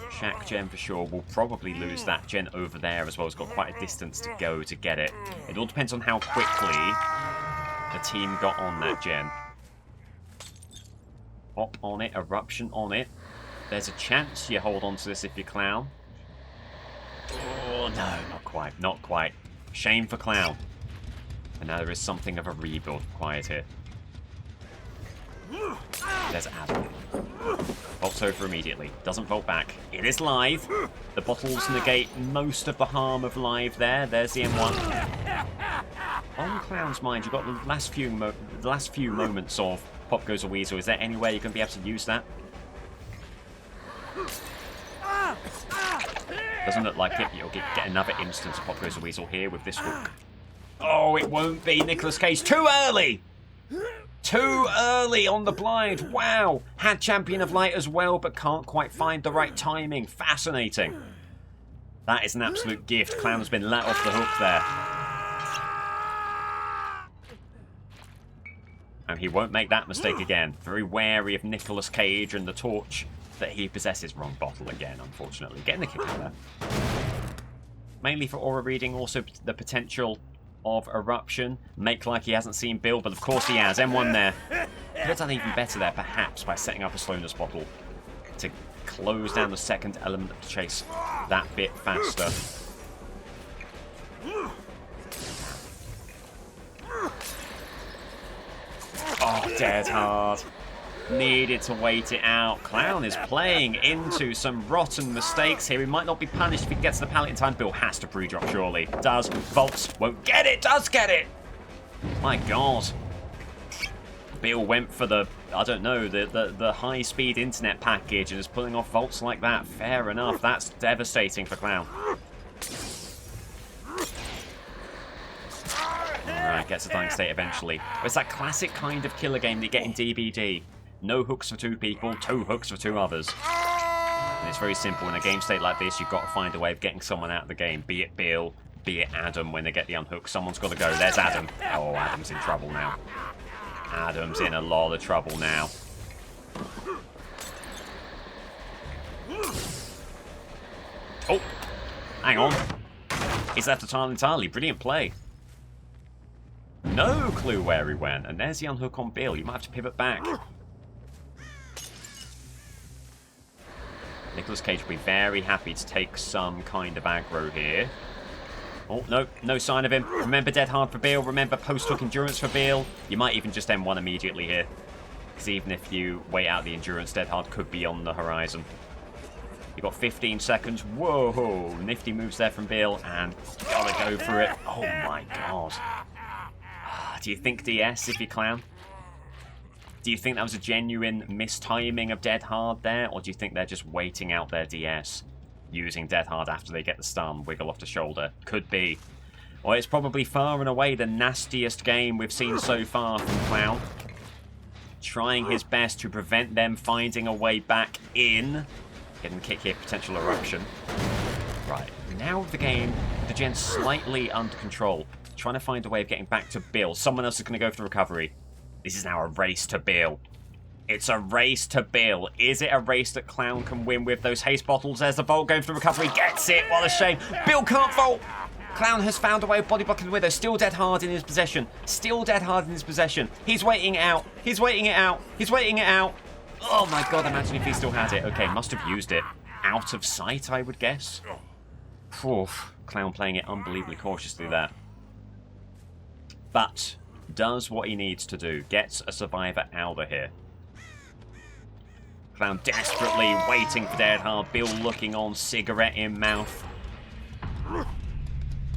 Shaq gen for sure. Will probably lose that gen over there as well. It's got quite a distance to go to get it. It all depends on how quickly the team got on that gen. Hop on it, eruption on it. There's a chance you hold on to this if you're Clown. Oh, no, not quite, not quite. Shame for Clown. And now there is something of a rebuild required here. There's Adam. Bolts over immediately. Doesn't bolt back. It is live. The bottles negate most of the harm of live there. There's the M1. On Clown's mind, you've got the last few moments of Pop Goes a Weasel. Is there any way you're going to be able to use that? Doesn't look like it. You'll get another instance of Pop Goes a Weasel here with this hook. Oh, it won't be. Nicolas Cage. Too early! Too early on the blind. Wow. Had Champion of Light as well, but can't quite find the right timing. Fascinating. That is an absolute gift. Clown's been let off the hook there. And he won't make that mistake again. Very wary of Nicolas Cage and the torch that he possesses. Wrong bottle again, unfortunately. Getting the kick out there. Mainly for aura reading, also the potential of eruption. Make like he hasn't seen Bill, but of course he has. M1 there. Could have done even better there, perhaps, by setting up a slowness bottle to close down the second element of the chase that bit faster. Dead hard. Needed to wait it out. Clown is playing into some rotten mistakes here. He might not be punished if he gets the pallet in time. Bill has to pre-drop, surely. Does. Volts won't get it. Does get it. My God. Bill went for the, I don't know, the high-speed internet package and is pulling off Volts like that. Fair enough. That's devastating for Clown. Alright, gets a dying state eventually. It's that classic kind of killer game that you get in DBD. No hooks for two people, two hooks for two others. And it's very simple. In a game state like this, you've got to find a way of getting someone out of the game. Be it Bill, be it Adam when they get the unhook. Someone's got to go. There's Adam. Oh, Adam's in trouble now. Adam's in a lot of trouble now. Oh, hang on. He's left the tile entirely. Brilliant play. No clue where he went. And there's the unhook on Bill. You might have to pivot back. Nicolas Cage will be very happy to take some kind of aggro here. Oh, no. No sign of him. Remember dead hard for Bill. Remember post-hook endurance for Bill. You might even just end one immediately here. Because even if you wait out the endurance, dead hard could be on the horizon. You've got 15 seconds. Whoa. Nifty moves there from Bill. And gotta go for it. Oh, my God. Do you think DS if you Clown? Do you think that was a genuine mistiming of dead hard there? Or do you think they're just waiting out their DS? Using dead hard after they get the stun, wiggle off the shoulder. Could be. Well, it's probably far and away the nastiest game we've seen so far from Clown. Trying his best to prevent them finding a way back in. Getting kick here, potential eruption. Right, now the game, the gen's slightly under control. Trying to find a way of getting back to Bill. Someone else is going to go for the recovery. This is now a race to Bill. It's a race to Bill. Is it a race that Clown can win with those haste bottles? There's the Volt going for the recovery. Gets it. What a shame. Bill can't Volt. Clown has found a way of body blocking the Widow. Still dead hard in his possession. Still dead hard in his possession. He's waiting it out. He's waiting it out. He's waiting it out. Oh my God, imagine if he still had it. Okay, must have used it. Out of sight, I would guess. Oof. Clown playing it unbelievably cautiously there. But does what he needs to do. Gets a survivor out of here. Clown desperately waiting for dead hard. Bill looking on, cigarette in mouth.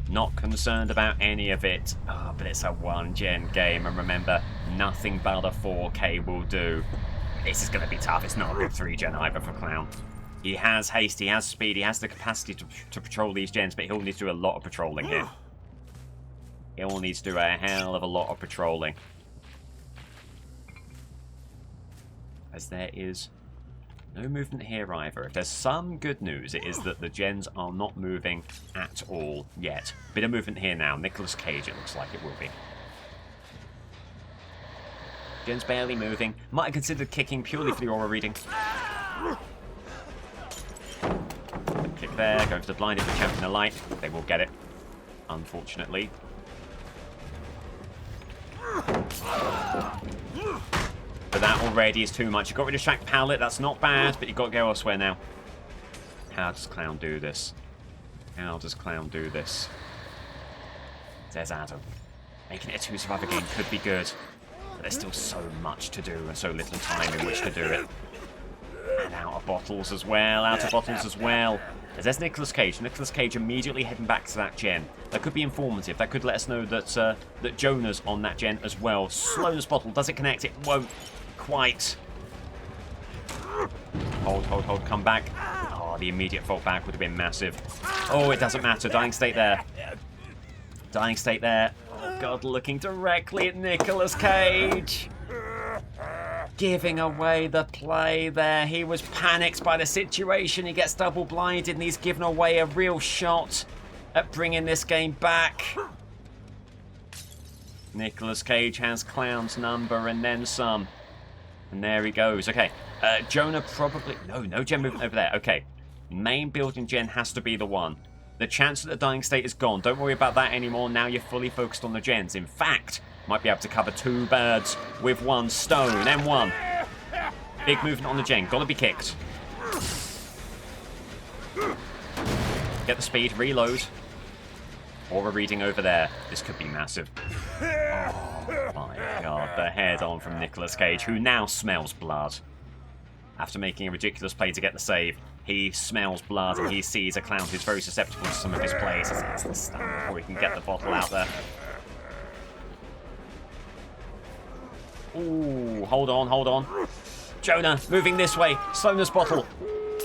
Not concerned about any of it. Oh, but it's a 1-gen game. And remember, nothing but a 4K will do. This is going to be tough. It's not a good 3-gen either for Clown. He has haste, he has speed, he has the capacity to patrol these gens, but he'll need to do a lot of patrolling here. He'll need to do a hell of a lot of patrolling. As there is no movement here either. If there's some good news, it is that the gens are not moving at all yet. Bit of movement here now. Nicolas Cage, it looks like it will be. Gen's barely moving. Might have considered kicking purely for the aura reading. Kick there, going for the blind if the champion of light. They will get it, unfortunately. But that already is too much. You've got rid of Shack Pallet, that's not bad, but you've got to go elsewhere now. How does Clown do this? How does Clown do this? There's Adam. Making it a 2-survivor game could be good. But there's still so much to do and so little time in which to do it. And out of bottles as well, out of bottles as well. There's Nicolas Cage. Nicolas Cage immediately heading back to that gen. That could be informative. That could let us know that that Jonah's on that gen as well. Slowness bottle. Does it connect? It won't quite. Hold, hold, hold. Come back. Oh, the immediate fault back would have been massive. Oh, it doesn't matter. Dying state there. Dying state there. Oh, God, looking directly at Nicolas Cage. Giving away the play there. He was panicked by the situation. He gets double blinded and he's given away a real shot at bringing this game back. Nicolas Cage has Clown's number and then some. And there he goes. Okay, Jonah probably... No gen movement over there. Okay, main building gen has to be the one. The chance that the dying state is gone. Don't worry about that anymore. Now you're fully focused on the gens. In fact... might be able to cover 2 birds with 1 stone. M1. Big movement on the gen. Gotta be kicked. Get the speed. Reload. Aura reading over there. This could be massive. Oh my god, the head on from Nicolas Cage, who now smells blood. After making a ridiculous play to get the save, he smells blood and he sees a clown who's very susceptible to some of his plays. He has the stun before he can get the bottle out there. Ooh, hold on, hold on. Jonah, moving this way. Slowness bottle.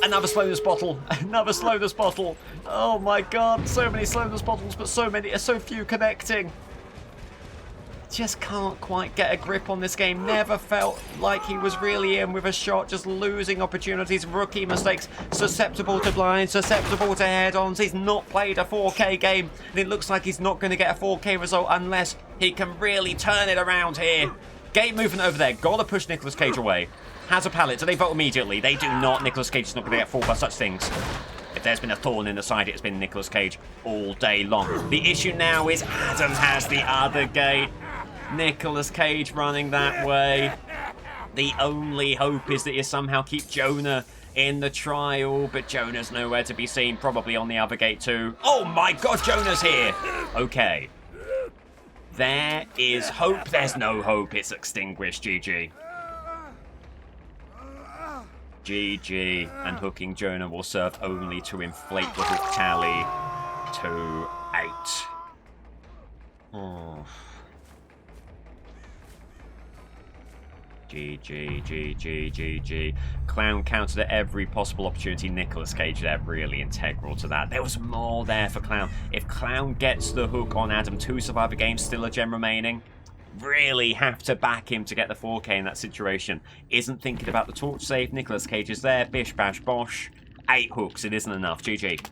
Another slowness bottle. Another slowness bottle. Oh my god, so many slowness bottles, but so few connecting. Just can't quite get a grip on this game. Never felt like he was really in with a shot. Just losing opportunities, rookie mistakes. Susceptible to blinds, susceptible to head-ons. He's not played a 4K game. And it looks like he's not going to get a 4K result unless he can really turn it around here. Game movement over there. Gotta push Nicolas Cage away. Has a pallet. Do they vote immediately? They do not. Nicolas Cage is not going to get fooled by such things. If there's been a thorn in the side, it's been Nicolas Cage all day long. The issue now is Adam has the other gate. Nicolas Cage running that way. The only hope is that you somehow keep Jonah in the trial, but Jonah's nowhere to be seen, probably on the other gate too. Oh my god, Jonah's here! Okay. There is hope. There's no hope. It's extinguished. GG. GG. And hooking Jonah will serve only to inflate the hook tally to 8. Oh. GG. Clown countered at every possible opportunity. Nicolas Cage there, really integral to that. There was more there for Clown. If Clown gets the hook on Adam, 2 Survivor games, still a gem remaining. Really have to back him to get the 4K in that situation. Isn't thinking about the torch save. Nicolas Cage is there. Bish, bash, bosh. 8 hooks. It isn't enough. GG.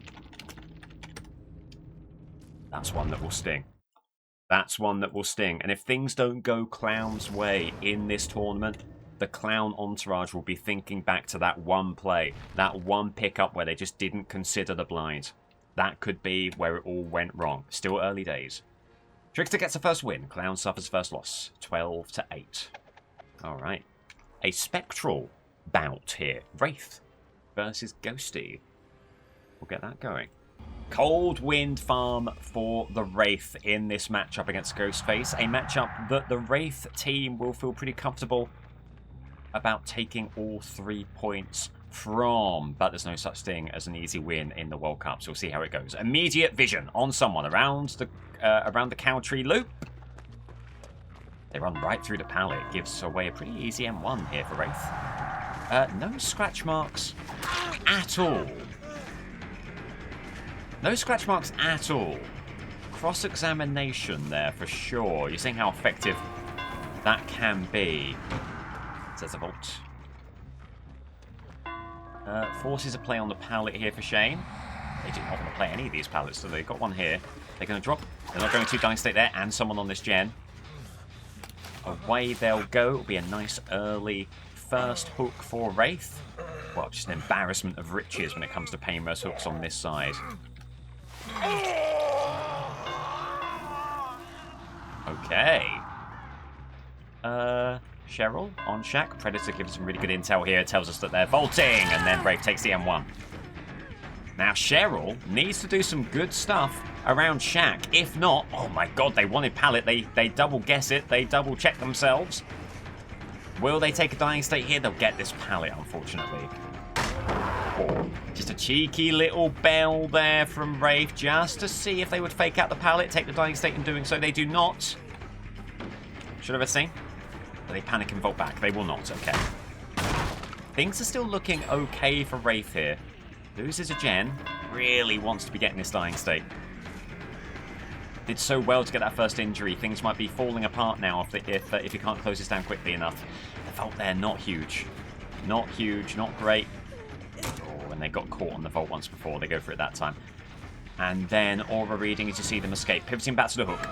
That's one that will sting. That's one that will sting. And if things don't go Clown's way in this tournament, the Clown entourage will be thinking back to that one play, that one pickup where they just didn't consider the blind. That could be where it all went wrong. Still early days. Trickster gets a first win. Clown suffers first loss. 12-8. Alright. A spectral bout here. Wraith versus Ghosty. We'll get that going. Cold Wind Farm for the Wraith in this matchup against Ghostface. A matchup that the Wraith team will feel pretty comfortable about taking all 3 points from. But there's no such thing as an easy win in the World Cup, so we'll see how it goes. Immediate vision on someone around the cow tree loop. They run right through the pallet. Gives away a pretty easy M1 here for Wraith. No scratch marks at all. No scratch marks at all. Cross-examination there for sure. You're seeing how effective that can be. Says a vault. Forces a play on the pallet here for Shane. They do not want to play any of these pallets, so they've got one here. They're going to drop. They're not going to dying state there, and someone on this gen. Away they'll go. It'll be a nice early first hook for Wraith. Well, just an embarrassment of riches when it comes to Painrose hooks on this side. Okay. Cheryl on Shaq. Predator gives some really good intel here. It tells us that they're vaulting, and then Wraith takes the M1. Now, Cheryl needs to do some good stuff around Shaq. If not, oh my god, they wanted pallet. They double guess it. They double check themselves. Will they take a dying state here? They'll get this pallet, unfortunately. Oh, just a cheeky little bell there from Wraith, just to see if they would fake out the pallet, take the dying state in doing so. They do not. Should have seen. But they panic and vault back. They will not. Okay. Things are still looking okay for Wraith here. Loses a gen. Really wants to be getting this dying state. Did so well to get that first injury. Things might be falling apart now if you can't close this down quickly enough. The vault there, not huge. Not huge, not great. Oh, and they got caught on the vault once before. They go for it that time. And then aura reading as you see them escape. Pivoting back to the hook.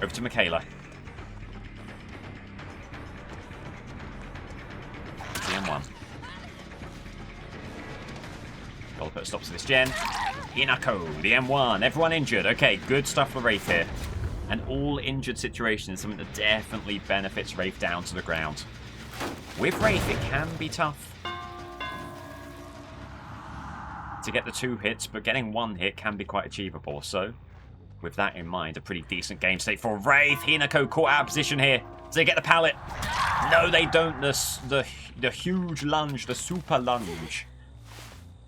Over to Michaela. TM1. Gotta put a stop to this gen. Hinako, the M1. Everyone injured. Okay, good stuff for Wraith here. An all-injured situation is something that definitely benefits Wraith down to the ground. With Wraith, it can be tough to get the 2 hits, but getting 1 hit can be quite achievable. So, with that in mind, a pretty decent game state for Wraith. Hinako caught out of position here. Do they get the pallet? No, they don't. The huge lunge, the super lunge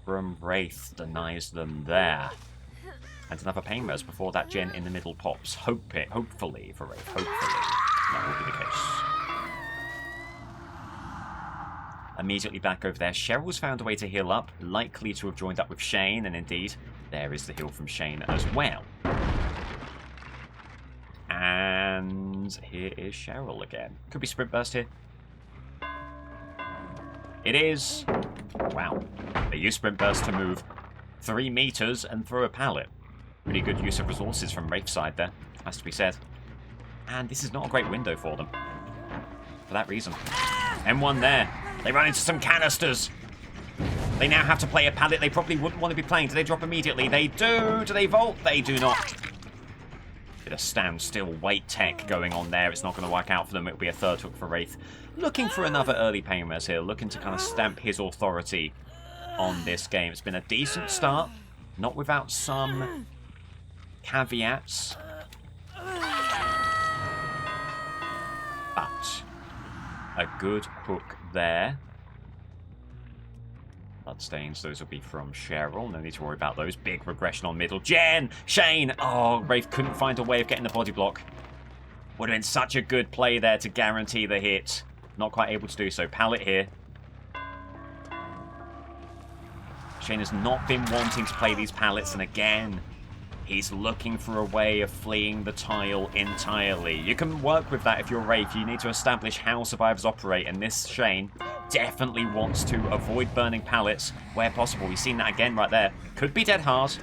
from Wraith denies them there. And another pain res before that gen in the middle pops. Hopefully for Wraith. Hopefully that will be the case. Immediately back over there. Cheryl's found a way to heal up. Likely to have joined up with Shane. And indeed, there is the heal from Shane as well. And here is Cheryl again. Could be sprint burst here. It is. Wow. They use sprint burst to move 3 meters and throw a pallet. Pretty good use of resources from Wraith's side there, has to be said. And this is not a great window for them. For that reason. M1 there. They run into some canisters. They now have to play a pallet they probably wouldn't want to be playing. Do they drop immediately? They do. Do they vault? They do not. Bit of standstill wait tech going on there. It's not going to work out for them. It'll be a third hook for Wraith. Looking for another early pain res here. Looking to kind of stamp his authority on this game. It's been a decent start. Not without some caveats. But a good hook there. Bloodstains, those will be from Cheryl. No need to worry about those. Big regression on middle. Jen! Shane! Oh, Wraith couldn't find a way of getting the body block. Would have been such a good play there to guarantee the hit. Not quite able to do so. Pallet here. Shane has not been wanting to play these pallets, and again, he's looking for a way of fleeing the tile entirely. You can work with that if you're Wraith. You need to establish how survivors operate, and this Shane definitely wants to avoid burning pallets where possible. We've seen that again right there. Could be dead hard.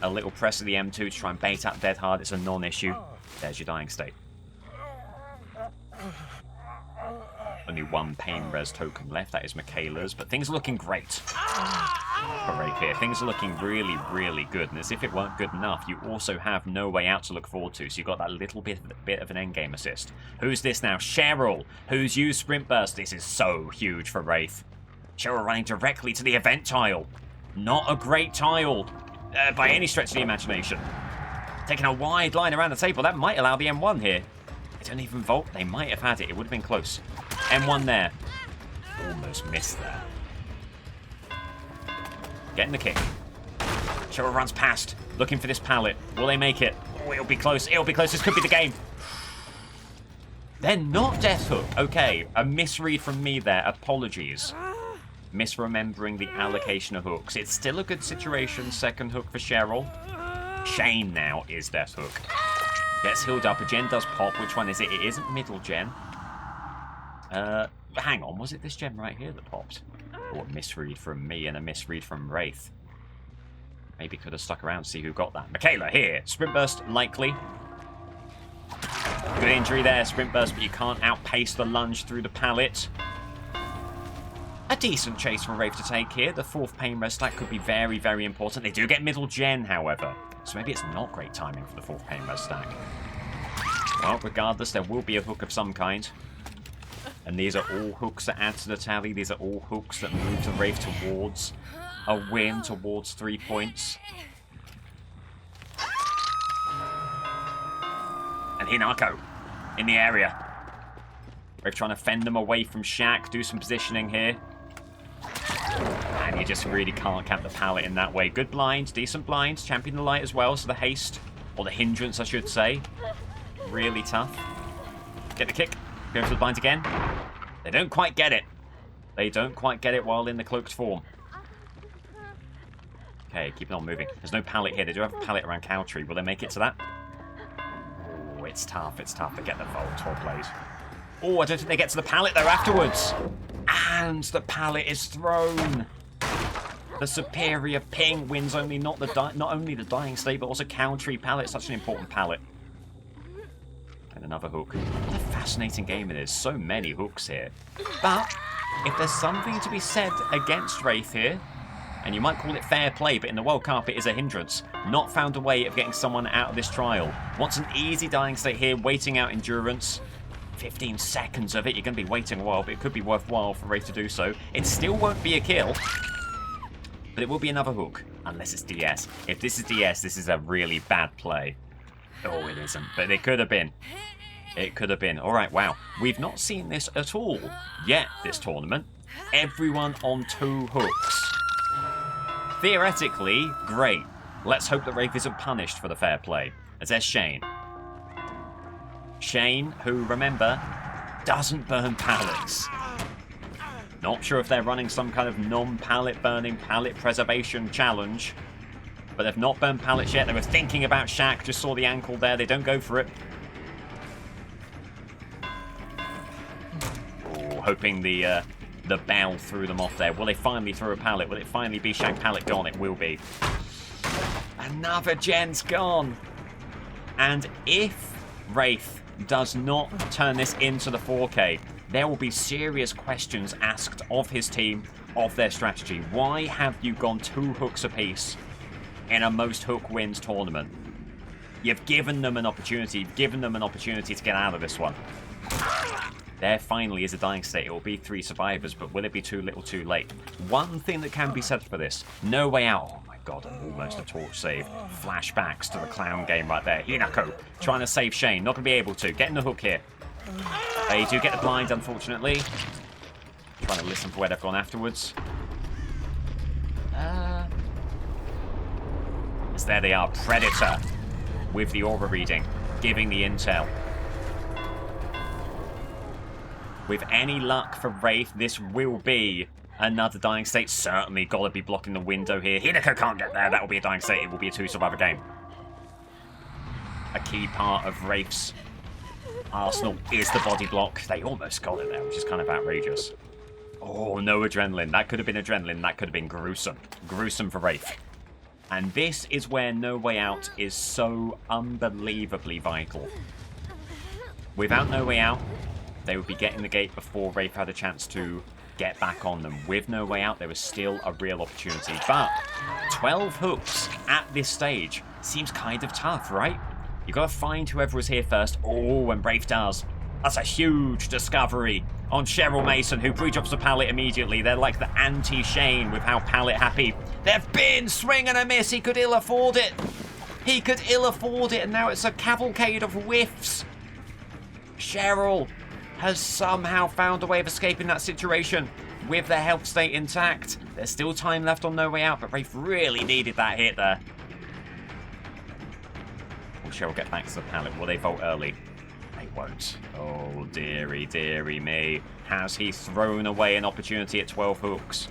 A little press of the M2 to try and bait out dead hard. It's a non-issue. There's your dying state. Only 1 pain res token left. That is Michaela's. But things are looking great for Wraith here. Things are looking really, really good. And as if it weren't good enough, you also have no way out to look forward to. So you've got that little bit of an endgame assist. Who's this now? Cheryl, who's used Sprint Burst. This is so huge for Wraith. Cheryl running directly to the event tile. Not a great tile by any stretch of the imagination. Taking a wide line around the table. That might allow the M1 here. They don't even vault. They might have had it. It would have been close. M1 there. Almost missed there. Getting the kick. Cheryl runs past, looking for this pallet. Will they make it? Oh, it'll be close. It'll be close. This could be the game. They're not death hook. Okay, a misread from me there. Apologies. Misremembering the allocation of hooks. It's still a good situation. Second hook for Cheryl. Shane now is death hook. Gets healed up. A gen does pop. Which one is it? It isn't middle gen. Hang on. Was it this gen right here that popped? Or a misread from me and a misread from Wraith. Maybe could have stuck around to see who got that. Michaela here. Sprint burst likely. Good injury there. Sprint burst, but you can't outpace the lunge through the pallet. A decent chase for Wraith to take here. The 4th pain res stack could be very, very important. They do get middle gen, however. So maybe it's not great timing for the 4th pain res stack. Well, regardless, there will be a hook of some kind. And these are all hooks that add to the tally. These are all hooks that move the Wraith towards a win, towards 3 points. And Hinako in the area. Wraith trying to fend them away from Shaq. Do some positioning here. And you just really can't cap the pallet in that way. Good blind, decent blind. Champion the light as well, so the haste, or the hindrance I should say. Really tough. Get the kick. Going for the blind again. They don't quite get it. They don't quite get it while in the cloaked form. Okay, keeping on moving. There's no pallet here. They do have a pallet around Cow Tree. Will they make it to that? Oh, it's tough. It's tough to get the vault. Well played. Oh, I don't think they get to the pallet though afterwards. And the pallet is thrown. The superior ping wins only not only the dying state, but also Cow Tree pallet. Such an important pallet. And another hook. What a fascinating game it is. So many hooks here. But if there's something to be said against Wraith here, and you might call it fair play, but in the World Cup it is a hindrance. Not found a way of getting someone out of this trial. Wants an easy dying state here, waiting out endurance. 15 seconds of it. You're going to be waiting a while, but it could be worthwhile for Wraith to do so. It still won't be a kill, but it will be another hook. Unless it's DS. If this is DS, this is a really bad play. Oh, it isn't. But it could have been. It could have been. Alright, wow. We've not seen this at all yet this tournament. Everyone on 2 hooks. Theoretically, great. Let's hope that Wraith isn't punished for the fair play. As there's Shane. Shane, who, remember, doesn't burn pallets. Not sure if they're running some kind of non-pallet burning, pallet preservation challenge. But they've not burned pallets yet. They were thinking about Shaq. Just saw the ankle there. They don't go for it. Oh, hoping the bell threw them off there. Will they finally throw a pallet? Will it finally be Shaq pallet gone? It will be. Another gen's gone. And if Wraith does not turn this into the 4K, there will be serious questions asked of his team, of their strategy. Why have you gone 2 hooks apiece in a most hook wins tournament? You've given them an opportunity. You've given them an opportunity to get out of this one. There finally is a dying state. It will be 3 survivors, but will it be too little too late? One thing that can be said for this, no way out. Oh my god, almost a torch save. Flashbacks to the clown game right there. Hinako trying to save Shane. Not going to be able to. Getting the hook here. They do get the blind, unfortunately. Trying to listen for where they've gone afterwards. As there they are, Predator with the aura reading, giving the intel. With any luck for Wraith, this will be another dying state. Certainly got to be blocking the window here. Hinako can't get there. That will be a dying state. It will be a 2-survivor game. A key part of Wraith's arsenal is the body block. They almost got it there, which is kind of outrageous. Oh, no adrenaline. That could have been adrenaline. That could have been gruesome. Gruesome for Wraith. And this is where No Way Out is so unbelievably vital. Without No Way Out, they would be getting the gate before Wraith had a chance to get back on them. With No Way Out, there was still a real opportunity. But 12 hooks at this stage seems kind of tough, right? You've got to find whoever was here first. Oh, and Wraith does. That's a huge discovery on Cheryl Mason, who pre-drops the pallet immediately. They're like the anti-Shane with how pallet happy they've been. Swing and a miss. He could ill afford it. He could ill afford it, and now it's a cavalcade of whiffs. Cheryl has somehow found a way of escaping that situation with their health state intact. There's still time left on No Way Out, but Wraith really needed that hit there. Will Cheryl get back to the pallet? Will they vault early? They won't. Oh, dearie, dearie me. Has he thrown away an opportunity at 12 hooks?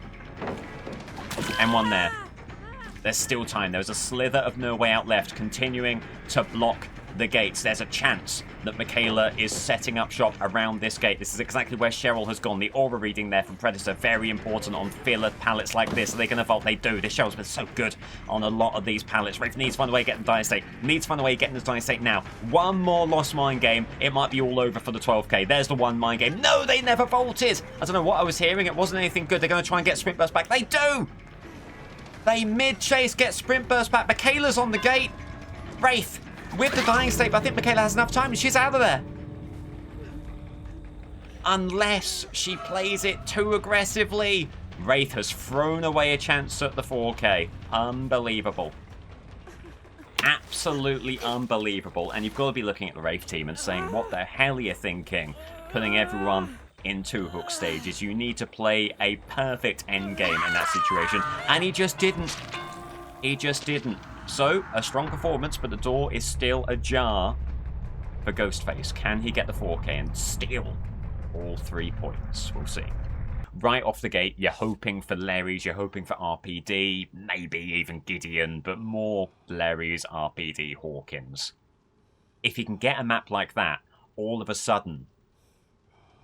And one there. There's still time. There's a slither of No Way Out left, continuing to block the gates. There's a chance that Michaela is setting up shop around this gate. This is exactly where Cheryl has gone. The aura reading there from Predator, very important on filler pallets like this. Are they going to vault? They do. This Cheryl's been so good on a lot of these pallets. Wraith needs to find a way of getting the dying state. Needs to find a way of getting the dying state now. One more lost mind game. It might be all over for the 12k. There's the one mind game. No, they never vaulted. I don't know what I was hearing. It wasn't anything good. They're going to try and get sprint burst back. They do. They mid-chase get sprint burst back. Michaela's on the gate. Wraith with the dying state, but I think Michaela has enough time and she's out of there. Unless she plays it too aggressively. Wraith has thrown away a chance at the 4K. Unbelievable. Absolutely unbelievable. And you've got to be looking at the Wraith team and saying, what the hell are you thinking? Putting everyone in 2 hook stages. You need to play a perfect end game in that situation. And he just didn't. He just didn't. So, a strong performance, but the door is still ajar for Ghostface. Can he get the 4K and steal all 3 points? We'll see. Right off the gate, you're hoping for Larry's, you're hoping for RPD, maybe even Gideon, but more Larry's, RPD, Hawkins. If you can get a map like that, all of a sudden,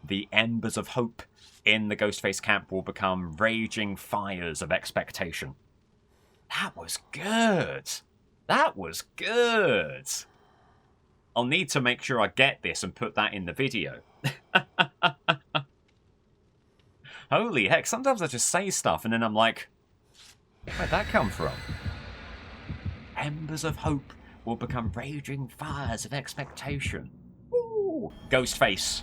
the embers of hope in the Ghostface camp will become raging fires of expectation. That was good. That was good. I'll need to make sure I get this and put that in the video. Holy heck, sometimes I just say stuff and then I'm like, where'd that come from? Embers of hope will become raging fires of expectation. Ooh. Ghostface.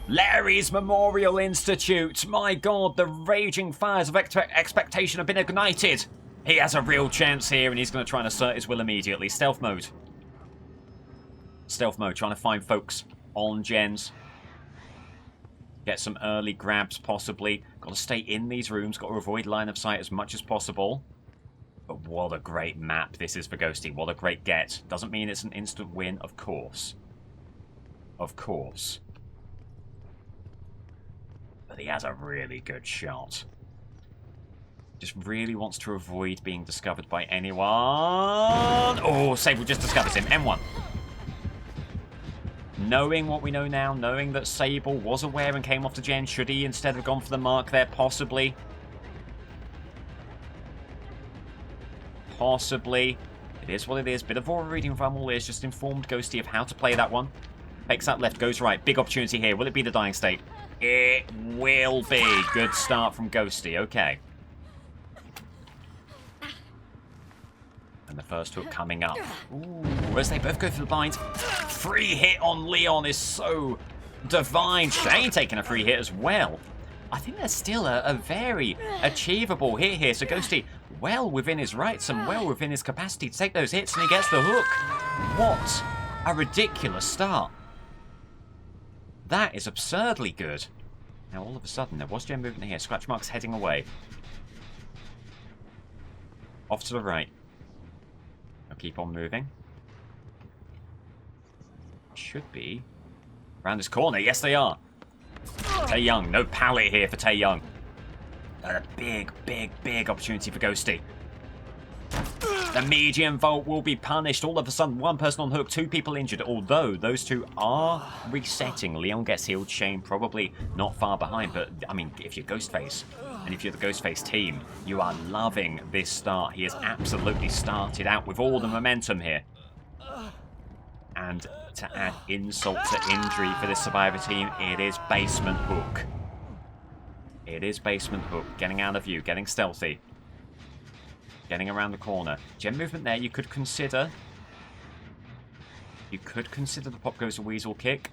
Larry's Memorial Institute. My god, the raging fires of expectation have been ignited. He has a real chance here, and he's going to try and assert his will immediately. Stealth mode. Stealth mode, trying to find folks on gens. Get some early grabs, possibly. Got to stay in these rooms. Got to avoid line of sight as much as possible. But what a great map this is for Ghosty. What a great get. Doesn't mean it's an instant win, of course. Of course. But he has a really good shot. Just really wants to avoid being discovered by anyone. Oh, Sable just discovers him. M1. Knowing what we know now, knowing that Sable was aware and came off the gen, should he instead have gone for the mark there? Possibly. Possibly. It is what it is. Bit of overreading from all ears. Just informed Ghosty of how to play that one. Takes that left, goes right. Big opportunity here. Will it be the dying state? It will be. Good start from Ghosty. Okay. And the first hook coming up. Ooh, as they both go for the blind. Free hit on Leon is so divine. Shane taking a free hit as well. I think there's still a very achievable hit here. So Ghosty well within his rights and well within his capacity to take those hits, and he gets the hook. What a ridiculous start. That is absurdly good. Now all of a sudden there was gen movement here. Scratch marks heading away. Off to the right. I'll keep on moving. Should be around this corner. Yes, they are. Tae Young. No pallet here for Tae Young. A big, big, big opportunity for Ghosty. The medium vault will be punished. All of a sudden, one person on hook, two people injured. Although those two are resetting. Leon gets healed. Shane probably not far behind. But, I mean, if you're Ghostface, and if you're the Ghostface team, you are loving this start. He has absolutely started out with all the momentum here. And to add insult to injury for this Survivor team, it is basement hook. It is basement hook. Getting out of view, getting stealthy. Getting around the corner. Gen movement there, you could consider. You could consider the pop goes a weasel kick.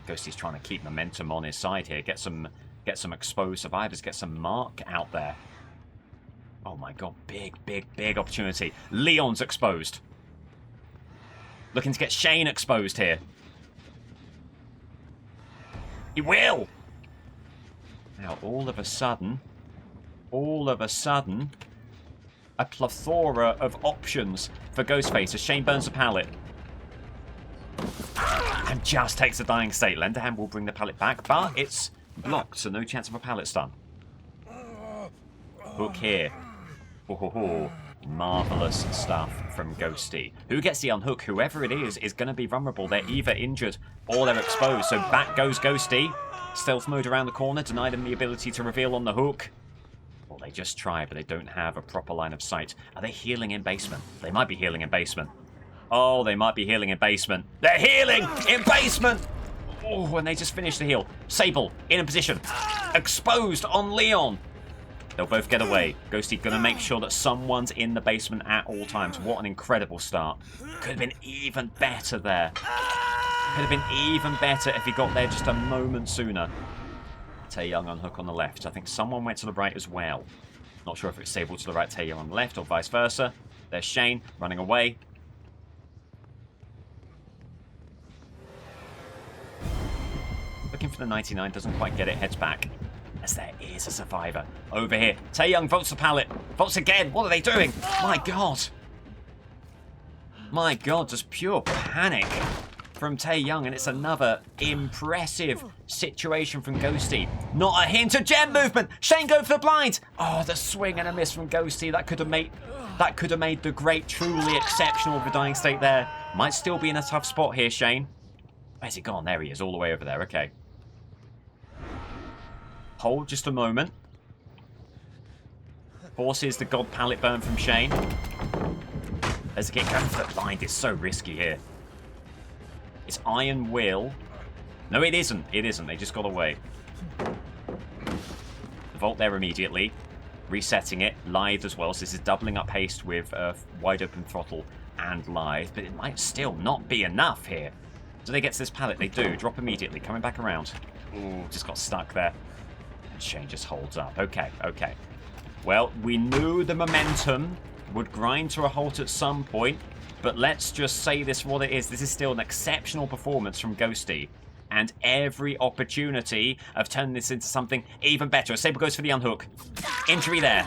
Ghosty's trying to keep momentum on his side here. Get some exposed survivors. Get some mark out there. Oh my god, big, big, big opportunity. Leon's exposed. Looking to get Shane exposed here. He will! Now, all of a sudden, a plethora of options for Ghostface as Shane burns a pallet. And just takes a dying state. Lenderham will bring the pallet back, but it's blocked, so no chance of a pallet stun. Hook here. Oh, marvellous stuff from Ghosty. Who gets the unhook? Whoever it is going to be vulnerable. They're either injured or they're exposed. So back goes Ghosty. Stealth mode around the corner, denied him the ability to reveal on the hook. Well, they just try, but they don't have a proper line of sight. Are they healing in basement? They might be healing in basement. Oh, they might be healing in basement. They're healing in basement! Oh, and they just finished the heal. Sable in a position. Exposed on Leon. They'll both get away. Ghosty gonna make sure that someone's in the basement at all times. What an incredible start. Could have been even better there. Could have been even better if he got there just a moment sooner. Tae Young on hook on the left. I think someone went to the right as well. Not sure if it's Sable to the right, Tae Young on the left, or vice versa. There's Shane running away. Looking for the 99, doesn't quite get it, heads back. As there is a survivor over here. Tae Young votes the pallet. Votes again. What are they doing? My god. My god, just pure panic from Tae Young, and it's another impressive situation from Ghosty. Not a hint of gem movement. Shane going for the blind. Oh, the swing and a miss from Ghosty. That could have made the great, truly exceptional for dying state there. Might still be in a tough spot here, Shane. Where's he gone? There he is, all the way over there. Okay. Hold just a moment. Forces the god pallet burn from Shane. There's a kick going for the blind. It's so risky here. It's Iron Will. No, it isn't. It isn't. They just got away. The vault there immediately. Resetting it. Lithe as well. So this is doubling up haste with wide open throttle and Lithe. But it might still not be enough here. Do they get to this pallet? They do. Drop immediately. Coming back around. Ooh, just got stuck there. And Shane just holds up. Okay, okay. Well, we knew the momentum would grind to a halt at some point, but let's just say this for what it is. This is still an exceptional performance from Ghosty, and every opportunity of turning this into something even better. Sable goes for the unhook. Injury there.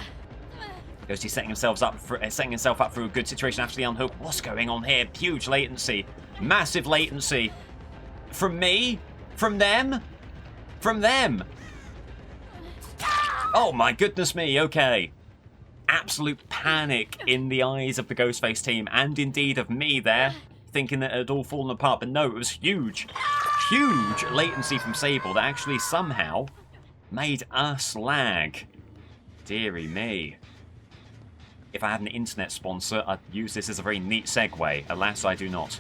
Ghosty setting himself up for a good situation after the unhook. What's going on here? Huge latency. Massive latency. From me? From them? From them? Oh my goodness me, okay. Absolute panic in the eyes of the Ghostface team, and indeed of me there, thinking that it had all fallen apart. But no, it was huge latency from Sable that actually somehow made us lag. Dearie me. If I had an internet sponsor, I'd use this as a very neat segue. Alas, I do not.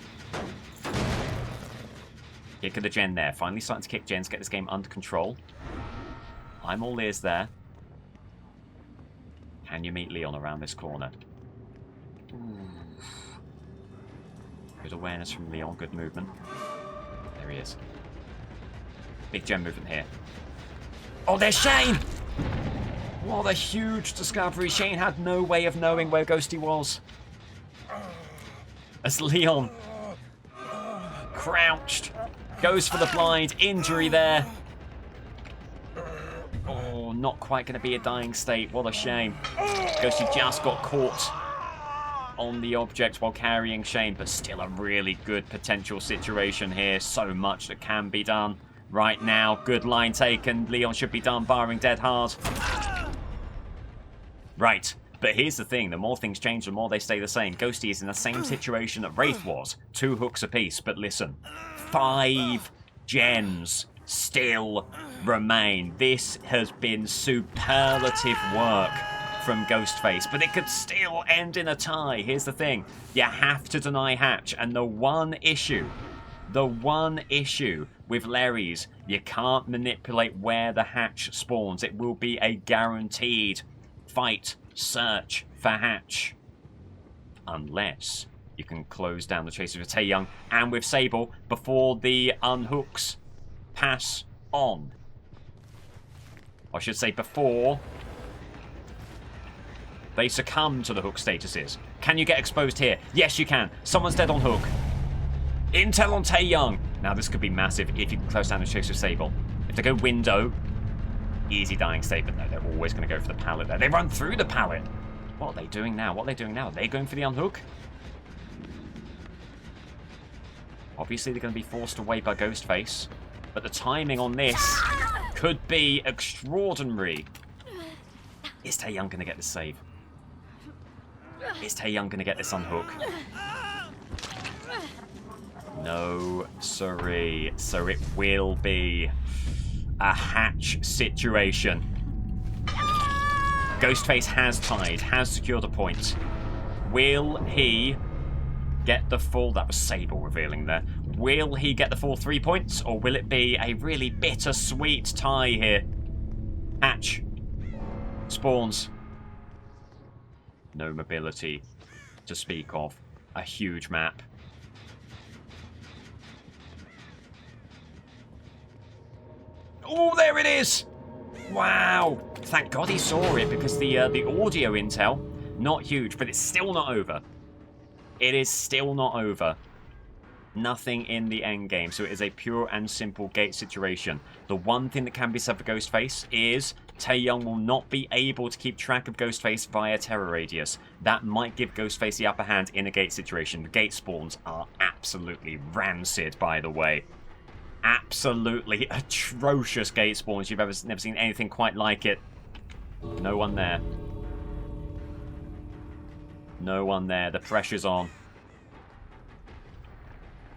Kick of the gen there. Finally starting to kick gens, get this game under control. I'm all ears there. Can you meet Leon around this corner? Good awareness from Leon, good movement. There he is. Big gen movement here. Oh, there's Shane! What a huge discovery. Shane had no way of knowing where Ghosty was. As Leon crouched, goes for the blind, injury there. Oh, not quite going to be a dying state. What a shame. Ghosty just got caught on the object while carrying Shane, but still a really good potential situation here. So much that can be done right now. Good line taken. Leon should be done, barring dead hard. Right, but here's the thing. The more things change, the more they stay the same. Ghosty is in the same situation that Wraith was. 2 hooks apiece, but listen. 5 gens still remain. This has been superlative work from Ghostface, but it could still end in a tie. Here's the thing. You have to deny hatch, and the one issue with Larry's, you can't manipulate where the hatch spawns. It will be a guaranteed fight, search for hatch. Unless you can close down the chase with Taeyong and with Sable before the unhooks pass on. I should say before they succumb to the hook statuses. Can you get exposed here? Yes, you can. Someone's dead on hook. Intel on Taeyong. Now, this could be massive if you can close down the chase with Sable. If they go window, easy dying state, but no, they're always going to go for the pallet there. They run through the pallet. What are they doing now? What are they doing now? Are they going for the unhook? Obviously, they're going to be forced away by Ghostface, but the timing on this could be extraordinary. Is Taeyong going to get this save? Is Taeyong going to get this unhook? No, sorry. So it will be a hatch situation. Ghostface has tied, has secured a point. Will he get the full... That was Sable revealing there. Will he get the full 3 points, or will it be a really bittersweet tie here? Hatch spawns. No mobility to speak of. A huge map. Oh, there it is! Wow! Thank God he saw it, because the audio intel, not huge, but it's still not over. It is still not over. Nothing in the end game, so it is a pure and simple gate situation. The one thing that can be said for Ghostface is Taeyong will not be able to keep track of Ghostface via terror radius. That might give Ghostface the upper hand in a gate situation. The gate spawns are absolutely rancid, by the way. Absolutely atrocious gate spawns. You've never seen anything quite like it. No one there. No one there. The pressure's on.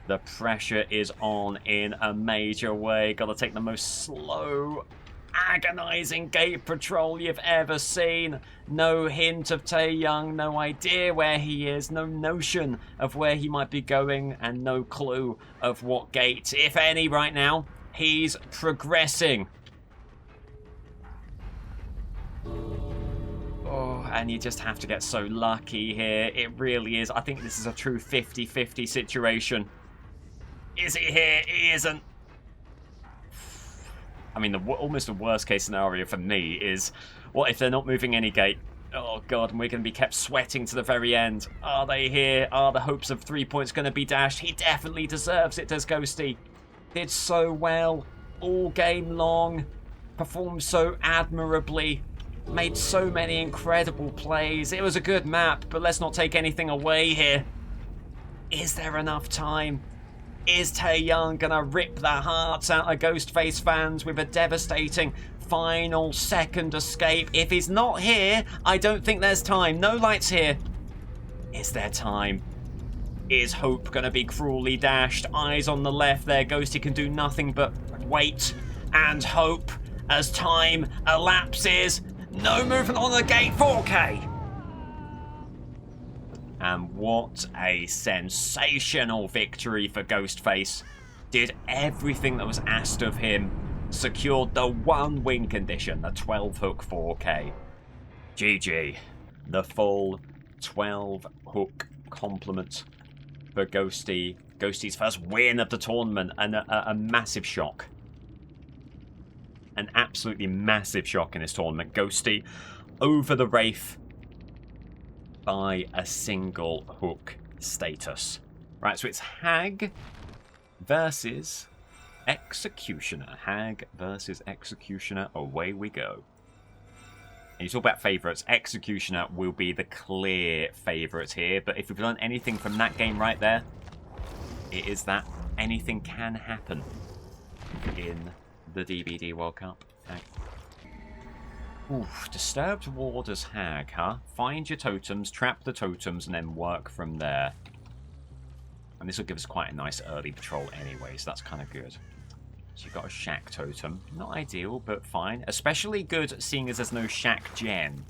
The pressure is on in a major way. Gotta take the most slow, agonizing gate patrol you've ever seen. No hint of Taeyong, no idea where he is, no notion of where he might be going, and no clue of what gate, if any, right now. He's progressing. Oh, and you just have to get so lucky here. It really is. I think this is a true 50-50 situation. Is he here? He isn't. I mean, almost the worst case scenario for me is What if they're not moving any gate? Oh god, and we're going to be kept sweating to the very end. Are they here? Are the hopes of 3 points going to be dashed? He definitely deserves it, does Ghosty. Did so well all game long. Performed so admirably. Made so many incredible plays. It was a good map, but let's not take anything away here. Is there enough time? Is Taeyong going to rip the hearts out of Ghostface fans with a devastating final second escape? If he's not here, I don't think there's time. No lights here. Is there time? Is hope going to be cruelly dashed? Eyes on the left there. Ghosty can do nothing but wait and hope as time elapses. No movement on the gate. 4K. And what a sensational victory for Ghostface. Did everything that was asked of him. Secured the 1 win condition, the 12 hook 4K. GG. The full 12 hook complement for Ghosty. Ghosty's first win of the tournament, and a massive shock. An absolutely massive shock in this tournament. Ghosty over the Wraith by a single hook status. Right, so it's Hag versus Executioner. Hag versus Executioner. Away we go. And you talk about favourites. Executioner will be the clear favourite here. But if we've learned anything from that game right there, it is that anything can happen in the DBD World Cup. Hag. Oof, Disturbed Warders Hag, huh? Find your totems, trap the totems, and then work from there. And this will give us quite a nice early patrol anyway, so that's kind of good. So you've got a Shack totem. Not ideal, but fine. Especially good seeing as there's no Shack gen.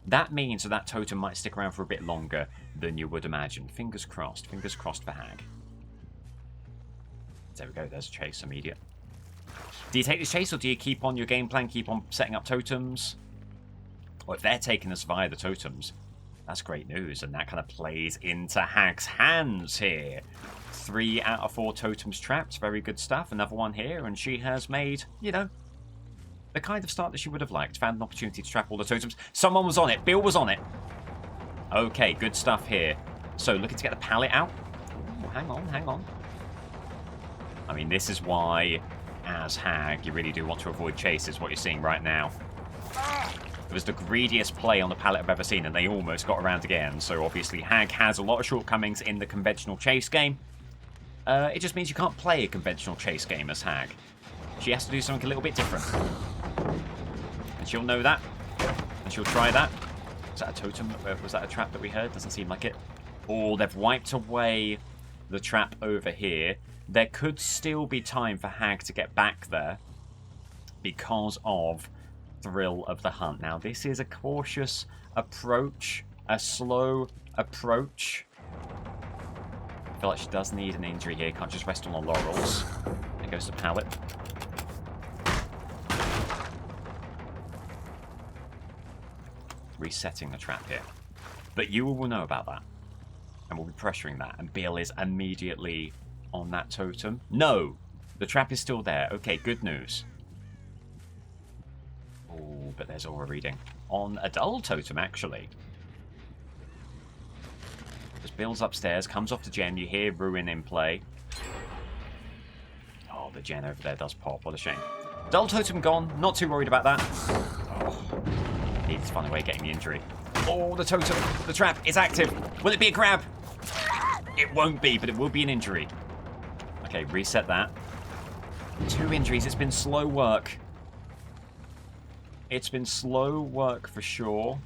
That means that totem might stick around for a bit longer than you would imagine. Fingers crossed. Fingers crossed for Hag. There we go. There's a chase immediate. Do you take this chase or do you keep on your game plan, keep on setting up totems? Or if they're taking us via the totems, that's great news. And that kind of plays into Hag's hands here. 3 out of 4 totems trapped. Very good stuff. Another one here. And she has made, you know, the kind of start that she would have liked. Found an opportunity to trap all the totems. Someone was on it. Bill was on it. Okay, good stuff here. So looking to get the pallet out. Ooh, hang on, hang on. I mean, this is why, as Hag, you really do want to avoid chases, what you're seeing right now. It was the greediest play on the pallet I've ever seen, and they almost got around again. So obviously Hag has a lot of shortcomings in the conventional chase game. It just means you can't play a conventional chase game as Hag. She has to do something a little bit different. And she'll know that. And she'll try that. Was that a totem? Was that a trap that we heard? Doesn't seem like it. Oh, they've wiped away the trap over here. There could still be time for Hag to get back there because of Thrill of the Hunt. Now, this is a cautious approach, a slow approach. I feel like she does need an injury here. Can't just rest on her laurels. There goes the pallet. Resetting the trap here. But you will know about that. And we'll be pressuring that. And Bill is immediately on that totem. No! The trap is still there. Okay, good news. Oh, but there's Aura reading. On a dull totem, actually. Just Bill's upstairs, comes off the gen. You hear Ruin in play. Oh, the gen over there does pop. What a shame. Dull totem gone. Not too worried about that. Oh, needs to find a way of getting the injury. Oh, the totem. The trap is active. Will it be a grab? It won't be, but it will be an injury. Okay, reset that. 2 injuries. It's been slow work. It's been slow work for sure.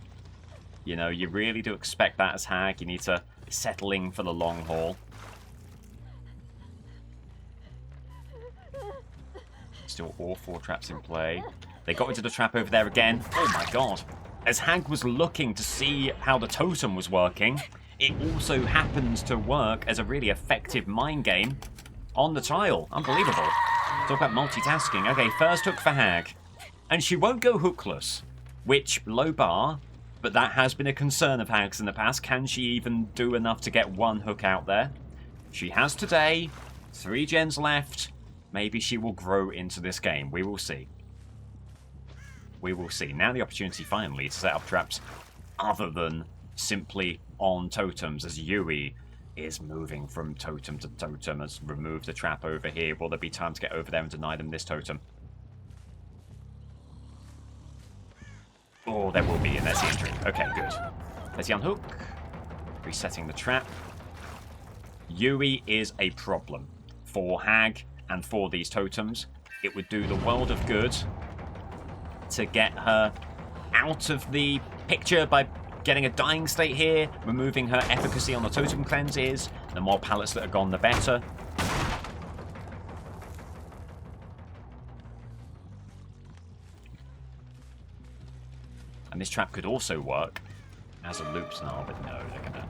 You know, you really do expect that as Hag. You need to settle in for the long haul. Still all 4 traps in play. They got into the trap over there again. Oh my god. As Hag was looking to see how the totem was working, it also happens to work as a really effective mind game on the tile. Unbelievable. Talk about multitasking. Okay, first hook for Hag. And she won't go hookless, which, low bar, but that has been a concern of Hag's in the past. Can she even do enough to get 1 hook out there? She has today. 3 gens left. Maybe she will grow into this game. We will see. We will see. Now the opportunity finally to set up traps other than simply on totems, as Yui is moving from totem to totem. Has removed the trap over here. Will there be time to get over there and deny them this totem? Oh, there will be, and there's the injury. Okay, good. There's the unhook. Resetting the trap. Yui is a problem for Hag and for these totems. It would do the world of good to get her out of the picture by getting a dying state here, removing her efficacy on the totem cleanses. The more pallets that are gone, the better. And this trap could also work as a loop snarl, but no, they're going to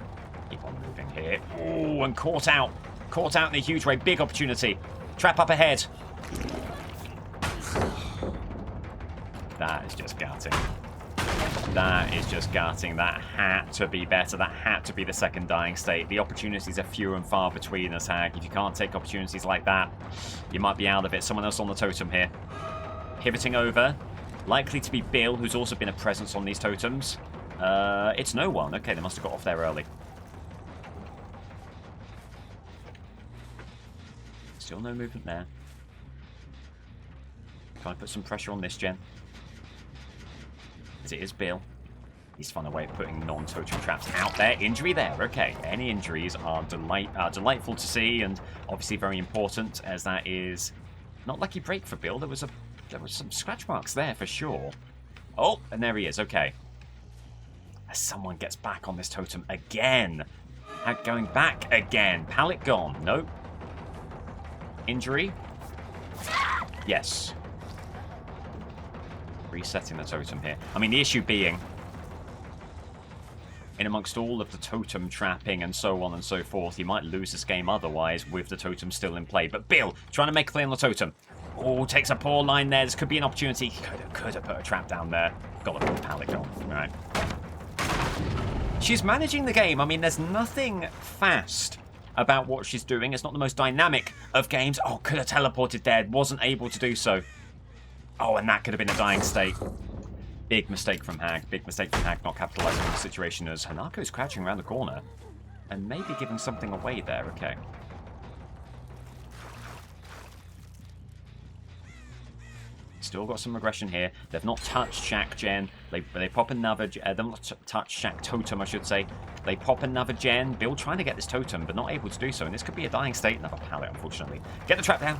keep on moving here. Oh, and caught out. Caught out in a huge way. Big opportunity. Trap up ahead. That is just gutting. That is just gutting. That had to be better. That had to be the second dying state. The opportunities are few and far between us, Hag. If you can't take opportunities like that, you might be out of it. Someone else on the totem here. Pivoting over. Likely to be Bill, who's also been a presence on these totems. It's no one. Okay, they must have got off there early. Still no movement there. Trying to put some pressure on this gen. As it is Bill. He's found a way of putting non-totem traps out there. Injury there. Okay, any injuries are delightful to see, and obviously very important, as that is not lucky break for Bill. There was some scratch marks there for sure. Oh, and there he is. Okay. As someone gets back on this totem again. Going back again. Pallet gone. Nope. Injury. Yes. Resetting the totem here. I mean, the issue being, in amongst all of the totem trapping and so on and so forth, he might lose this game otherwise with the totem still in play. But Bill, trying to make a play on the totem. Oh, takes a poor line there. This could be an opportunity. Could have put a trap down there. Got to put the pallet on. Right. She's managing the game. I mean, there's nothing fast about what she's doing. It's not the most dynamic of games. Oh, could have teleported there. Wasn't able to do so. Oh, and that could have been a dying state. Big mistake from Hag. Big mistake from Hag not capitalizing on the situation as Hanako's crouching around the corner and maybe giving something away there. Okay. Still got some regression here. They've not touched Shack Gen. They pop another... they've not touched Shack Totem, I should say. They pop another Gen. Bill trying to get this Totem, but not able to do so. And this could be a dying state. Another pallet, unfortunately. Get the trap down.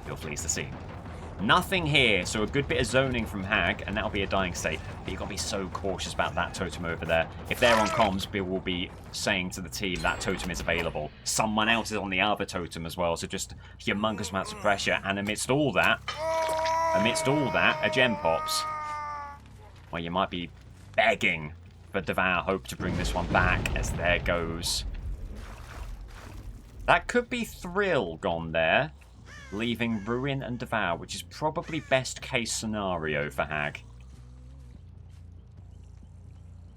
Bill flees the scene. Nothing here, so a good bit of zoning from Hag, and that'll be a dying state. But you've got to be so cautious about that totem over there. If they're on comms, Bill will be saying to the team that totem is available. Someone else is on the other totem as well, so just humongous amounts of pressure. And amidst all that, a gem pops. Well, you might be begging for Devour Hope to bring this one back, as there goes. That could be Thrill gone there, leaving Ruin and Devour, which is probably best case scenario for Hag.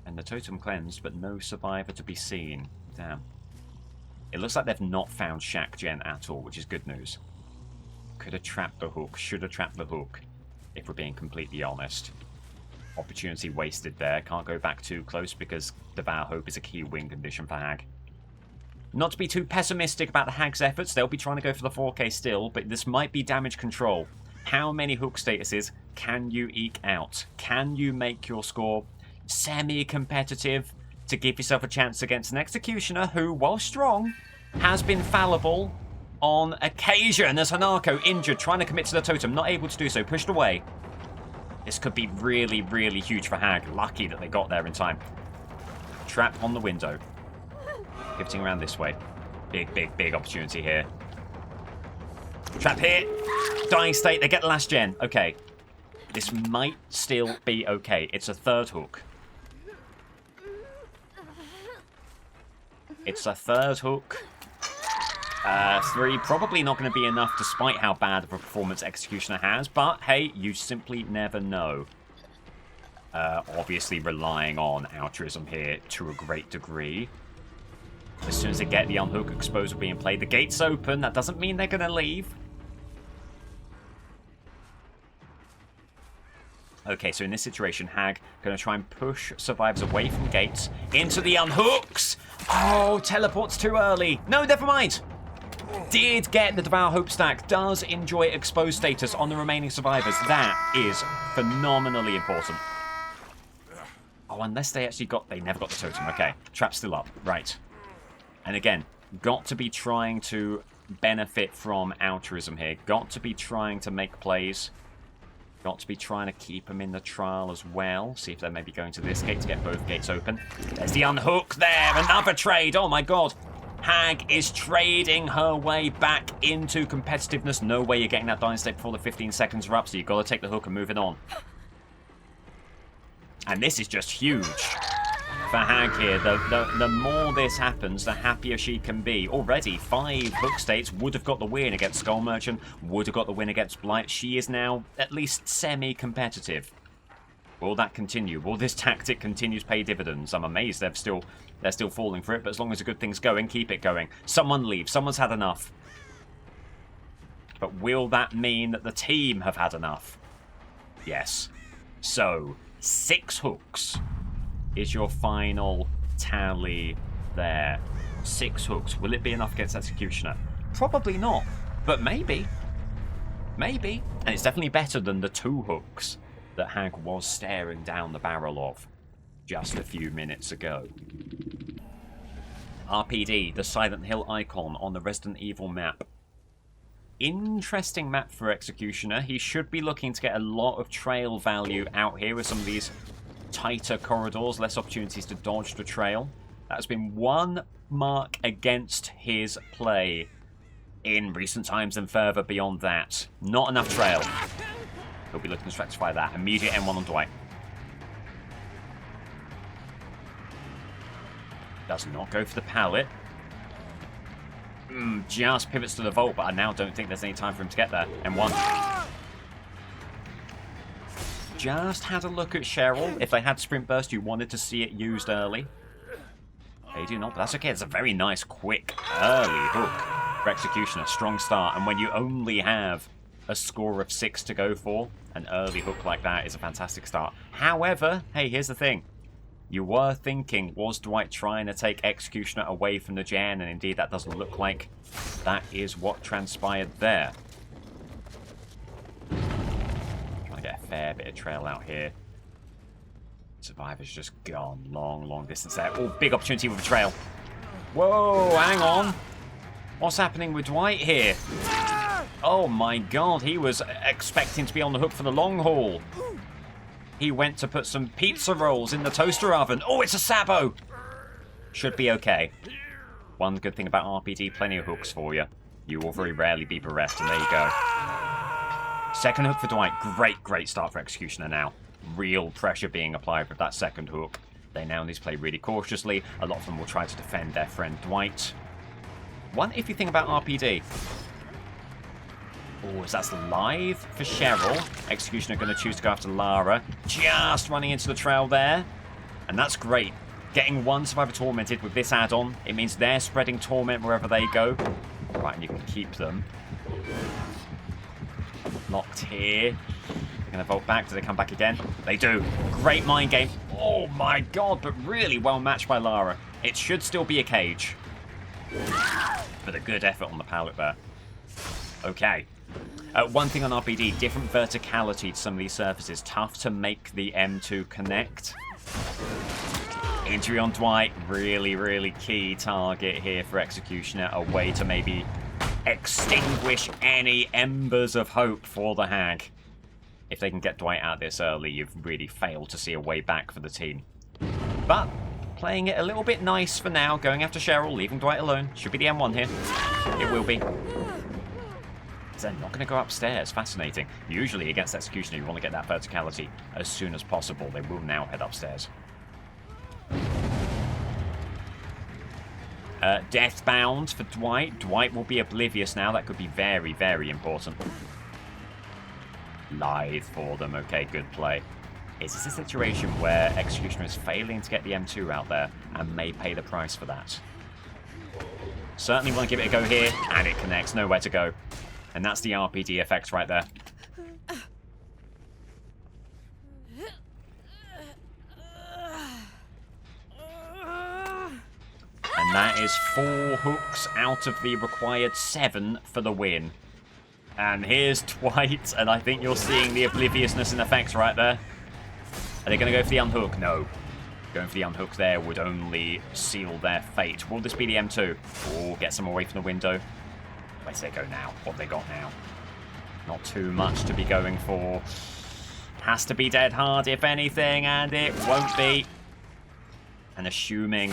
And the totem cleansed, but no survivor to be seen. Damn. It looks like they've not found Shack Gen at all, which is good news. Could have trapped the hook, should have trapped the hook, if we're being completely honest. Opportunity wasted there. Can't go back too close because Devour Hope is a key win condition for Hag. Not to be too pessimistic about the Hag's efforts, they'll be trying to go for the 4K still, but this might be damage control. How many hook statuses can you eke out? Can you make your score semi-competitive to give yourself a chance against an Executioner who, while strong, has been fallible on occasion, as Hanako, injured, trying to commit to the totem, not able to do so, pushed away. This could be really, really huge for Hag. Lucky that they got there in time. Trap on the window. Pivoting around this way. Big, big, big opportunity here. Trap here. Dying state. They get the last gen. Okay. This might still be okay. It's a third hook. It's a third hook. 3. Probably not going to be enough despite how bad of a performance Executioner has. But, hey, you simply never know. Obviously relying on altruism here to a great degree. As soon as they get the unhook, Expose will be in play. The gate's open. That doesn't mean they're going to leave. Okay, so in this situation, Hag going to try and push survivors away from gates into the unhooks. Oh, teleports too early. No, never mind. Did get the Devour Hope stack. Does enjoy exposed status on the remaining survivors. That is phenomenally important. Oh, unless they actually got... They never got the totem. Okay, trap's still up. Right. And again, got to be trying to benefit from altruism here. Got to be trying to make plays. Got to be trying to keep them in the trial as well. See if they're maybe going to this gate to get both gates open. There's the unhook there. Another trade. Oh, my God. Hag is trading her way back into competitiveness. No way you're getting that dying state before the 15 seconds are up, so you've got to take the hook and move it on. And this is just huge for Hag here. The more this happens, the happier she can be. Already, 5 hook states would have got the win against Skull Merchant, would have got the win against Blight. She is now at least semi-competitive. Will that continue? Will this tactic continue to pay dividends? I'm amazed they're still falling for it, but as long as a good thing's going, keep it going. Someone leave. Someone's had enough. But will that mean that the team have had enough? Yes. So, 6 hooks is your final tally there. 6 hooks. Will it be enough against Executioner? Probably not, but maybe. Maybe. And it's definitely better than the 2 hooks that Hag was staring down the barrel of just a few minutes ago. RPD, the Silent Hill icon on the Resident Evil map. Interesting map for Executioner. He should be looking to get a lot of trail value out here with some of these tighter corridors, less opportunities to dodge the trail. That's been one mark against his play in recent times and further beyond that. Not enough trail. He'll be looking to rectify that. Immediate M1 on Dwight. Does not go for the pallet. Just pivots to the vault, but I now don't think there's any time for him to get there. M1. Just had a look at Cheryl. If they had Sprint Burst, you wanted to see it used early. They do not, but that's okay. It's a very nice, quick, early hook for Executioner. Strong start, and when you only have a score of 6 to go for, an early hook like that is a fantastic start. However, hey, here's the thing. You were thinking, was Dwight trying to take Executioner away from the Gen? And indeed, that doesn't look like that is what transpired there. Trying to get a fair bit of trail out here. Survivor's just gone long distance there. Oh, big opportunity with a trail. Whoa, hang on. What's happening with Dwight here? Oh my God, he was expecting to be on the hook for the long haul. He went to put some pizza rolls in the toaster oven. Oh, it's a Sabo! Should be okay. One good thing about RPD, plenty of hooks for you. You will very rarely be bereft, and there you go. Second hook for Dwight. Great start for Executioner now. Real pressure being applied with that second hook. They now need to play really cautiously. A lot of them will try to defend their friend Dwight. One iffy thing about RPD. Oh, as that's live for Cheryl. Executioner going to choose to go after Lara. Just running into the trail there. And that's great. Getting one Survivor tormented with this add-on. It means they're spreading torment wherever they go. Right, and you can keep them. Locked here. They're going to vault back. Do they come back again? They do. Great mind game. Oh my God, but really well matched by Lara. It should still be a cage. But a good effort on the pallet there. Okay. One thing on RPD, different verticality to some of these surfaces. Tough to make the M2 connect. Injury on Dwight, really key target here for Executioner. A way to maybe extinguish any embers of hope for the Hag. If they can get Dwight out this early, you've really failed to see a way back for the team. But playing it a little bit nice for now, going after Cheryl, leaving Dwight alone. Should be the M1 here. It will be. They're not going to go upstairs. Fascinating. Usually against Executioner, you want to get that verticality as soon as possible. They will now head upstairs. Deathbound for Dwight. Dwight will be oblivious now. That could be very important. Live for them. Okay, good play. Is this a situation where Executioner is failing to get the M2 out there and may pay the price for that? Certainly want to give it a go here, and it connects. Nowhere to go. And that's the RPD effect right there. is 4 hooks out of the required 7 for the win. And here's Dwight, and I think you're seeing the obliviousness in effects right there. Are they going to go for the unhook? No. Going for the unhook there would only seal their fate. Will this be the M2? Oh, gets them away from the window. Where do they go now? What have they got now? Not too much to be going for. Has to be dead hard, if anything, and it won't be. And assuming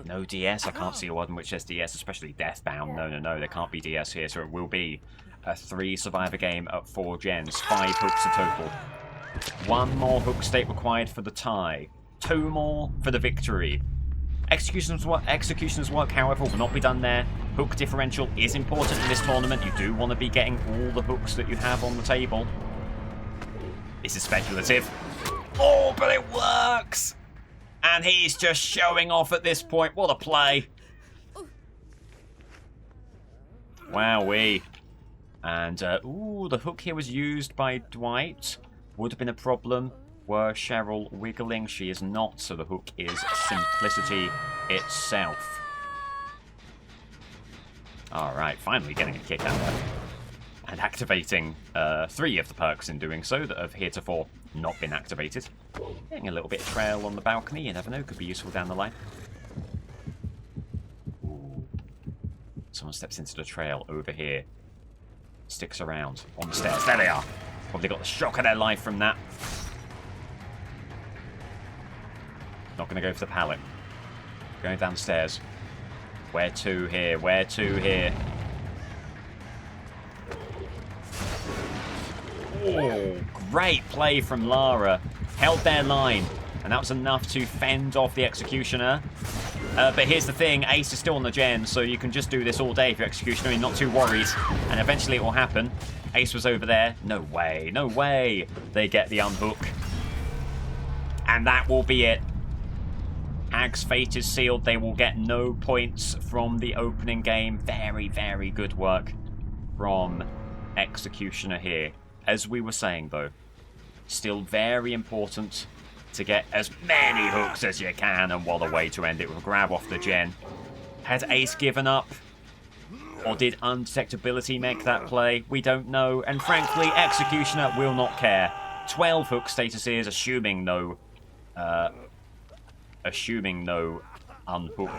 no DS, I can't see a world in which there's DS, especially Deathbound. No, there can't be DS here, so it will be a 3 survivor game at 4 gens. 5 hooks a total. 1 more hook state required for the tie. 2 more for the victory. Executioner's work, however, will not be done there. Hook differential is important in this tournament. You do want to be getting all the hooks that you have on the table. This is speculative. Oh, but it works! And he's just showing off at this point. What a play. Wowee. And, ooh, the hook here was used by Dwight. Would have been a problem were Cheryl wiggling. She is not, so the hook is simplicity itself. Alright, finally getting a kick out there. And activating 3 of the perks in doing so that have heretofore not been activated. Getting a little bit of trail on the balcony, you never know, could be useful down the line. Ooh. Someone steps into the trail over here. Sticks around on the stairs. There they are. Probably got the shock of their life from that. Not going to go for the pallet. Going downstairs. Where to here? Where to here? Oh, great play from Lara. Held their line. And that was enough to fend off the Executioner. But here's the thing, Ace is still on the gen, so you can just do this all day if you're Executioner, you're not too worried. And eventually it will happen. Ace was over there. No way, no way. They get the unhook. And that will be it. Hag's fate is sealed. They will get no points from the opening game. Very, very good work from Executioner here. As we were saying, though, still very important to get as many hooks as you can, and what a way to end it with a grab off the gen. Had Ace given up? Or did undetectability make that play? We don't know, and frankly, Executioner will not care. 12 hook statuses, assuming no unhook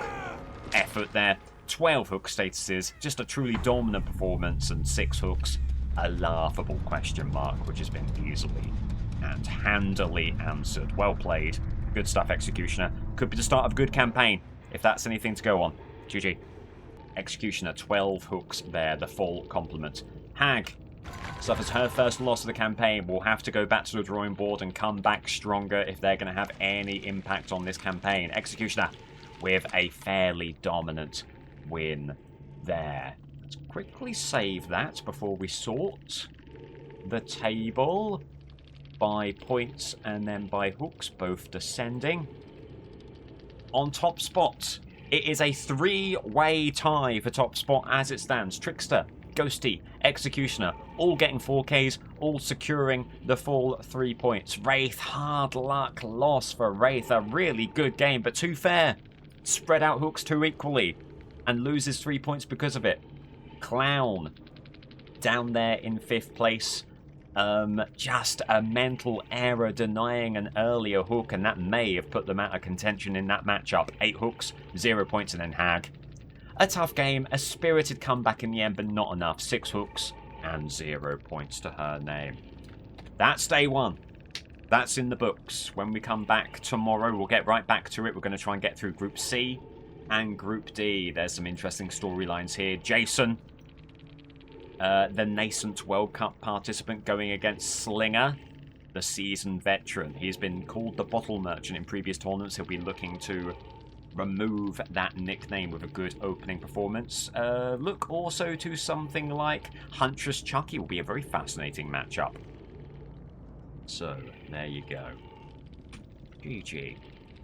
effort there. 12 hook statuses, just a truly dominant performance, and 6 hooks, a laughable question mark, which has been easily and handily answered. Well played. Good stuff, Executioner. Could be the start of a good campaign, if that's anything to go on. GG. Executioner, 12 hooks there, the full complement. Hag suffers her first loss of the campaign. Will have to go back to the drawing board and come back stronger if they're going to have any impact on this campaign. Executioner with a fairly dominant win there. Let's quickly save that before we sort the table by points and then by hooks, both descending. On top spot, it is a 3-way tie for top spot as it stands. Trickster, Ghosty, Executioner, all getting 4Ks, all securing the full 3 points. Wraith, hard luck loss for Wraith. A really good game, but too fair. Spread out hooks too equally and loses 3 points because of it. Clown, down there in 5th place. Just a mental error denying an earlier hook, and that may have put them out of contention in that matchup. 8 hooks, 0 points, and then Hag. A tough game, a spirited comeback in the end, but not enough. 6 hooks and 0 points to her name. That's day 1. That's in the books. When we come back tomorrow, we'll get right back to it. We're going to try and get through Group C and Group D. There's some interesting storylines here. Jason, the nascent World Cup participant, going against Slinger, the seasoned veteran. He's been called the Bottle Merchant in previous tournaments. He'll be looking to remove that nickname with a good opening performance. Look also to something like Huntress Chucky. Will be a very fascinating matchup. So, there you go. GG.